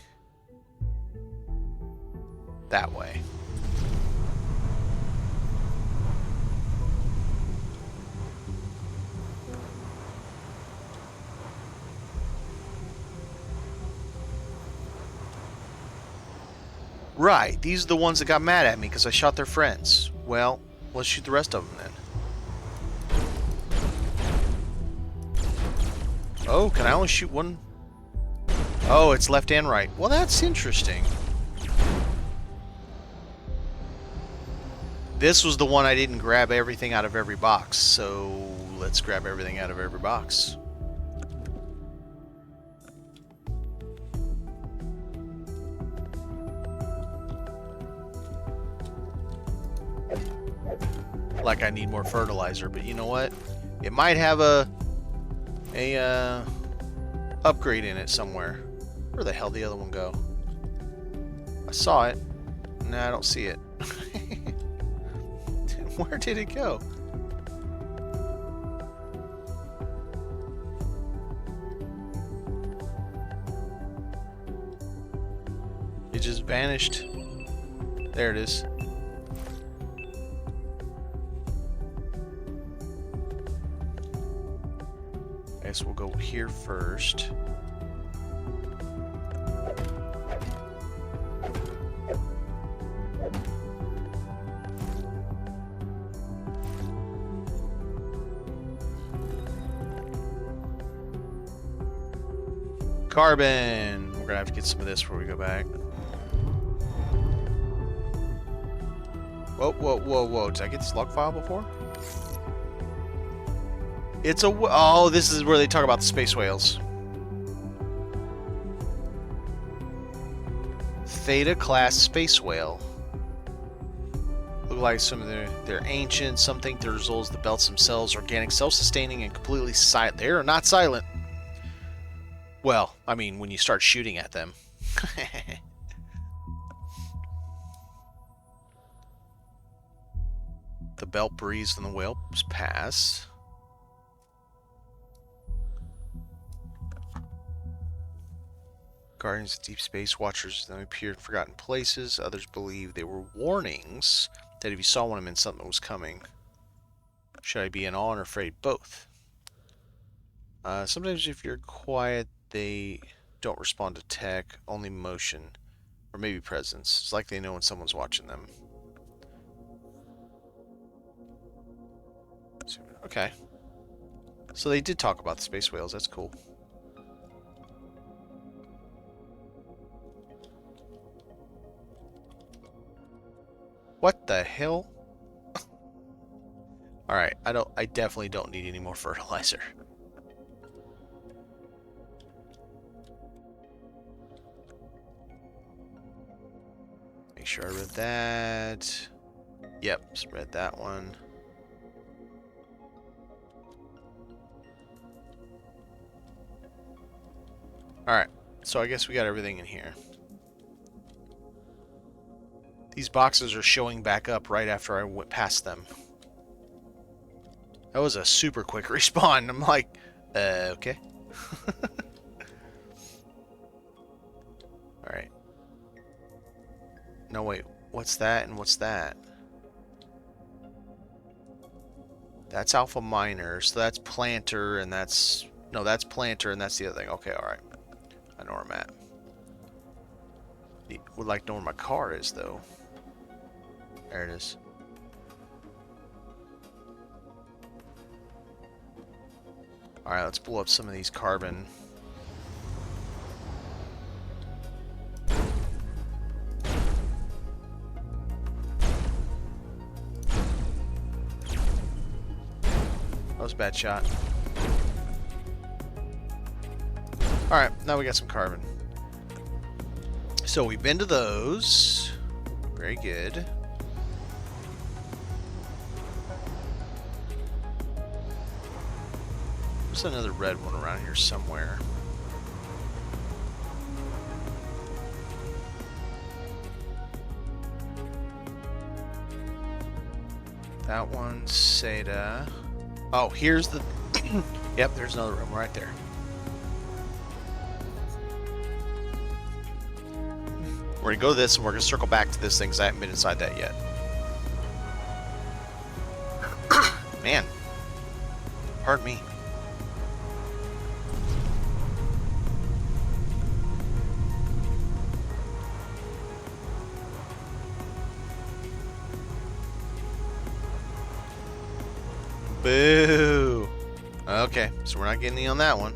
That way. Right, these are the ones that got mad at me because I shot their friends. Well, let's shoot the rest of them then. Oh, can I only shoot one? Oh, it's left and right. Well, that's interesting. This was the one I didn't grab everything out of every box, so let's grab everything out of every box. Like I need more fertilizer, but you know what? It might have a upgrade in it somewhere. Where the hell did the other one go? I saw it. No, I don't see it. Where did it go? It just vanished. There it is. I guess we'll go here first. Carbon! We're gonna have to get some of this before we go back. Whoa, whoa, whoa, whoa. Did I get this log file before? It's a... Oh, this is where they talk about the space whales. Theta class space whale. Look like some of they're ancient. Some think they're as old as the belts themselves. Organic, self-sustaining, and completely silent. They are not silent. Well, I mean, when you start shooting at them. The belt breeze and the whales pass. Guardians of Deep Space Watchers then appeared in forgotten places. Others believe they were warnings that if you saw one of them, something was coming. Should I be in awe or afraid? Both. Sometimes if you're quiet, they don't respond to tech, only motion, or maybe presence. It's like they know when someone's watching them. Okay. So they did talk about the space whales. That's cool. What the hell? Alright, I definitely don't need any more fertilizer. Make sure I read that. Yep, just read that one. Alright, so I guess we got everything in here. These boxes are showing back up right after I went past them. That was a super quick respawn. I'm like, okay. Alright. No, wait. What's that and what's that? That's Alpha Minor, so that's Planter, and that's... No, that's Planter, and that's the other thing. Okay, alright. I know where I'm at. Would like to know where my car is, though. There it is. Alright, let's blow up some of these carbon. That was a bad shot. Alright, now we got some carbon. So we've been to those. Very good. There's another red one around here somewhere. That one's Seda. Oh, here's the... Yep, there's another room right there. We're going to go to this, and we're going to circle back to this thing, because I haven't been inside that yet. Man. Pardon me. Boo! Okay, so we're not getting any on that one.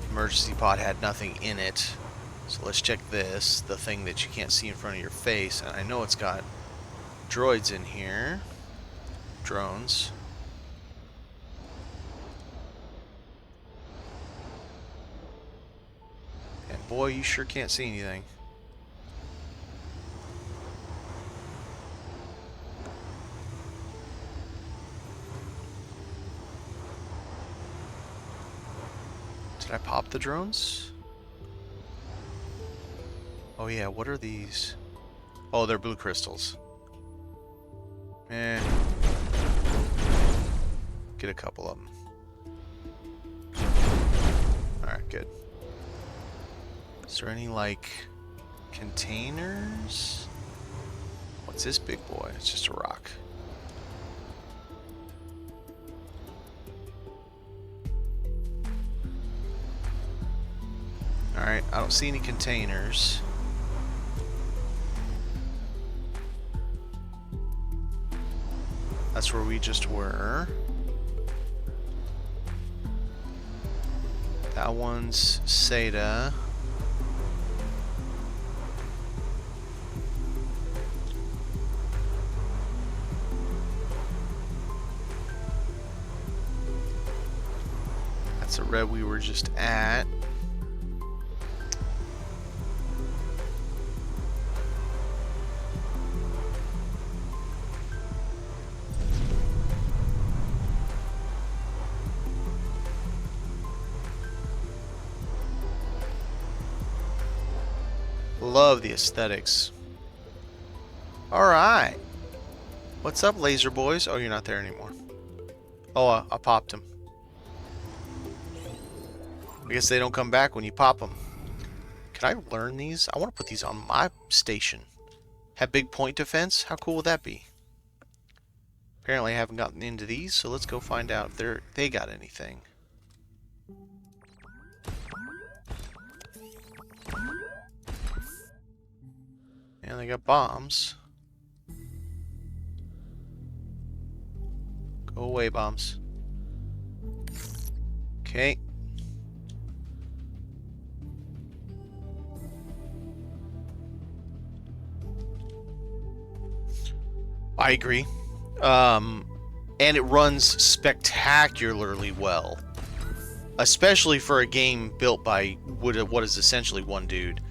Emergency pod had nothing in it. So let's check this, the thing that you can't see in front of your face. And I know it's got droids in here. Drones. And boy, you sure can't see anything. Did I pop the drones? Oh yeah, what are these? Oh, they're blue crystals. Eh. Get a couple of them. Alright, good. Is there any, like... Containers? What's this big boy? It's just a rock. Alright, I don't see any containers. That's where we just were. That one's Seda. That's a red we were just at. Love the aesthetics. Alright. What's up, laser boys? Oh, you're not there anymore. Oh, I popped him. I guess they don't come back when you pop them. Can I learn these? I want to put these on my station. Have big point defense? How cool would that be? Apparently I haven't gotten into these, so let's go find out if they got anything. And they got bombs. Go away, bombs. Okay. I agree. And it runs spectacularly well. Especially for a game built by what is essentially one dude.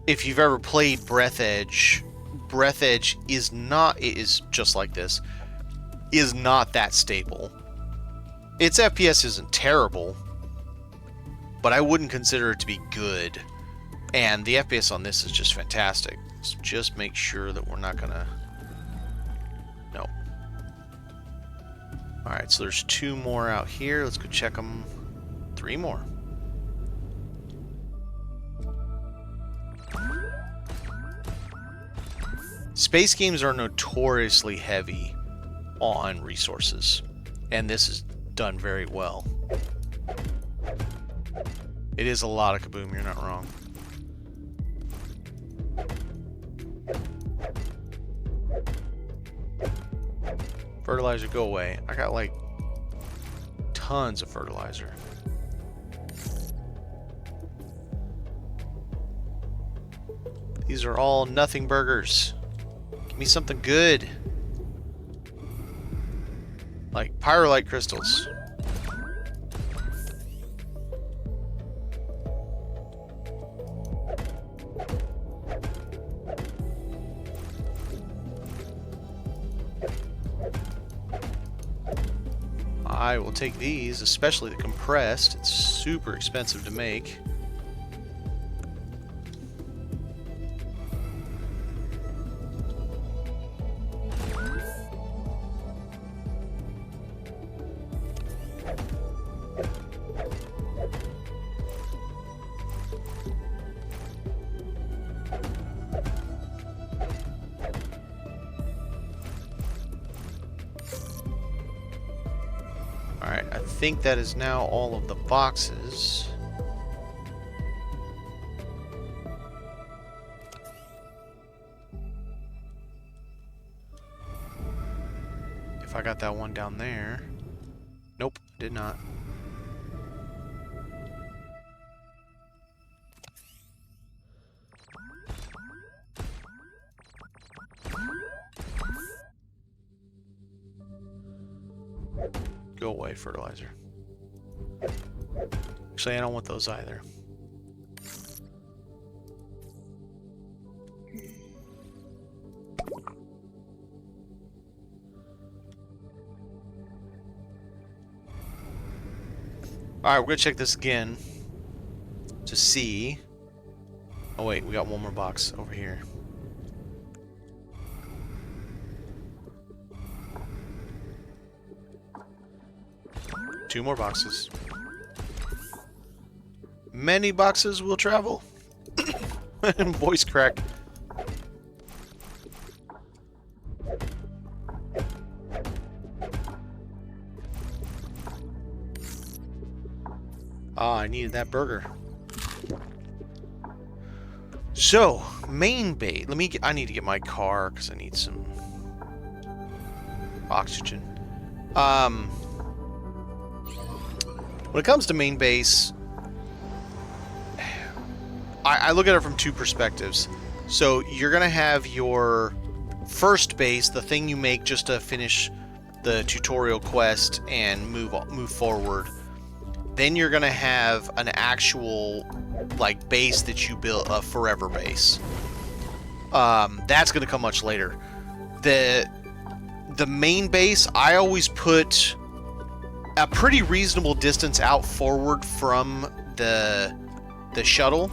If you've ever played Breath Edge is not, it is just like this, is not that stable. Its FPS isn't terrible, but I wouldn't consider it to be good. And the FPS on this is just fantastic. So just make sure that we're not gonna... No. Alright, so there's 2 more out here. Let's go check them. 3 more. Space games are notoriously heavy on resources, and this is done very well. It is a lot of kaboom, you're not wrong. Fertilizer, go away. I got like tons of fertilizer. These are all nothing burgers. Give me something good. Like pyrolite crystals. I will take these, especially the compressed. It's super expensive to make. Alright, I think that is now all of the boxes. If I got that one down there. Nope, did not. Go away, fertilizer. Actually, I don't want those either. Alright, we're gonna check this again to see. Oh wait, we got one more box over here. Two more boxes. Many boxes will travel. Voice crack. Ah, I needed that burger. So, main base. I need to get my car because I need some oxygen. When it comes to main base, I look at it from two perspectives. So you're gonna have your first base, the thing you make just to finish the tutorial quest and move forward. Then you're gonna have an actual like base that you build, a forever base. That's gonna come much later. The main base, I always put a pretty reasonable distance out forward from the shuttle,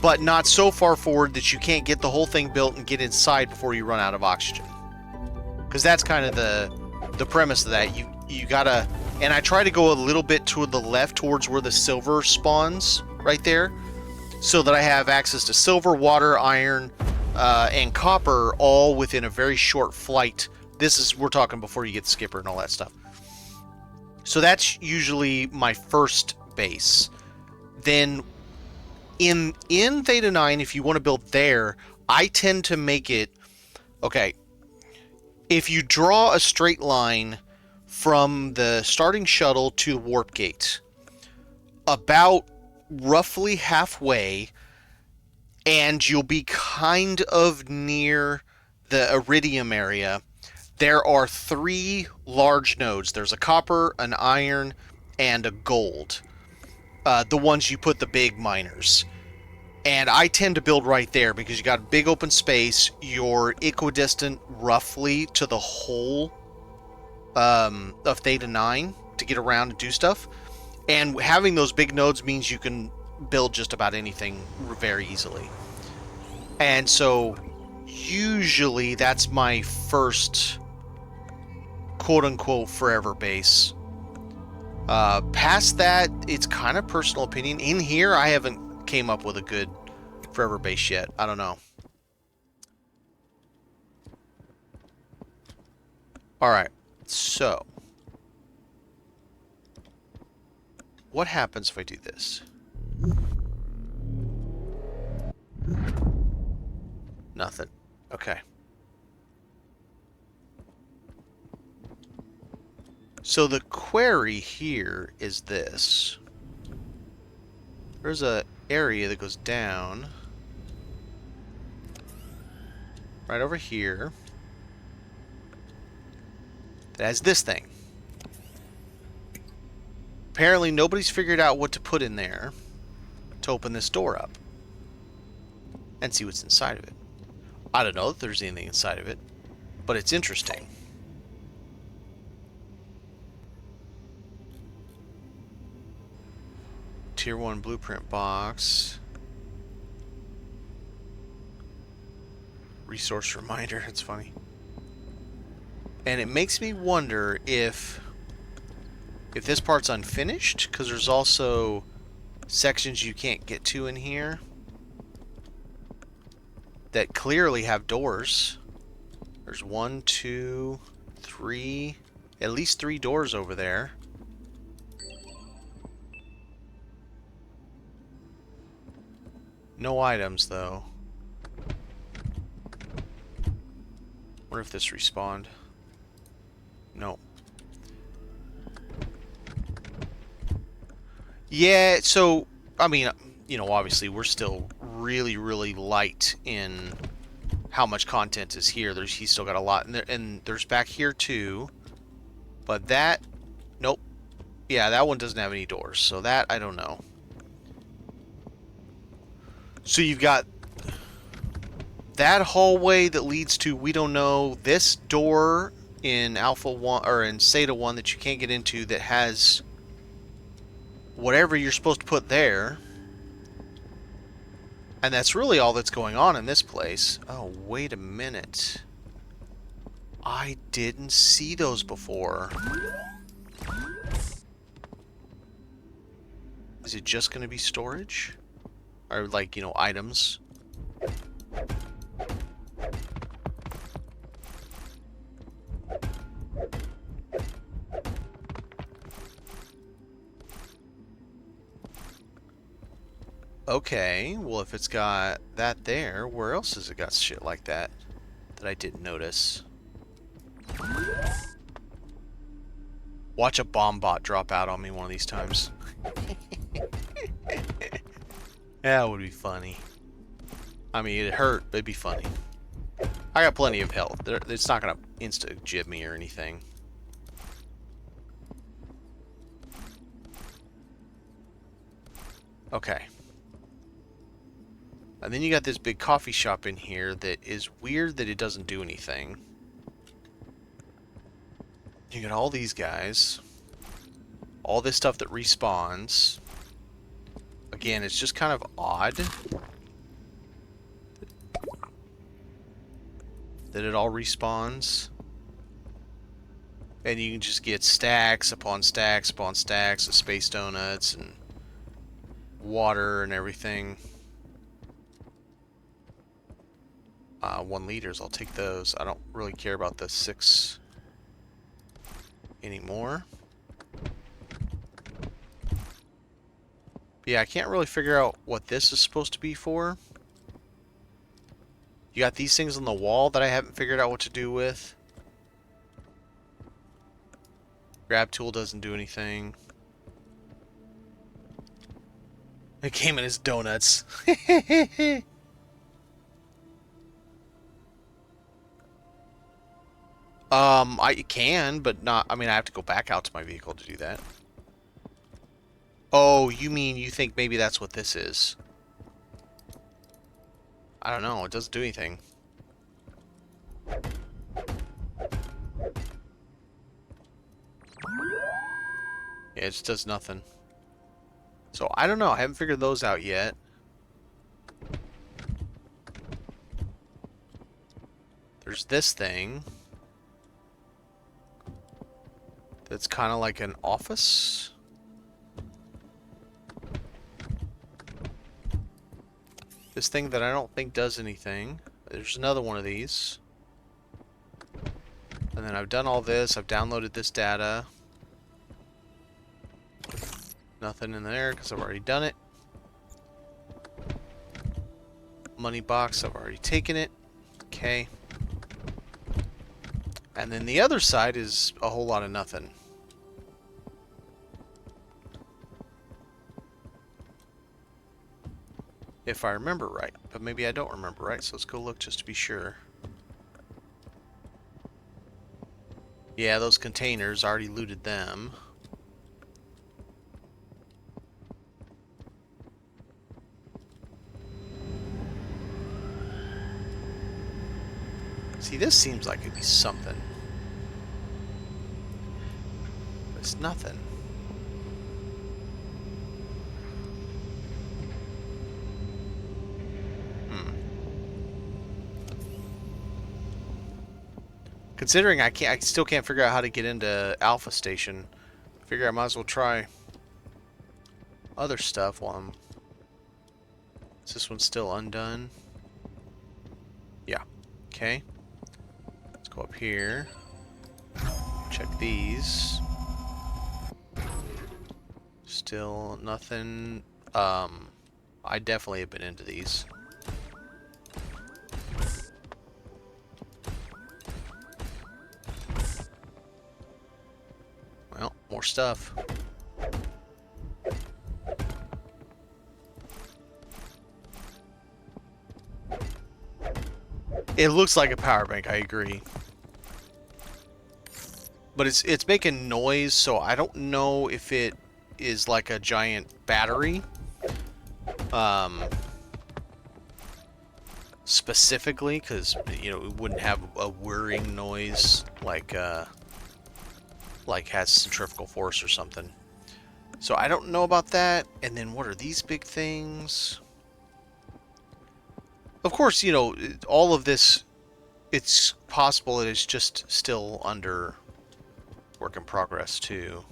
but not so far forward that you can't get the whole thing built and get inside before you run out of oxygen. Because that's kind of the premise of that. You gotta, and I try to go a little bit toward the left towards where the silver spawns, right there, so that I have access to silver, water, iron, and copper all within a very short flight. We're talking before you get skipper and all that stuff. So that's usually my first base. Then in Theta 9, if you want to build there, I tend to make it... Okay, if you draw a straight line from the starting shuttle to the warp gate, about roughly halfway, and you'll be kind of near the iridium area, there are 3 large nodes. There's a copper, an iron, and a gold. The ones you put the big miners. And I tend to build right there because you got a big open space. You're equidistant roughly to the whole of Theta 9 to get around and do stuff. And having those big nodes means you can build just about anything very easily. And so usually that's my first quote-unquote forever base. Past that, it's kind of personal opinion. In here, I haven't came up with a good forever base yet. I don't know. Alright, so what happens if I do this? Nothing. Okay. So the query here is this. There's a area that goes down right over here that has this thing. Apparently nobody's figured out what to put in there to open this door up and see what's inside of it. I don't know if there's anything inside of it, but it's interesting. Tier 1 blueprint box. Resource reminder, it's funny. And it makes me wonder if this part's unfinished, because there's also sections you can't get to in here that clearly have doors. There's 1, 2, 3, at least 3 doors over there. No items, though. Wonder if this respawned. No. Yeah, so, I mean, you know, obviously we're still really, really light in how much content is here. He's still got a lot. And there's back here, too. But that... Nope. Yeah, that one doesn't have any doors. So that, I don't know. So you've got that hallway that leads to, we don't know, this door in Alpha 1 or in Zeta 1 that you can't get into that has whatever you're supposed to put there. And that's really all that's going on in this place. Oh, wait a minute. I didn't see those before. Is it just going to be storage? Or like, you know, items? Okay, well if it's got that there, where else has it got shit like that that I didn't notice? Watch a bomb bot drop out on me one of these times. That would be funny. I mean, it'd hurt, but it'd be funny. I got plenty of health. It's not gonna insta-jib me or anything. Okay. And then you got this big coffee shop in here that is weird that it doesn't do anything. You got all these guys. All this stuff that respawns. Again, it's just kind of odd that it all respawns. And you can just get stacks upon stacks upon stacks of space donuts and water and everything. 1 liters, I'll take those. I don't really care about the 6 anymore. Yeah, I can't really figure out what this is supposed to be for. You got these things on the wall that I haven't figured out what to do with. Grab tool doesn't do anything. It came in as donuts. I can, but not... I mean, I have to go back out to my vehicle to do that. Oh, you mean you think maybe that's what this is? I don't know. It doesn't do anything. Yeah, it just does nothing. So, I don't know. I haven't figured those out yet. There's this thing. That's kind of like an office. This thing that I don't think does anything. There's another one of these. And then I've done all this. I've downloaded this data. Nothing in there because I've already done it. Money box, I've already taken it. Okay. And then the other side is a whole lot of nothing. If I remember right. But maybe I don't remember right, so let's go look just to be sure. Yeah, those containers, I already looted them. See, this seems like it'd be something. But it's nothing. Considering I still can't figure out how to get into Alpha Station. I figure I might as well try other stuff while I'm... Is this one still undone? Yeah. Okay. Let's go up here. Check these. Still nothing. I definitely have been into these. Well, more stuff. It looks like a power bank, I agree. But it's making noise, so I don't know if it is like a giant battery. Specifically, because, you know, it wouldn't have a whirring noise like has centrifugal force or something. So I don't know about that. And then what are these big things? Of course, you know, all of this, it's possible it is just still under work in progress too.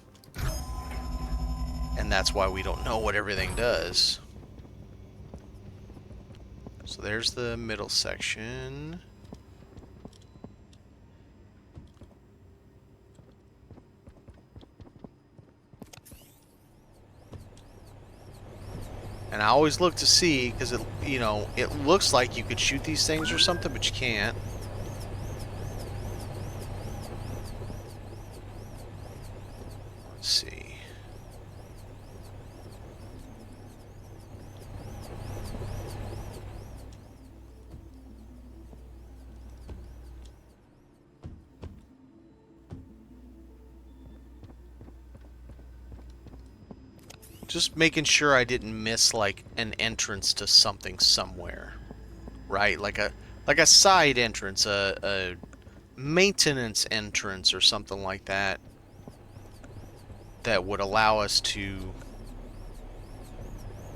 And that's why we don't know what everything does. So there's the middle section. And I always look to see, because it, you know, it looks like you could shoot these things or something, but you can't. Let's see. Just making sure I didn't miss like an entrance to something somewhere, right? Like a side entrance, a maintenance entrance or something like that, that would allow us to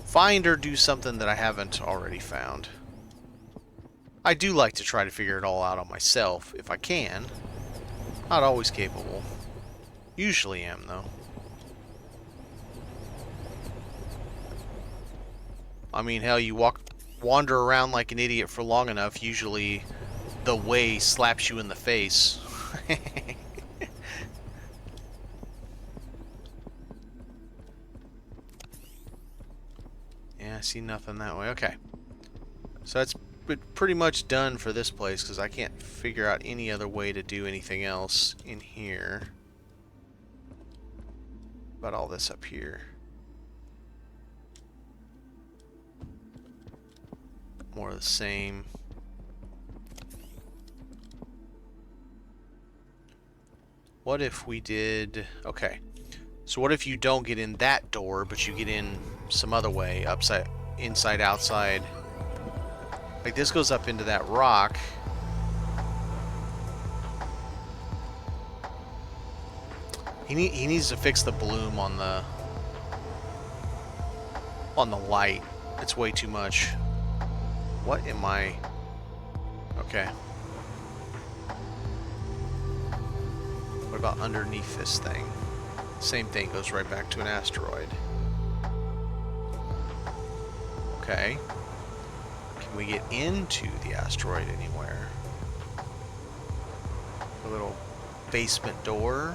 find or do something that I haven't already found. I do like to try to figure it all out on myself if I can. Not always capable. Usually am though. I mean, hell, you wander around like an idiot for long enough, usually the way slaps you in the face. Yeah, I see nothing that way. Okay. So that's pretty much done for this place, because I can't figure out any other way to do anything else in here. What about all this up here? More of the same. What if we did... Okay. So what if you don't get in that door, but you get in some other way? Upside, inside, outside. Like this goes up into that rock. He needs to fix the bloom on the light. It's way too much. What am I... Okay. What about underneath this thing? Same thing, goes right back to an asteroid. Okay. Can we get into the asteroid anywhere? A little basement door.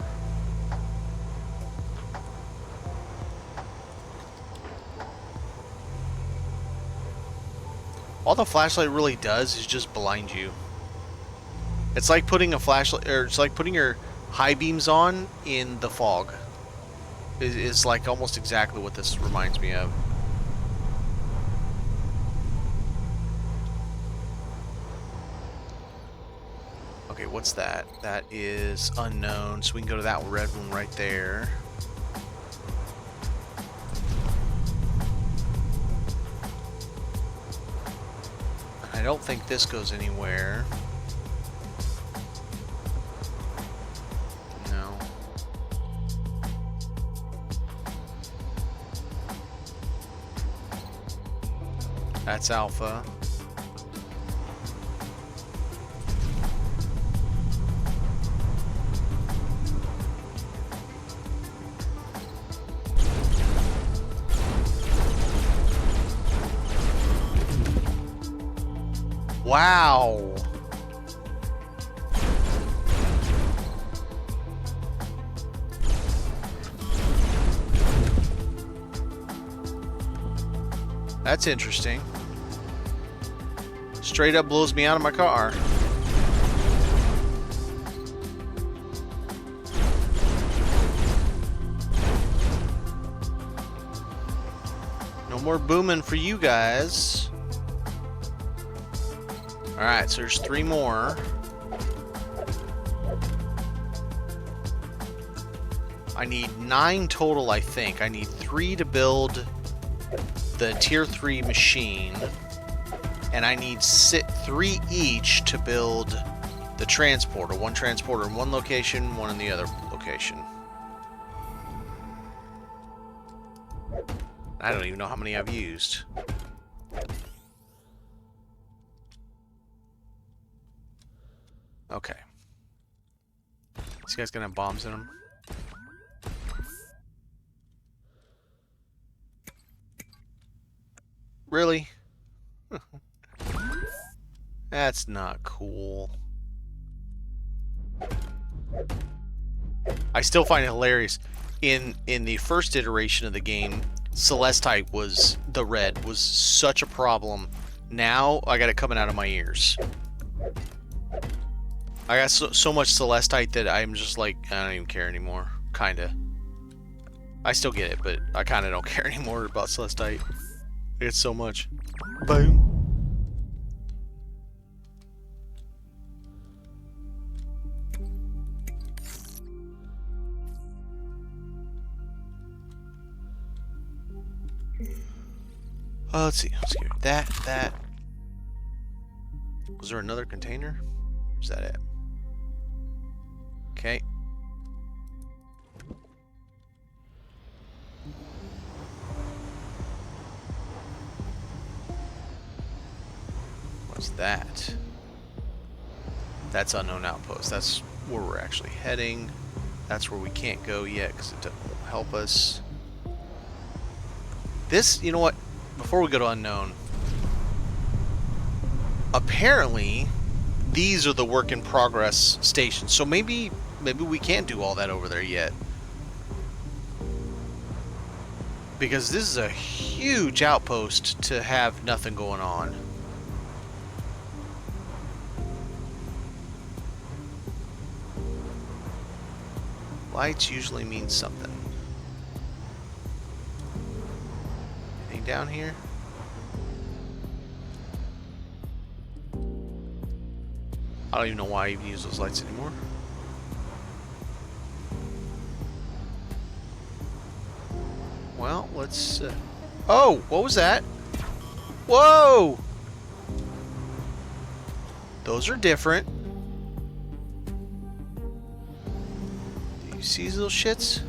All the flashlight really does is just blind you. It's like putting a flashlight, or it's like putting your high beams on in the fog. It's like almost exactly what this reminds me of. Okay, what's that? That is unknown, so we can go to that red one right there. I don't think this goes anywhere. No. That's Alpha. Wow. That's interesting. Straight up blows me out of my car. No more booming for you guys. Alright, so there's 3 more. I need 9 total, I think. I need 3 to build the tier 3 machine. And I need 3 each to build the transporter. 1 transporter in one location, 1 in the other location. I don't even know how many I've used. Okay. This guy's gonna have bombs in him. Really? That's not cool. I still find it hilarious. In the first iteration of the game, Celestite was the red was such a problem. Now I got it coming out of my ears. I got so much Celestite that I'm just like, I don't even care anymore. Kinda. I still get it, but I kinda don't care anymore about Celestite. It's so much. Boom. Let's see. Let's get that. Was there another container? Where's that at? Okay. What's that? That's unknown outpost. That's where we're actually heading. That's where we can't go yet because it won't help us. This, you know what? Before we go to unknown, apparently these are the work in progress stations. So maybe we can't do all that over there yet. Because this is a huge outpost to have nothing going on. Lights usually mean something. Anything down here? I don't even know why I even use those lights anymore. Well, let's... Oh! What was that? Whoa! Those are different. Do you see these little shits?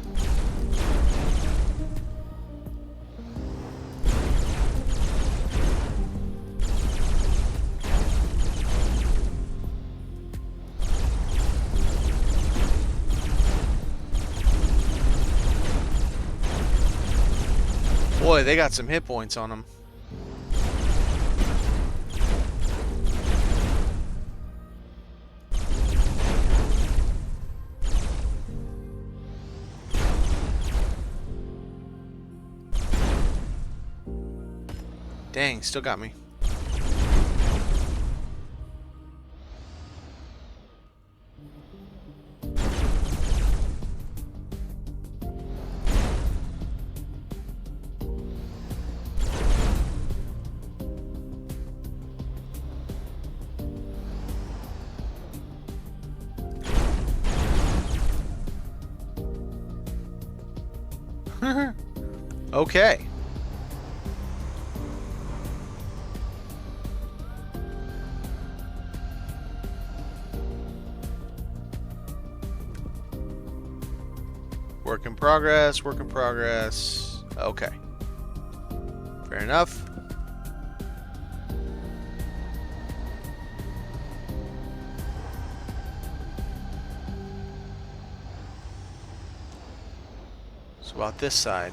Boy, they got some hit points on them. Dang, still got me. Okay. Work in progress, work in progress. Okay. Fair enough. So about this side.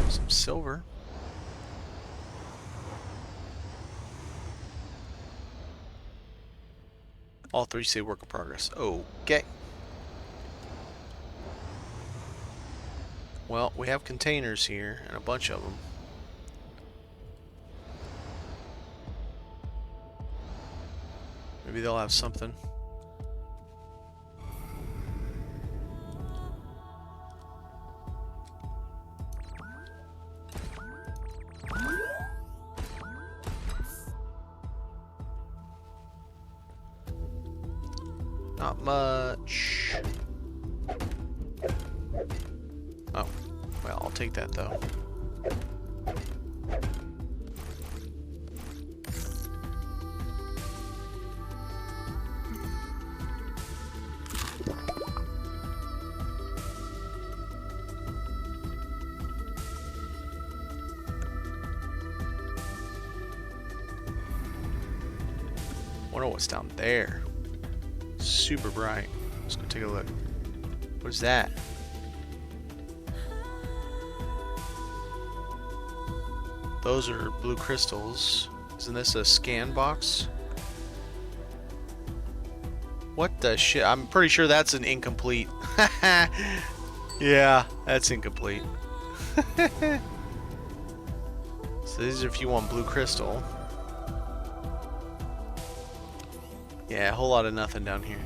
Some silver. All three say work in progress. Okay. Well, we have containers here, and a bunch of them. Maybe they'll have something. Not much. Oh, well, I'll take that though. Wonder what's down there. Super bright. Let's go take a look. What is that? Those are blue crystals. Isn't this a scan box? What the shit? I'm pretty sure that's an incomplete. Yeah, that's incomplete. So these are if you want blue crystal. Yeah, a whole lot of nothing down here.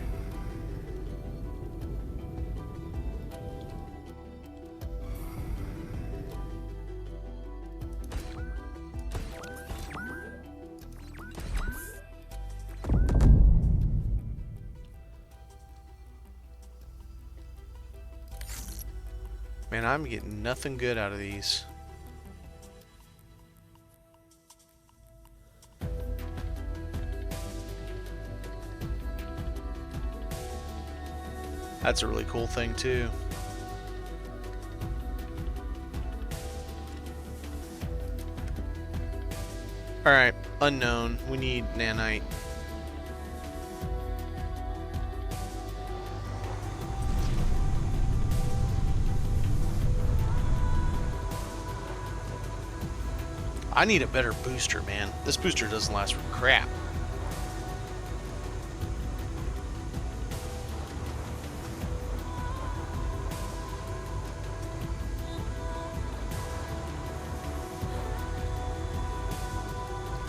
Man, I'm getting nothing good out of these. That's a really cool thing too. Alright, unknown. We need nanite. I need a better booster, man. This booster doesn't last for crap.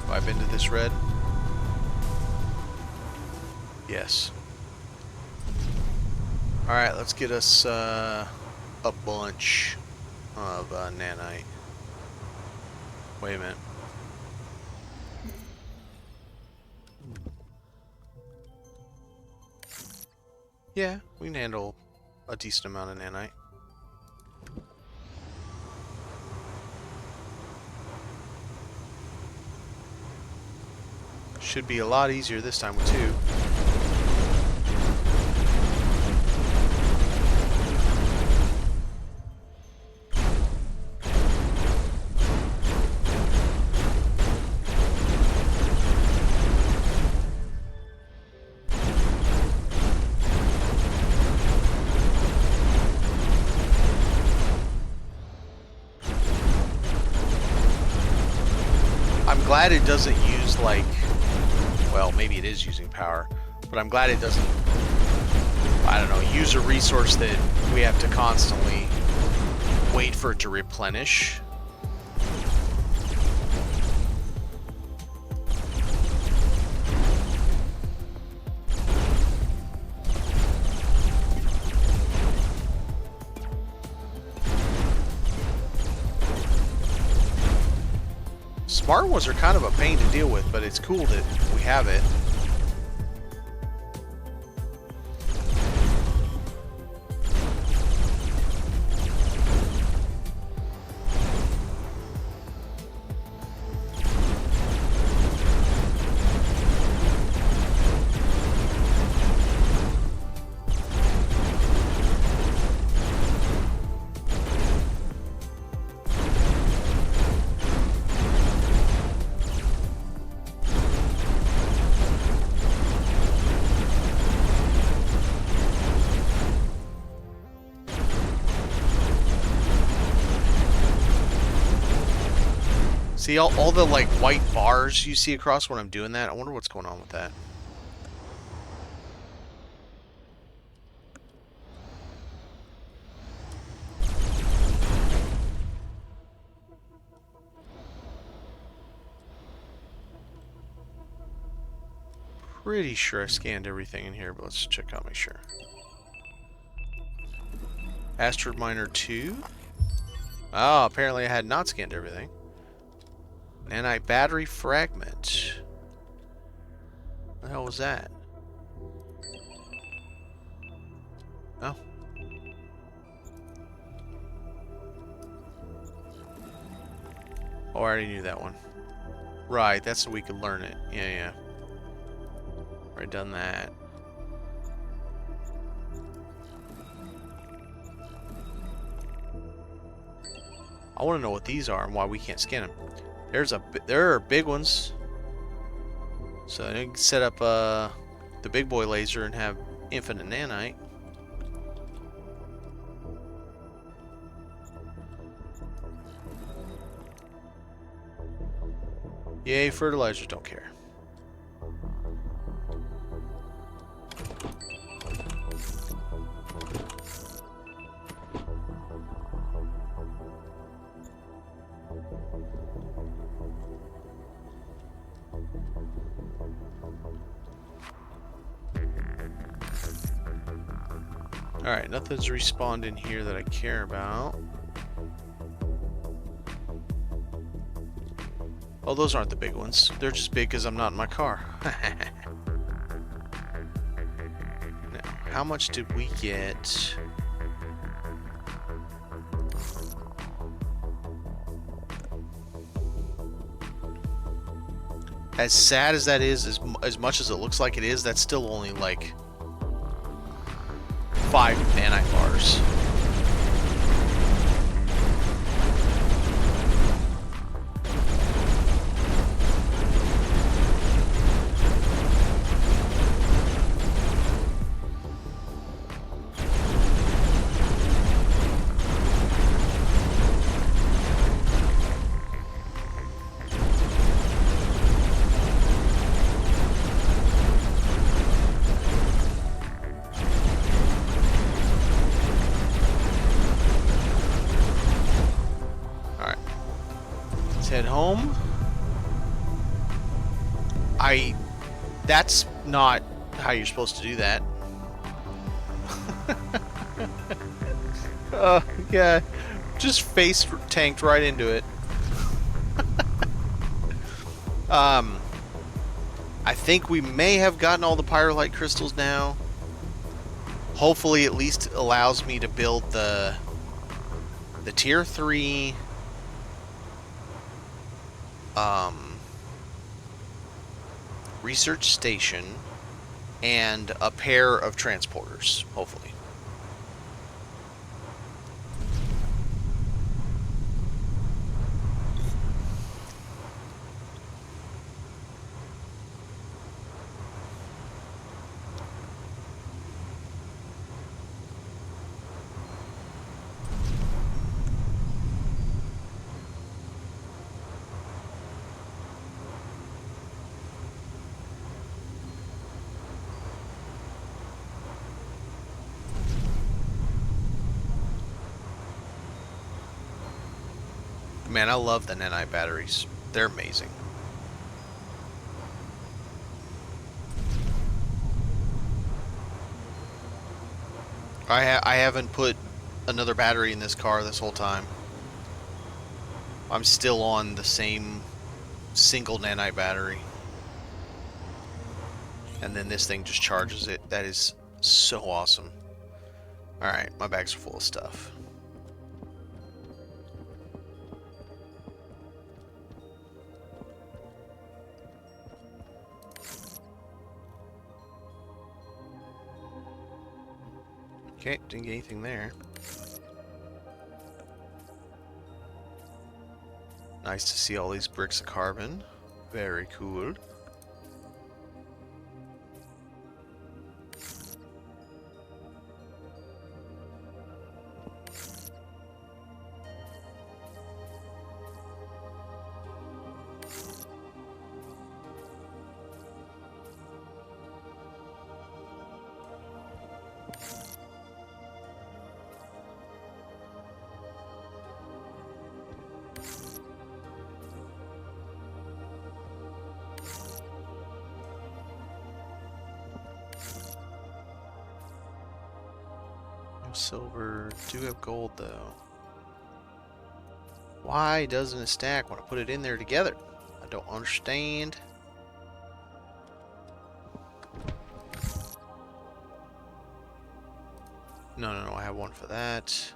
Have I been to this red? Yes. Alright, let's get us a bunch of nanite. Wait a minute. Yeah, we can handle a decent amount of nanite. Should be a lot easier this time with 2. I'm glad it doesn't use, like, well, maybe it is using power, but I'm glad it doesn't, I don't know, use a resource that we have to constantly wait for it to replenish. Smart ones are kind of a pain to deal with, but it's cool that we have it. See all the like white bars you see across when I'm doing that? I wonder what's going on with that. Pretty sure I scanned everything in here, but let's check out, make sure. Asteroid Miner 2? Oh, apparently I had not scanned everything. Nanite battery fragment. What the hell was that? Oh. Oh, I already knew that one. Right, that's so we could learn it. Yeah. Already done that. I want to know what these are and why we can't scan them. There are big ones. So you can set up the big boy laser and have infinite nanite. Yay, fertilizers don't care. Alright, nothing's respawned in here that I care about. Oh, those aren't the big ones. They're just big because I'm not in my car. Now, how much did we get? As sad as that is, as much as it looks like it is, that's still only like 5 nanite bars. Head home. That's not how you're supposed to do that. Oh, yeah. Just face tanked right into it. I think we may have gotten all the pyrolite crystals now. Hopefully at least allows me to build the tier 3 research station and a pair of transporters, hopefully. Man, I love the nanite batteries. They're amazing. I haven't put another battery in this car this whole time. I'm still on the same single nanite battery. And then this thing just charges it. That is so awesome. Alright, my bags are full of stuff. Okay, didn't get anything there. Nice to see all these bricks of carbon. Very cool. Silver. Do have gold though. Why doesn't it stack when I put it in there together? I don't understand. No, I have one for that.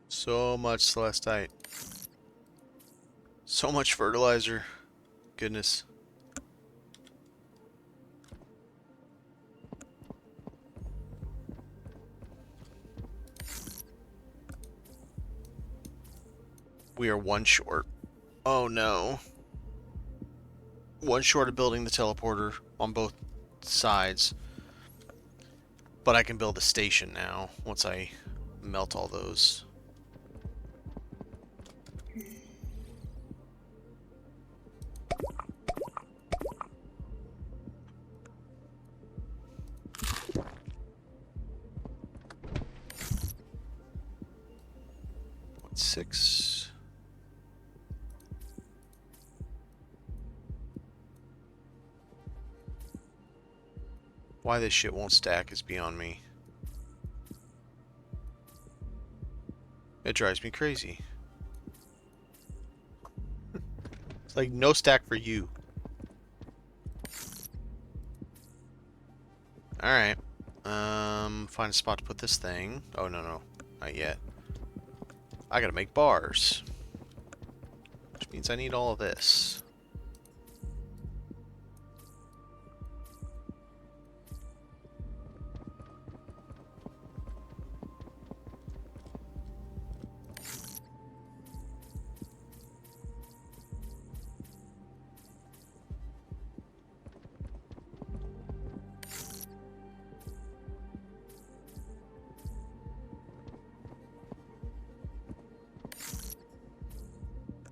So much celestite. So much fertilizer. Goodness. We are one short. Oh no. One short of building the teleporter on both sides. But I can build a station now once I melt all those. What, 6? Why this shit won't stack is beyond me. It drives me crazy. It's like no stack for you. Alright. Find a spot to put this thing. Oh, no. Not yet. I gotta make bars. Which means I need all of this.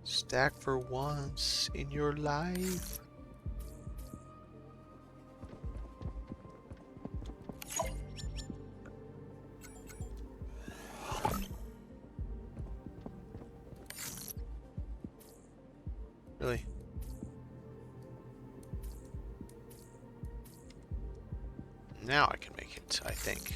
Stack for once in your life. Really? Now I can make it, I think.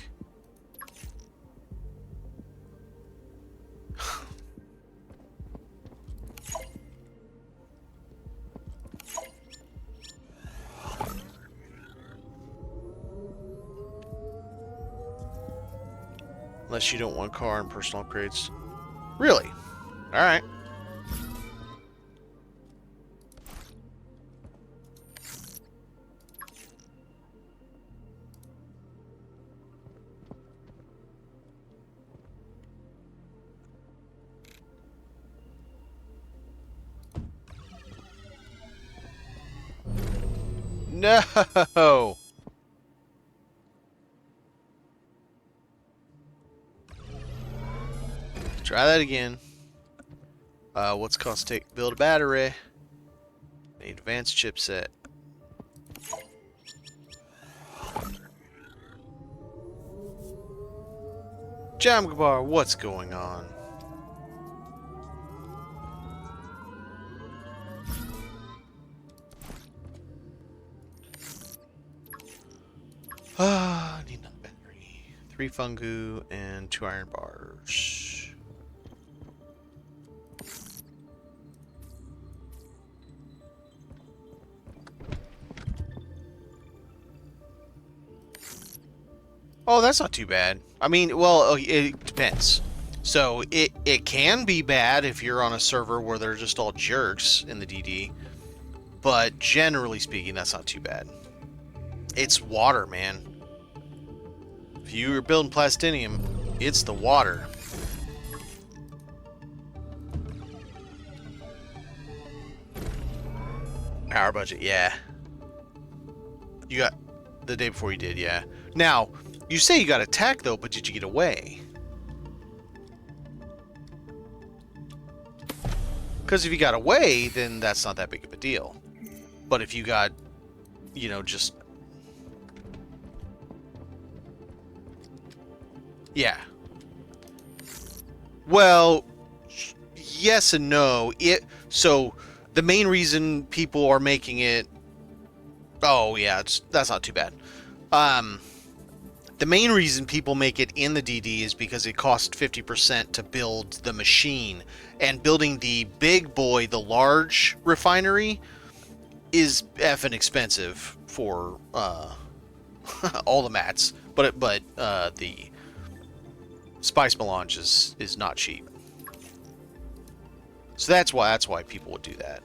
Unless you don't want car and personal upgrades. Really? Alright. No! Try that again. What's cost take? Build a battery. Need advanced chipset. Jamgabar, what's going on? I need another battery. 3 fungu and 2 iron bars. Oh, that's not too bad. I mean, well, it depends. So, it can be bad if you're on a server where they're just all jerks in the DD. But generally speaking, that's not too bad. It's water, man. If you're building plastinium, it's the water. Power budget, yeah. You got the day before you did, yeah. Now, you say you got attack though, but did you get away? Because if you got away, then that's not that big of a deal. But if you got, you know, just... Yeah. Well, yes and no. So, the main reason people are making it... Oh, yeah, that's not too bad. The main reason people make it in the DD is because it costs 50% to build the machine. And building the big boy, the large refinery, is effing expensive for all the mats. But the spice melange is not cheap. So that's why people would do that.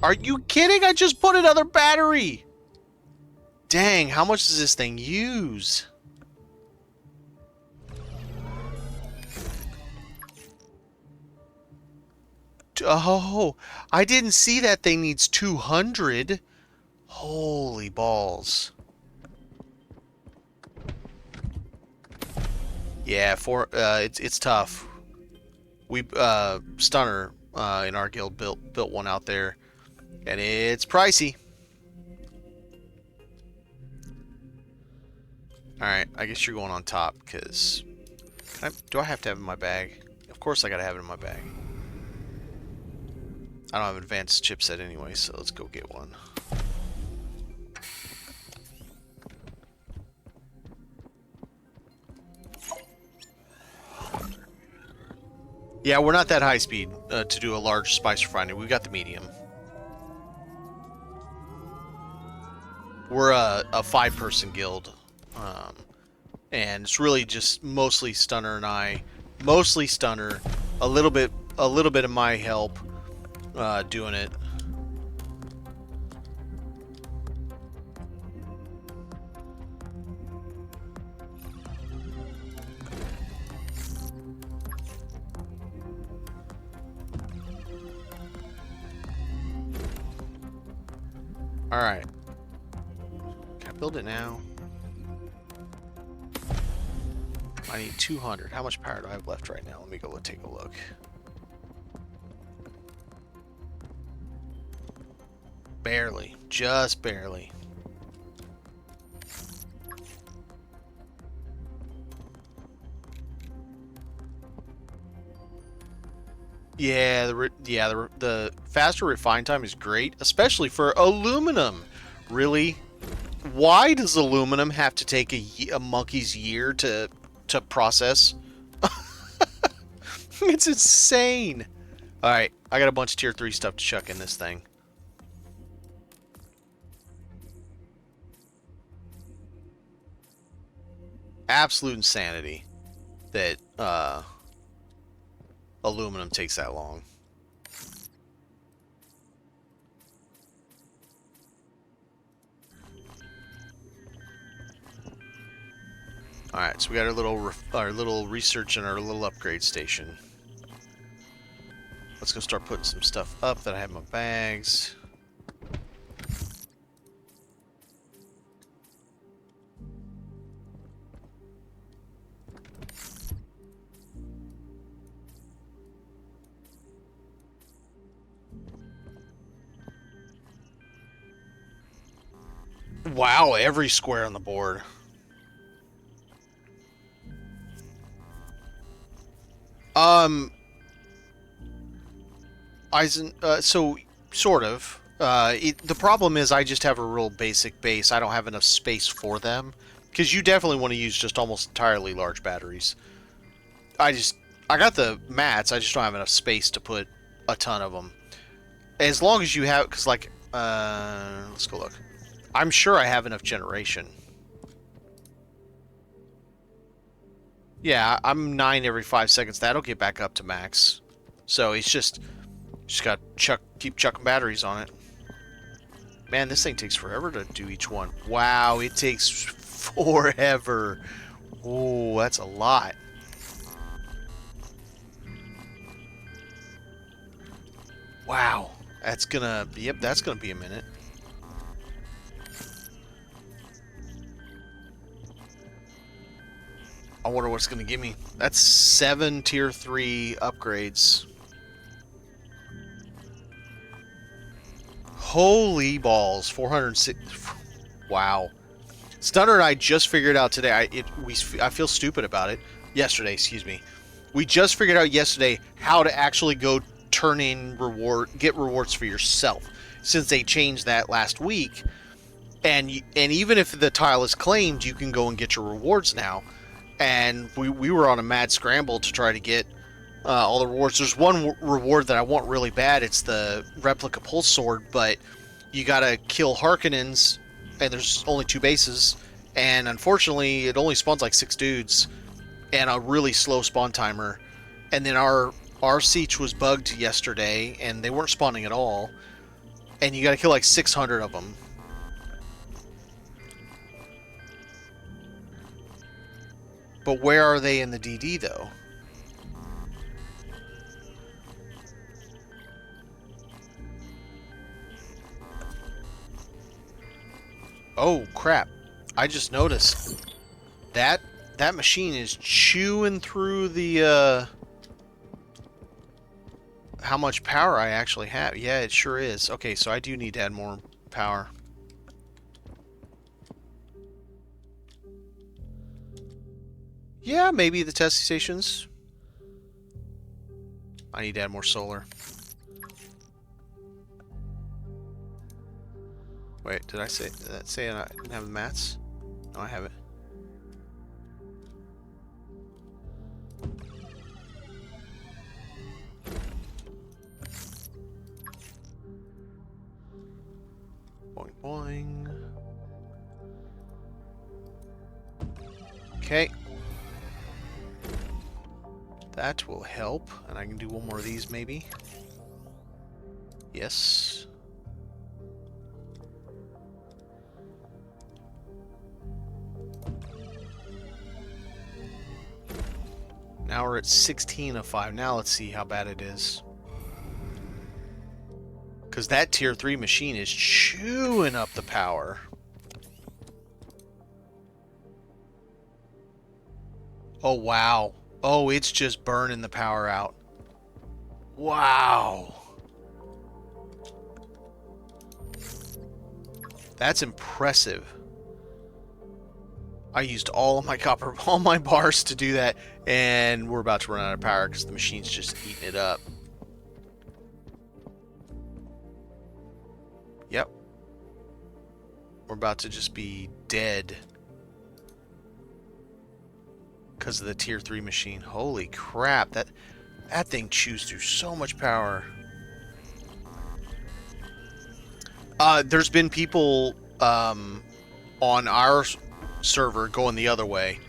Are you kidding? I just put another battery! Dang, how much does this thing use? Oh, I didn't see that thing needs 200. Holy balls. Yeah, it's tough. We Stunner in our guild built one out there, and it's pricey. All right, I guess you're going on top because do I have to have it in my bag? Of course I gotta have it in my bag. I don't have an advanced chipset anyway, so let's go get one. Yeah, we're not that high speed to do a large spice refinery. We've got the medium. We're a 5-person guild, and it's really just mostly Stunner and I. Mostly Stunner, a little bit of my help doing it. All right. Can I build it now? I need 200. How much power do I have left right now? Let me go take a look. Barely. Just barely. Yeah, the faster refine time is great, especially for aluminum. Really? Why does aluminum have to take a monkey's year to process? It's insane. All right, I got a bunch of tier 3 stuff to chuck in this thing. Absolute insanity that aluminum takes that long. All right, so we got our little research and our little upgrade station. Let's go start putting some stuff up that I have in my bags. Wow, every square on the board. So sort of. The problem is I just have a real basic base. I don't have enough space for them. Because you definitely want to use just almost entirely large batteries. I got the mats, I just don't have enough space to put a ton of them. As long as you have, because like, let's go look. I'm sure I have enough generation. Yeah, I'm 9 every 5 seconds. That'll get back up to max. So it's just got to keep chucking batteries on it. Man, this thing takes forever to do each one. Wow, it takes forever. Oh, that's a lot. Wow, that's gonna be a minute. I wonder what it's gonna give me. That's 7 tier 3 upgrades. Holy balls, 406. Wow. Stunner and I just figured out today. I feel stupid about it. Yesterday, excuse me. We just figured out yesterday how to actually go turn in get rewards for yourself, since they changed that last week. And even if the tile is claimed, you can go and get your rewards now. And we were on a mad scramble to try to get all the rewards. There's one reward that I want really bad. It's the replica pulse sword, but you gotta kill Harkonnens, and there's only 2 bases, and unfortunately it only spawns like 6 dudes, and a really slow spawn timer. And then our siege was bugged yesterday, and they weren't spawning at all, and you gotta kill like 600 of them. But where are they in the DD though? Oh, crap. I just noticed that machine is chewing through the, how much power I actually have. Yeah, it sure is. Okay, so I do need to add more power. Yeah, maybe the testing stations. I need to add more solar. Wait, did that say I didn't have the mats? No, I have it. Boing, boing. Okay. That will help. And I can do one more of these, maybe. Yes. Now we're at 16 of 5. Now let's see how bad it is. Because that tier 3 machine is chewing up the power. Oh, wow. Oh, it's just burning the power out. Wow. That's impressive. I used all of my copper, all my bars to do that, and we're about to run out of power because the machine's just eating it up. Yep. We're about to just be dead because of the tier 3 machine. Holy crap, that thing chews through so much power. There's been people on our server going the other way.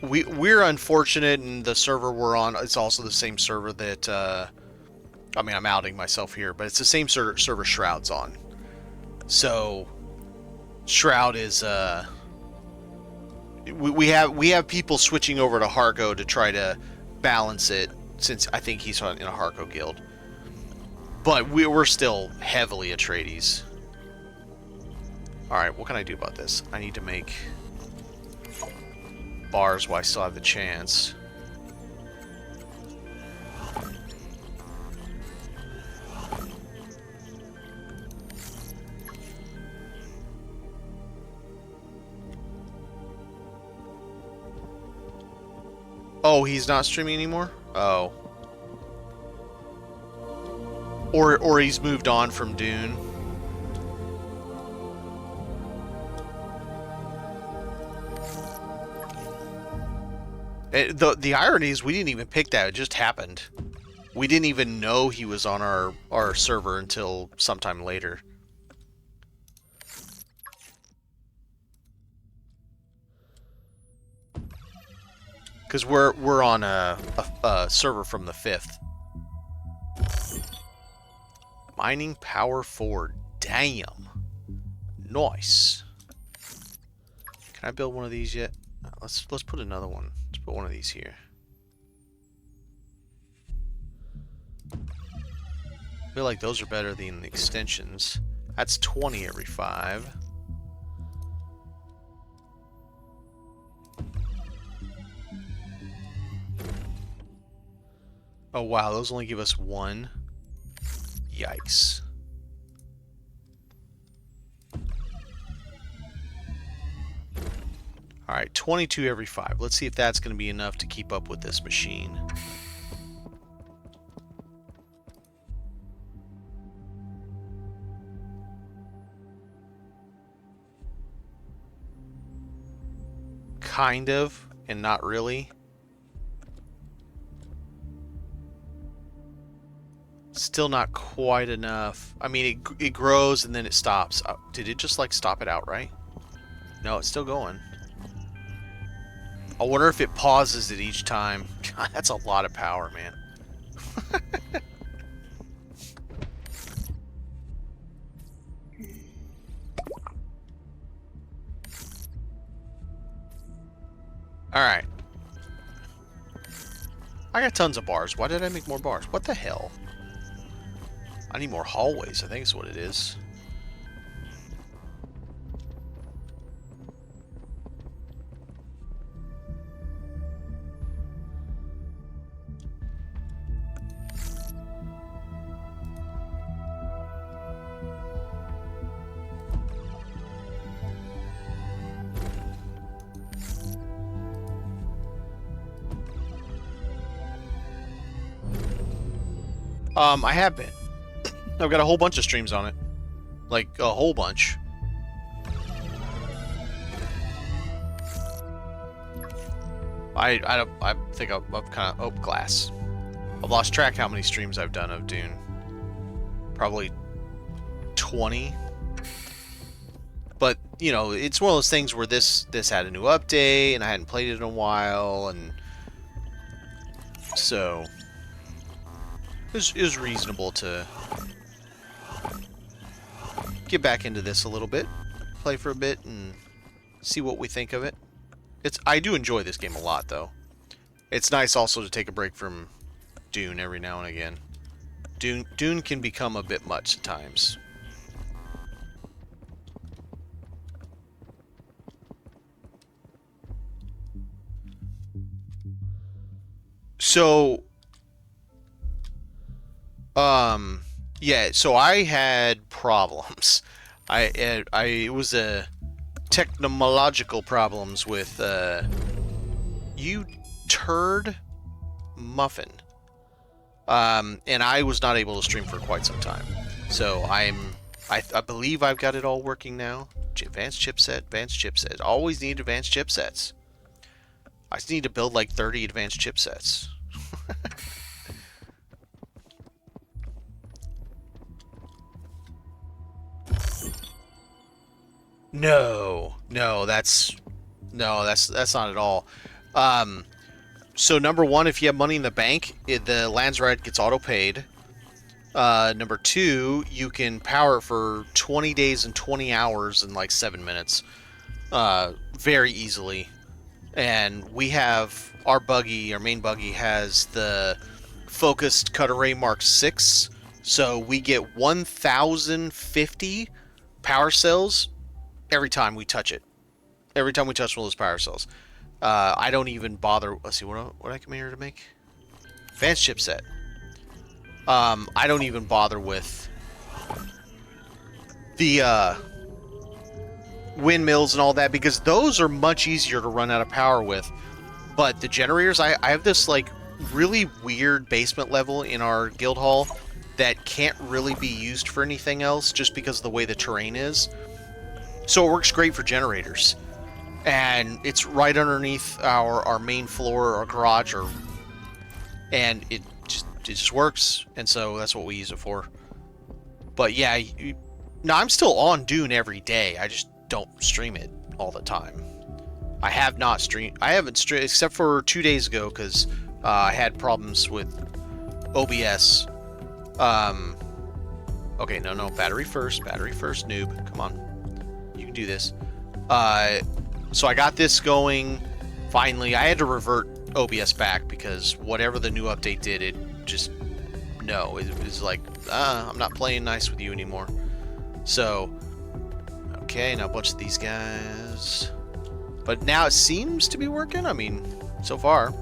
We're unfortunate, and the server we're on, it's also the same server that I mean, I'm outing myself here, but it's the same server Shroud's on. So Shroud is we have people switching over to Harco to try to balance it, since I think he's in a Harco guild. But we're still heavily Atreides. Alright, what can I do about this? I need to make bars while I still have the chance. Oh, he's not streaming anymore? Oh. Or he's moved on from Dune. The irony is we didn't even pick that. It just happened. We didn't even know he was on our server until sometime later. Because we're on a server from the 5th. Mining power 4. Damn. Nice. Can I build one of these yet? Let's put another one. Let's put one of these here. I feel like those are better than the extensions. That's 20 every 5. Oh wow, those only give us 1. Yikes. Alright, 22 every 5. Let's see if that's going to be enough to keep up with this machine. Kind of, and not really. Still not quite enough. I mean, it grows and then it stops. Did it just like stop it outright? No, it's still going. I wonder if it pauses it each time. God, that's a lot of power, man. Alright. I got tons of bars. Why did I make more bars? What the hell? I need more hallways, I think is what it is. I have been. I've got a whole bunch of streams on it. Like, a whole bunch. I think I've kind of... Oh, glass. I've lost track how many streams I've done of Dune. Probably 20. But, you know, it's one of those things where this had a new update, and I hadn't played it in a while, and... So... It was reasonable to... get back into this a little bit. Play for a bit, and see what we think of it. I do enjoy this game a lot, though. It's nice also to take a break from Dune every now and again. Dune can become a bit much at times. So, yeah, so I had problems. It was a technological problems with you turd muffin. And I was not able to stream for quite some time. So I believe I've got it all working now. Advanced chipset. Always need advanced chipsets. I just need to build like 30 advanced chipsets. No, that's not at all. So number one, if you have money in the bank, the Lands Ride gets auto-paid. Number two, you can power it for 20 days and 20 hours in like 7 minutes. Very easily. And we have our main buggy has the focused cut array Mark 6. So we get 1,050 power cells every time we touch it. Every time we touch one of those power cells. I don't even bother. Let's see, what I come here to make? Advanced chipset. I don't even bother with the windmills and all that, because those are much easier to run out of power with. But the generators, I have this like really weird basement level in our guild hall that can't really be used for anything else just because of the way the terrain is. So it works great for generators. And it's right underneath our main floor, our garage, and it just works. And so that's what we use it for. But yeah, no, I'm still on Dune every day. I just don't stream it all the time. I haven't streamed except for 2 days ago because I had problems with OBS. Okay, no, battery first, noob. Come on, you can do this. So I got this going. Finally, I had to revert OBS back because whatever the new update did, it just it was like, I'm not playing nice with you anymore. So, okay, now a bunch of these guys. But now it seems to be working. I mean, so far.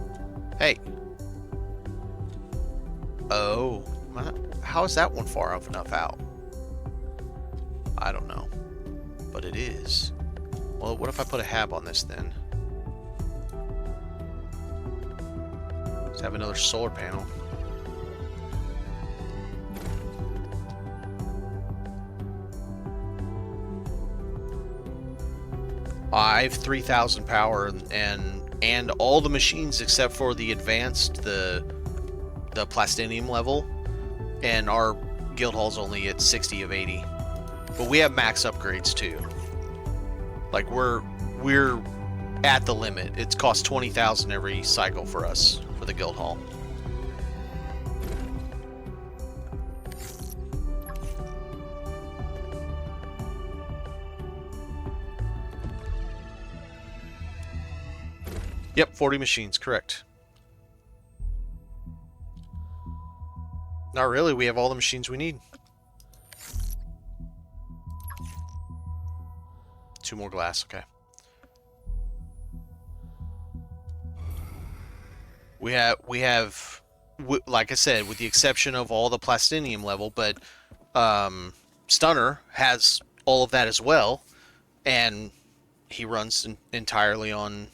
Hey. Oh, how is that one far enough out? I don't know, but it is. Well, what if I put a hab on this then? Let's have another solar panel. I have 3,000 power and all the machines except for the advanced, the plastinium level, and our guild hall's only at 60 of 80. But we have max upgrades too. Like we're at the limit. It's cost 20,000 every cycle for us for the guild hall. Yep, 40 machines, correct. Not really, we have all the machines we need. 2 more glass, okay. We have, like I said, with the exception of all the plastinium level, but Stunner has all of that as well, and he runs entirely on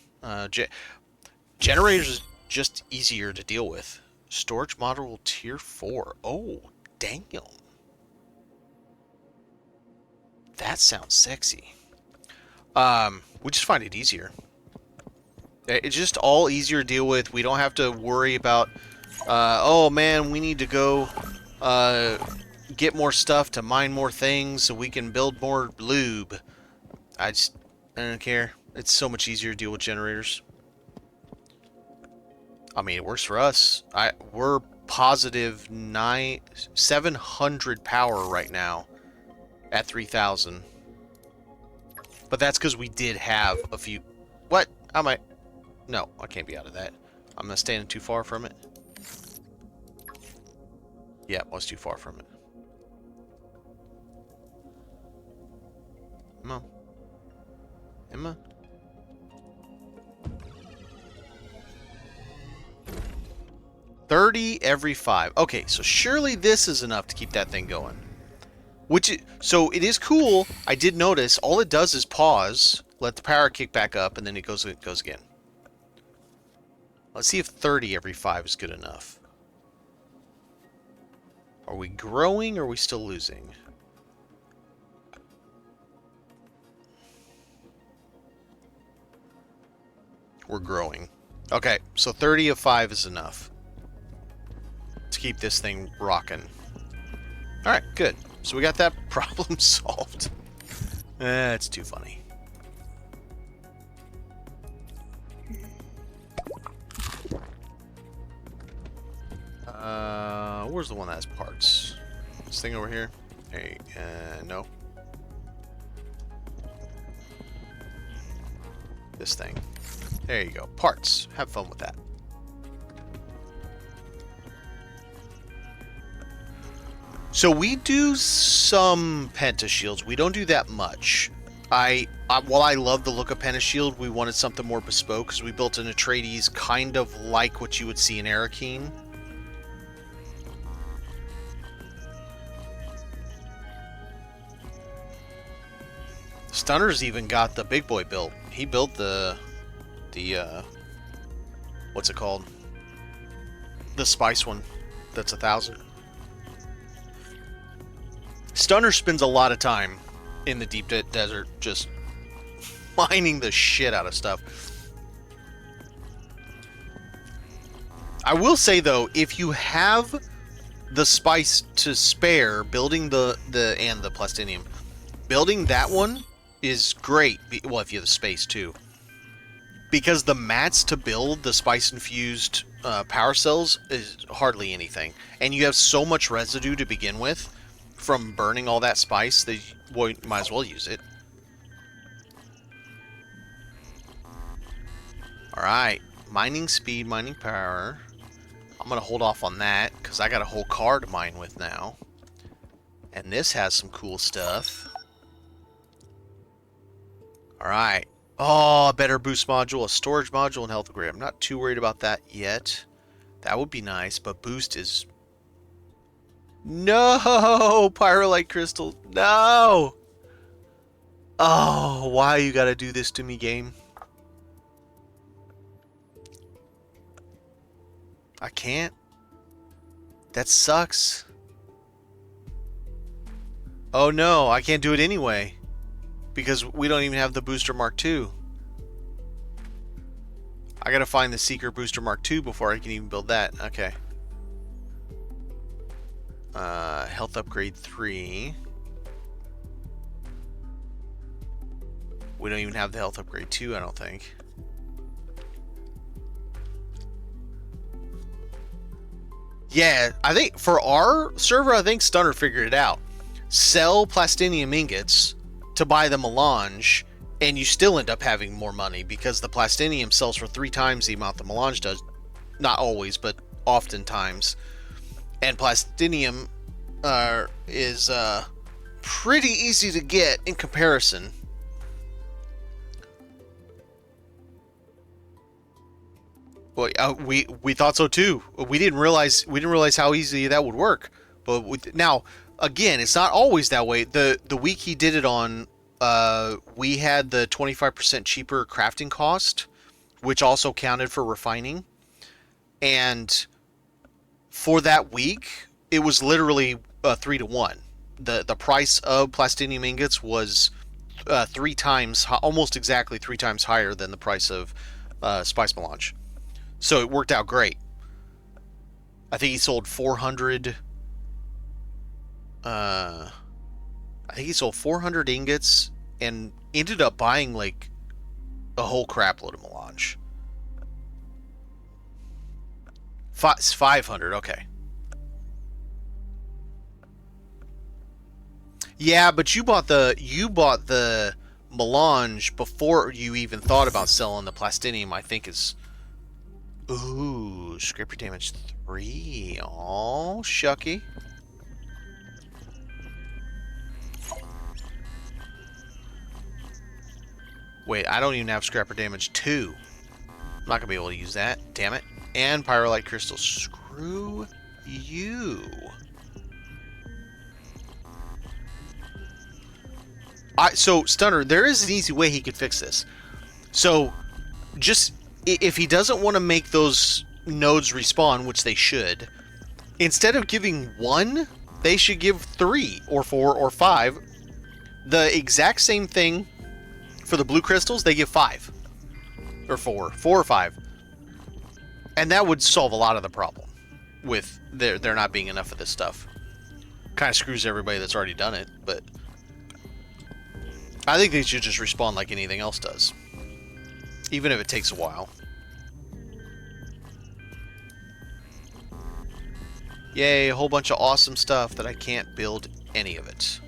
generators is just easier to deal with. Storage module tier 4. Oh, damn. That sounds sexy. We just find it easier. It's just all easier to deal with. We don't have to worry about, oh man, we need to go get more stuff to mine more things so we can build more lube. I don't care. It's so much easier to deal with generators. I mean, it works for us. We're positive 700 power right now at 3,000. But that's because we did have a few... What? I might... No, I can't be out of that. I'm not standing too far from it. Yeah, I was too far from it. Emma? Emma? $30 every 5. Okay, so surely this is enough to keep that thing going. So it is cool. I did notice all it does is pause, let the power kick back up, and then it goes again. Let's see if 30 every 5 is good enough. Are we growing or are we still losing? We're growing. Okay, so 30 of 5 is enough to keep this thing rocking. Alright, good. So we got that problem solved. It's too funny. Where's the one that has parts? This thing over here? Hey, no. This thing. There you go. Parts. Have fun with that. So we do some pentashields. We don't do that much. While I love the look of pentashield, we wanted something more bespoke because we built an Atreides kind of like what you would see in Arakeen. Stunner's even got the big boy built. He built the what's it called? The spice one. That's 1,000. Stunner spends a lot of time in the deep desert just mining the shit out of stuff. I will say though, if you have the spice to spare, building the plastinium, building that one is great. Well, if you have the space too, because the mats to build the spice infused power cells is hardly anything, and you have so much residue to begin with from burning all that spice that you might as well use it. Alright, mining speed, mining power. I'm going to hold off on that because I got a whole car to mine with now. And this has some cool stuff. Alright. Oh, a better boost module, a storage module, and health upgrade. I'm not too worried about that yet. That would be nice, but boost is... No! Pyrolite crystal. No! Oh, why you gotta do this to me, game? I can't. That sucks. Oh no, I can't do it anyway. Because we don't even have the Booster Mark II. I gotta find the Seeker Booster Mark II before I can even build that. Okay. Health Upgrade 3. We don't even have the Health Upgrade 2, I don't think. Yeah, I think for our server, I think Stunner figured it out. Sell plastinium ingots to buy the melange, and you still end up having more money because the plastinium sells for 3 times the amount the melange does. Not always, but oftentimes. And plastinium is pretty easy to get in comparison. Well, we thought so too. We didn't realize how easy that would work. But now, again, it's not always that way. The week he did it on, we had the 25% cheaper crafting cost, which also counted for refining. And for that week, it was literally 3 to 1. The price of plastinium ingots was 3 times, almost exactly 3 times higher than the price of spice melange. So it worked out great. I think he sold 400. I think he sold 400 ingots and ended up buying like a whole crap load of melange. 500. Okay. Yeah, but you bought the melange before you even thought about selling the plastinium. I think is. Ooh, scraper damage 3. Oh, shucky. Wait, I don't even have scrapper damage 2. I'm not gonna be able to use that. Damn it. And pyrolite crystal. Screw you. So Stunner, there is an easy way he could fix this. So, just if he doesn't want to make those nodes respawn, which they should, instead of giving 1, they should give 3 or 4 or 5. The exact same thing for the blue crystals, they give 5 or 4 or 5, and that would solve a lot of the problem with there not being enough of this stuff. Kind of screws everybody that's already done it, but I think they should just respawn like anything else does, even if it takes a while. Yay, a whole bunch of awesome stuff that I can't build any of it.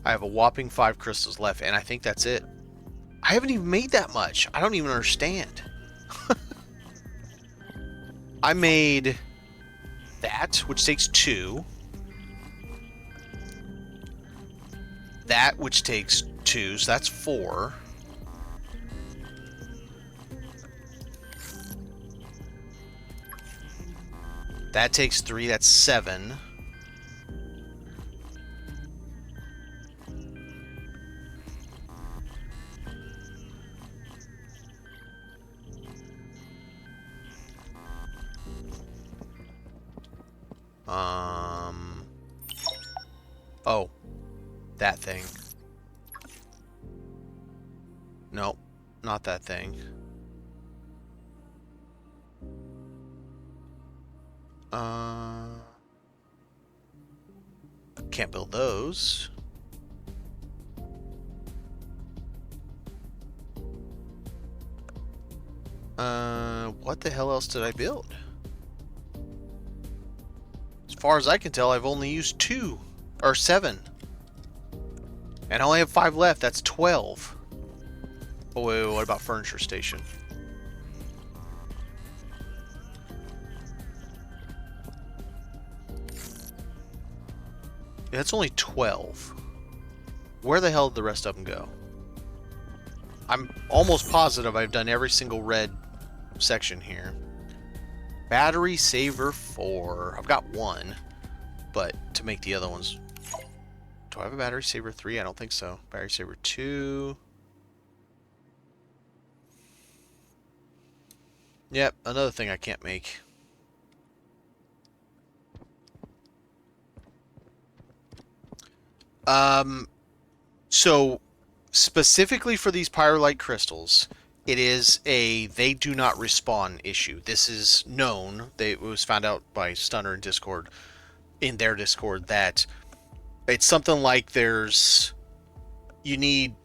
I have a whopping 5 crystals left, and I think that's it. I haven't even made that much. I don't even understand. I made that, which takes 2. That, which takes 2, so that's 4. That takes 3, that's 7. Oh. That thing. Nope. Not that thing. Can't build those. What the hell else did I build? As far as I can tell, I've only used 2 or 7. And I only have 5 left. That's 12. Oh, wait, what about furniture station? Yeah, that's only 12. Where the hell did the rest of them go? I'm almost positive I've done every single red section here. Battery saver 4. I've got 1, but to make the other ones... Do I have a battery saver 3? I don't think so. Battery saver 2. Yep, another thing I can't make. So specifically for these pyrolite crystals, it is a they do not respawn issue. This is known. It was found out by Stunner in their Discord that it's something like you need,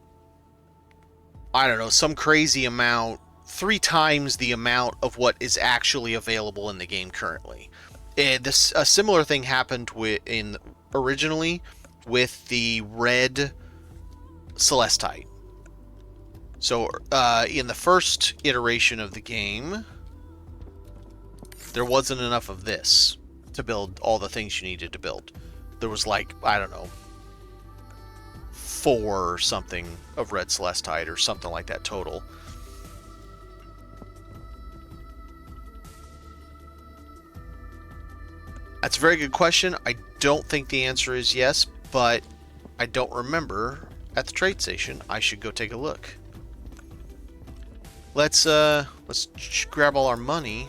I don't know, some crazy amount, 3 times the amount of what is actually available in the game currently. A similar thing happened originally with the red Celestite. So in the first iteration of the game, there wasn't enough of this to build all the things you needed to build. There was like, I don't know, 4 or something of red Celestite or something like that total. That's a very good question. I don't think the answer is yes, but I don't remember at the trade station. I should go take a look. let's grab all our money.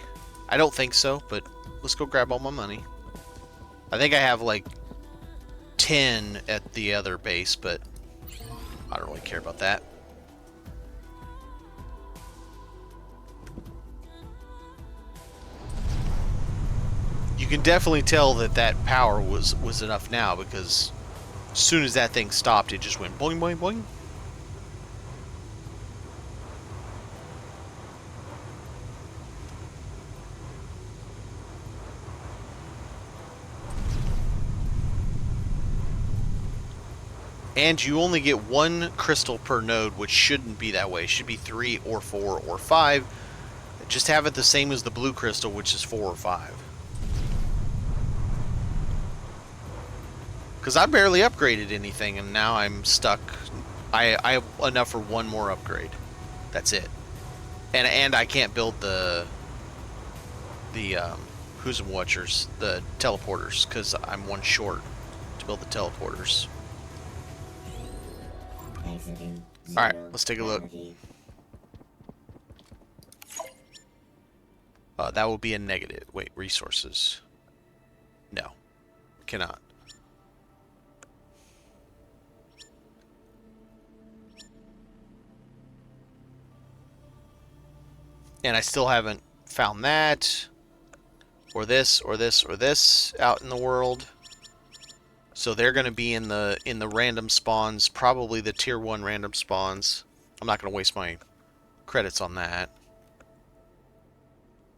I don't think so, but let's go grab all my money. I think I have like 10 at the other base, but I don't really care about that. You can definitely tell that that power was enough now, because as soon as that thing stopped, it just went boing, boing, boing. And you only get 1 crystal per node, which shouldn't be that way. It should be 3 or 4 or 5. Just have it the same as the blue crystal, which is 4 or 5. Because I barely upgraded anything, and now I'm stuck. I have enough for 1 more upgrade. That's it. And I can't build the who's and watchers, the teleporters, because I'm 1 short to build the teleporters. Alright, let's take a look. That will be a negative. Wait, resources. No. Cannot. And I still haven't found that. Or this, or this, or this out in the world. So they're going to be in the random spawns, probably the tier 1 random spawns. I'm not going to waste my credits on that.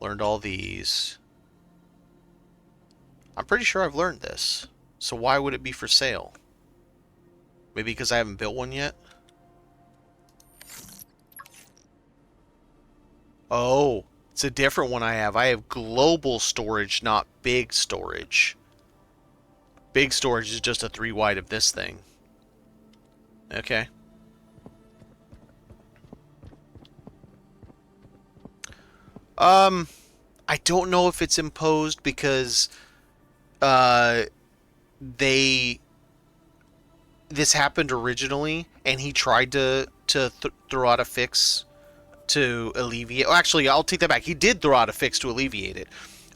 Learned all these. I'm pretty sure I've learned this. So why would it be for sale? Maybe because I haven't built one yet? Oh, it's a different one I have. I have global storage, not big storage. Big storage is just a 3 wide of this thing. Okay. I don't know if it's imposed because this happened originally, and he tried to throw out a fix to alleviate. Oh, actually, I'll take that back. He did throw out a fix to alleviate it.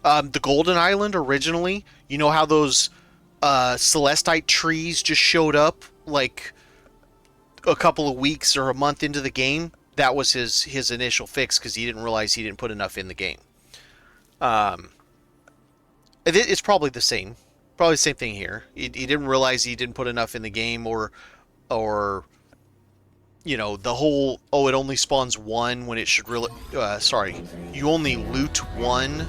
The Golden Island originally, you know how those Celestite trees just showed up like a couple of weeks or a month into the game? That was his initial fix, because he didn't realize he didn't put enough in the game. It's probably the same. Probably the same thing here. He didn't realize he didn't put enough in the game, or you know, the whole, oh, it only spawns 1 when it should really, sorry, you only loot 1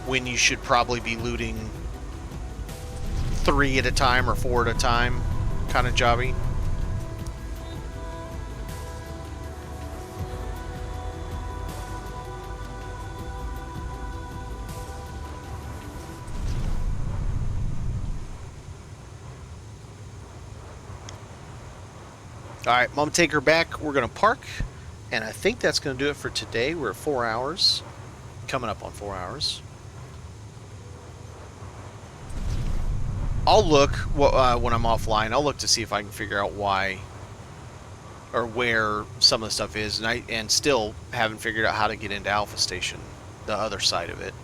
when you should probably be looting 3 at a time or 4 at a time kind of jobby. Alright, I'm going to take her back. We're going to park. And I think that's going to do it for today. We're at 4 hours. Coming up on 4 hours. I'll look when I'm offline. I'll look to see if I can figure out why or where some of the stuff is. And still haven't figured out how to get into Alpha Station, the other side of it.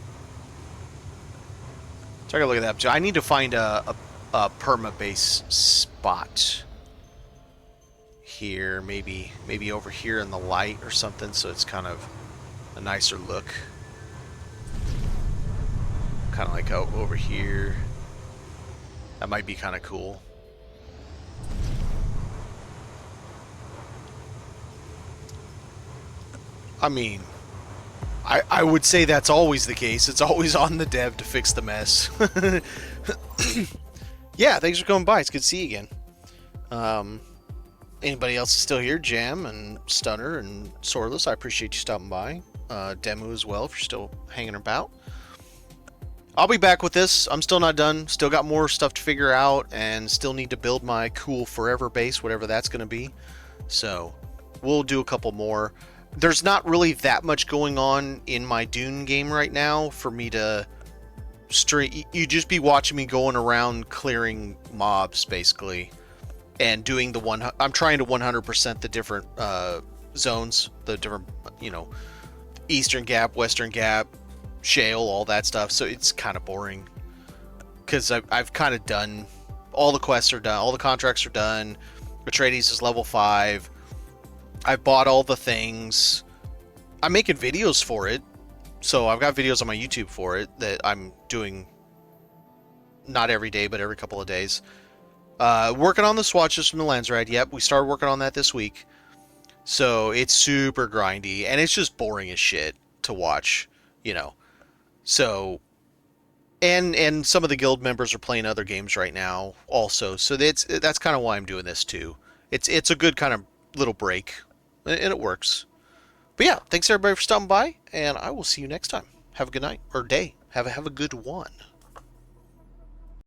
So I gotta look at that. I need to find a perma-base spot. Here, maybe over here in the light or something, so it's kind of a nicer look. Kind of like over here. That might be kind of cool. I mean, I would say that's always the case. It's always on the dev to fix the mess. Yeah, thanks for coming by. It's good to see you again. Anybody else is still here? Jam and Stunner and Swordless, I appreciate you stopping by. Demu as well, if you're still hanging about. I'll be back with this. I'm still not done. Still got more stuff to figure out, and still need to build my cool forever base, whatever that's going to be. So we'll do a couple more. There's not really that much going on in my Dune game right now for me to stream. You just be watching me going around clearing mobs, basically. And doing the one, I'm trying to 100% the different zones, the different, you know, Eastern Gap, Western Gap, Shale, all that stuff. So it's kind of boring because I've kind of done all the quests are done, all the contracts are done. Atreides is level 5. I bought all the things. I'm making videos for it, so I've got videos on my YouTube for it that I'm doing not every day, but every couple of days. Working on the swatches from the lens ride. Yep, we started working on that this week. So it's super grindy, and it's just boring as shit to watch, you know. So, and some of the guild members are playing other games right now also. So that's kind of why I'm doing this too. It's a good kind of little break, and it works. But yeah, thanks everybody for stopping by, and I will see you next time. Have a good night or day. Have a good one.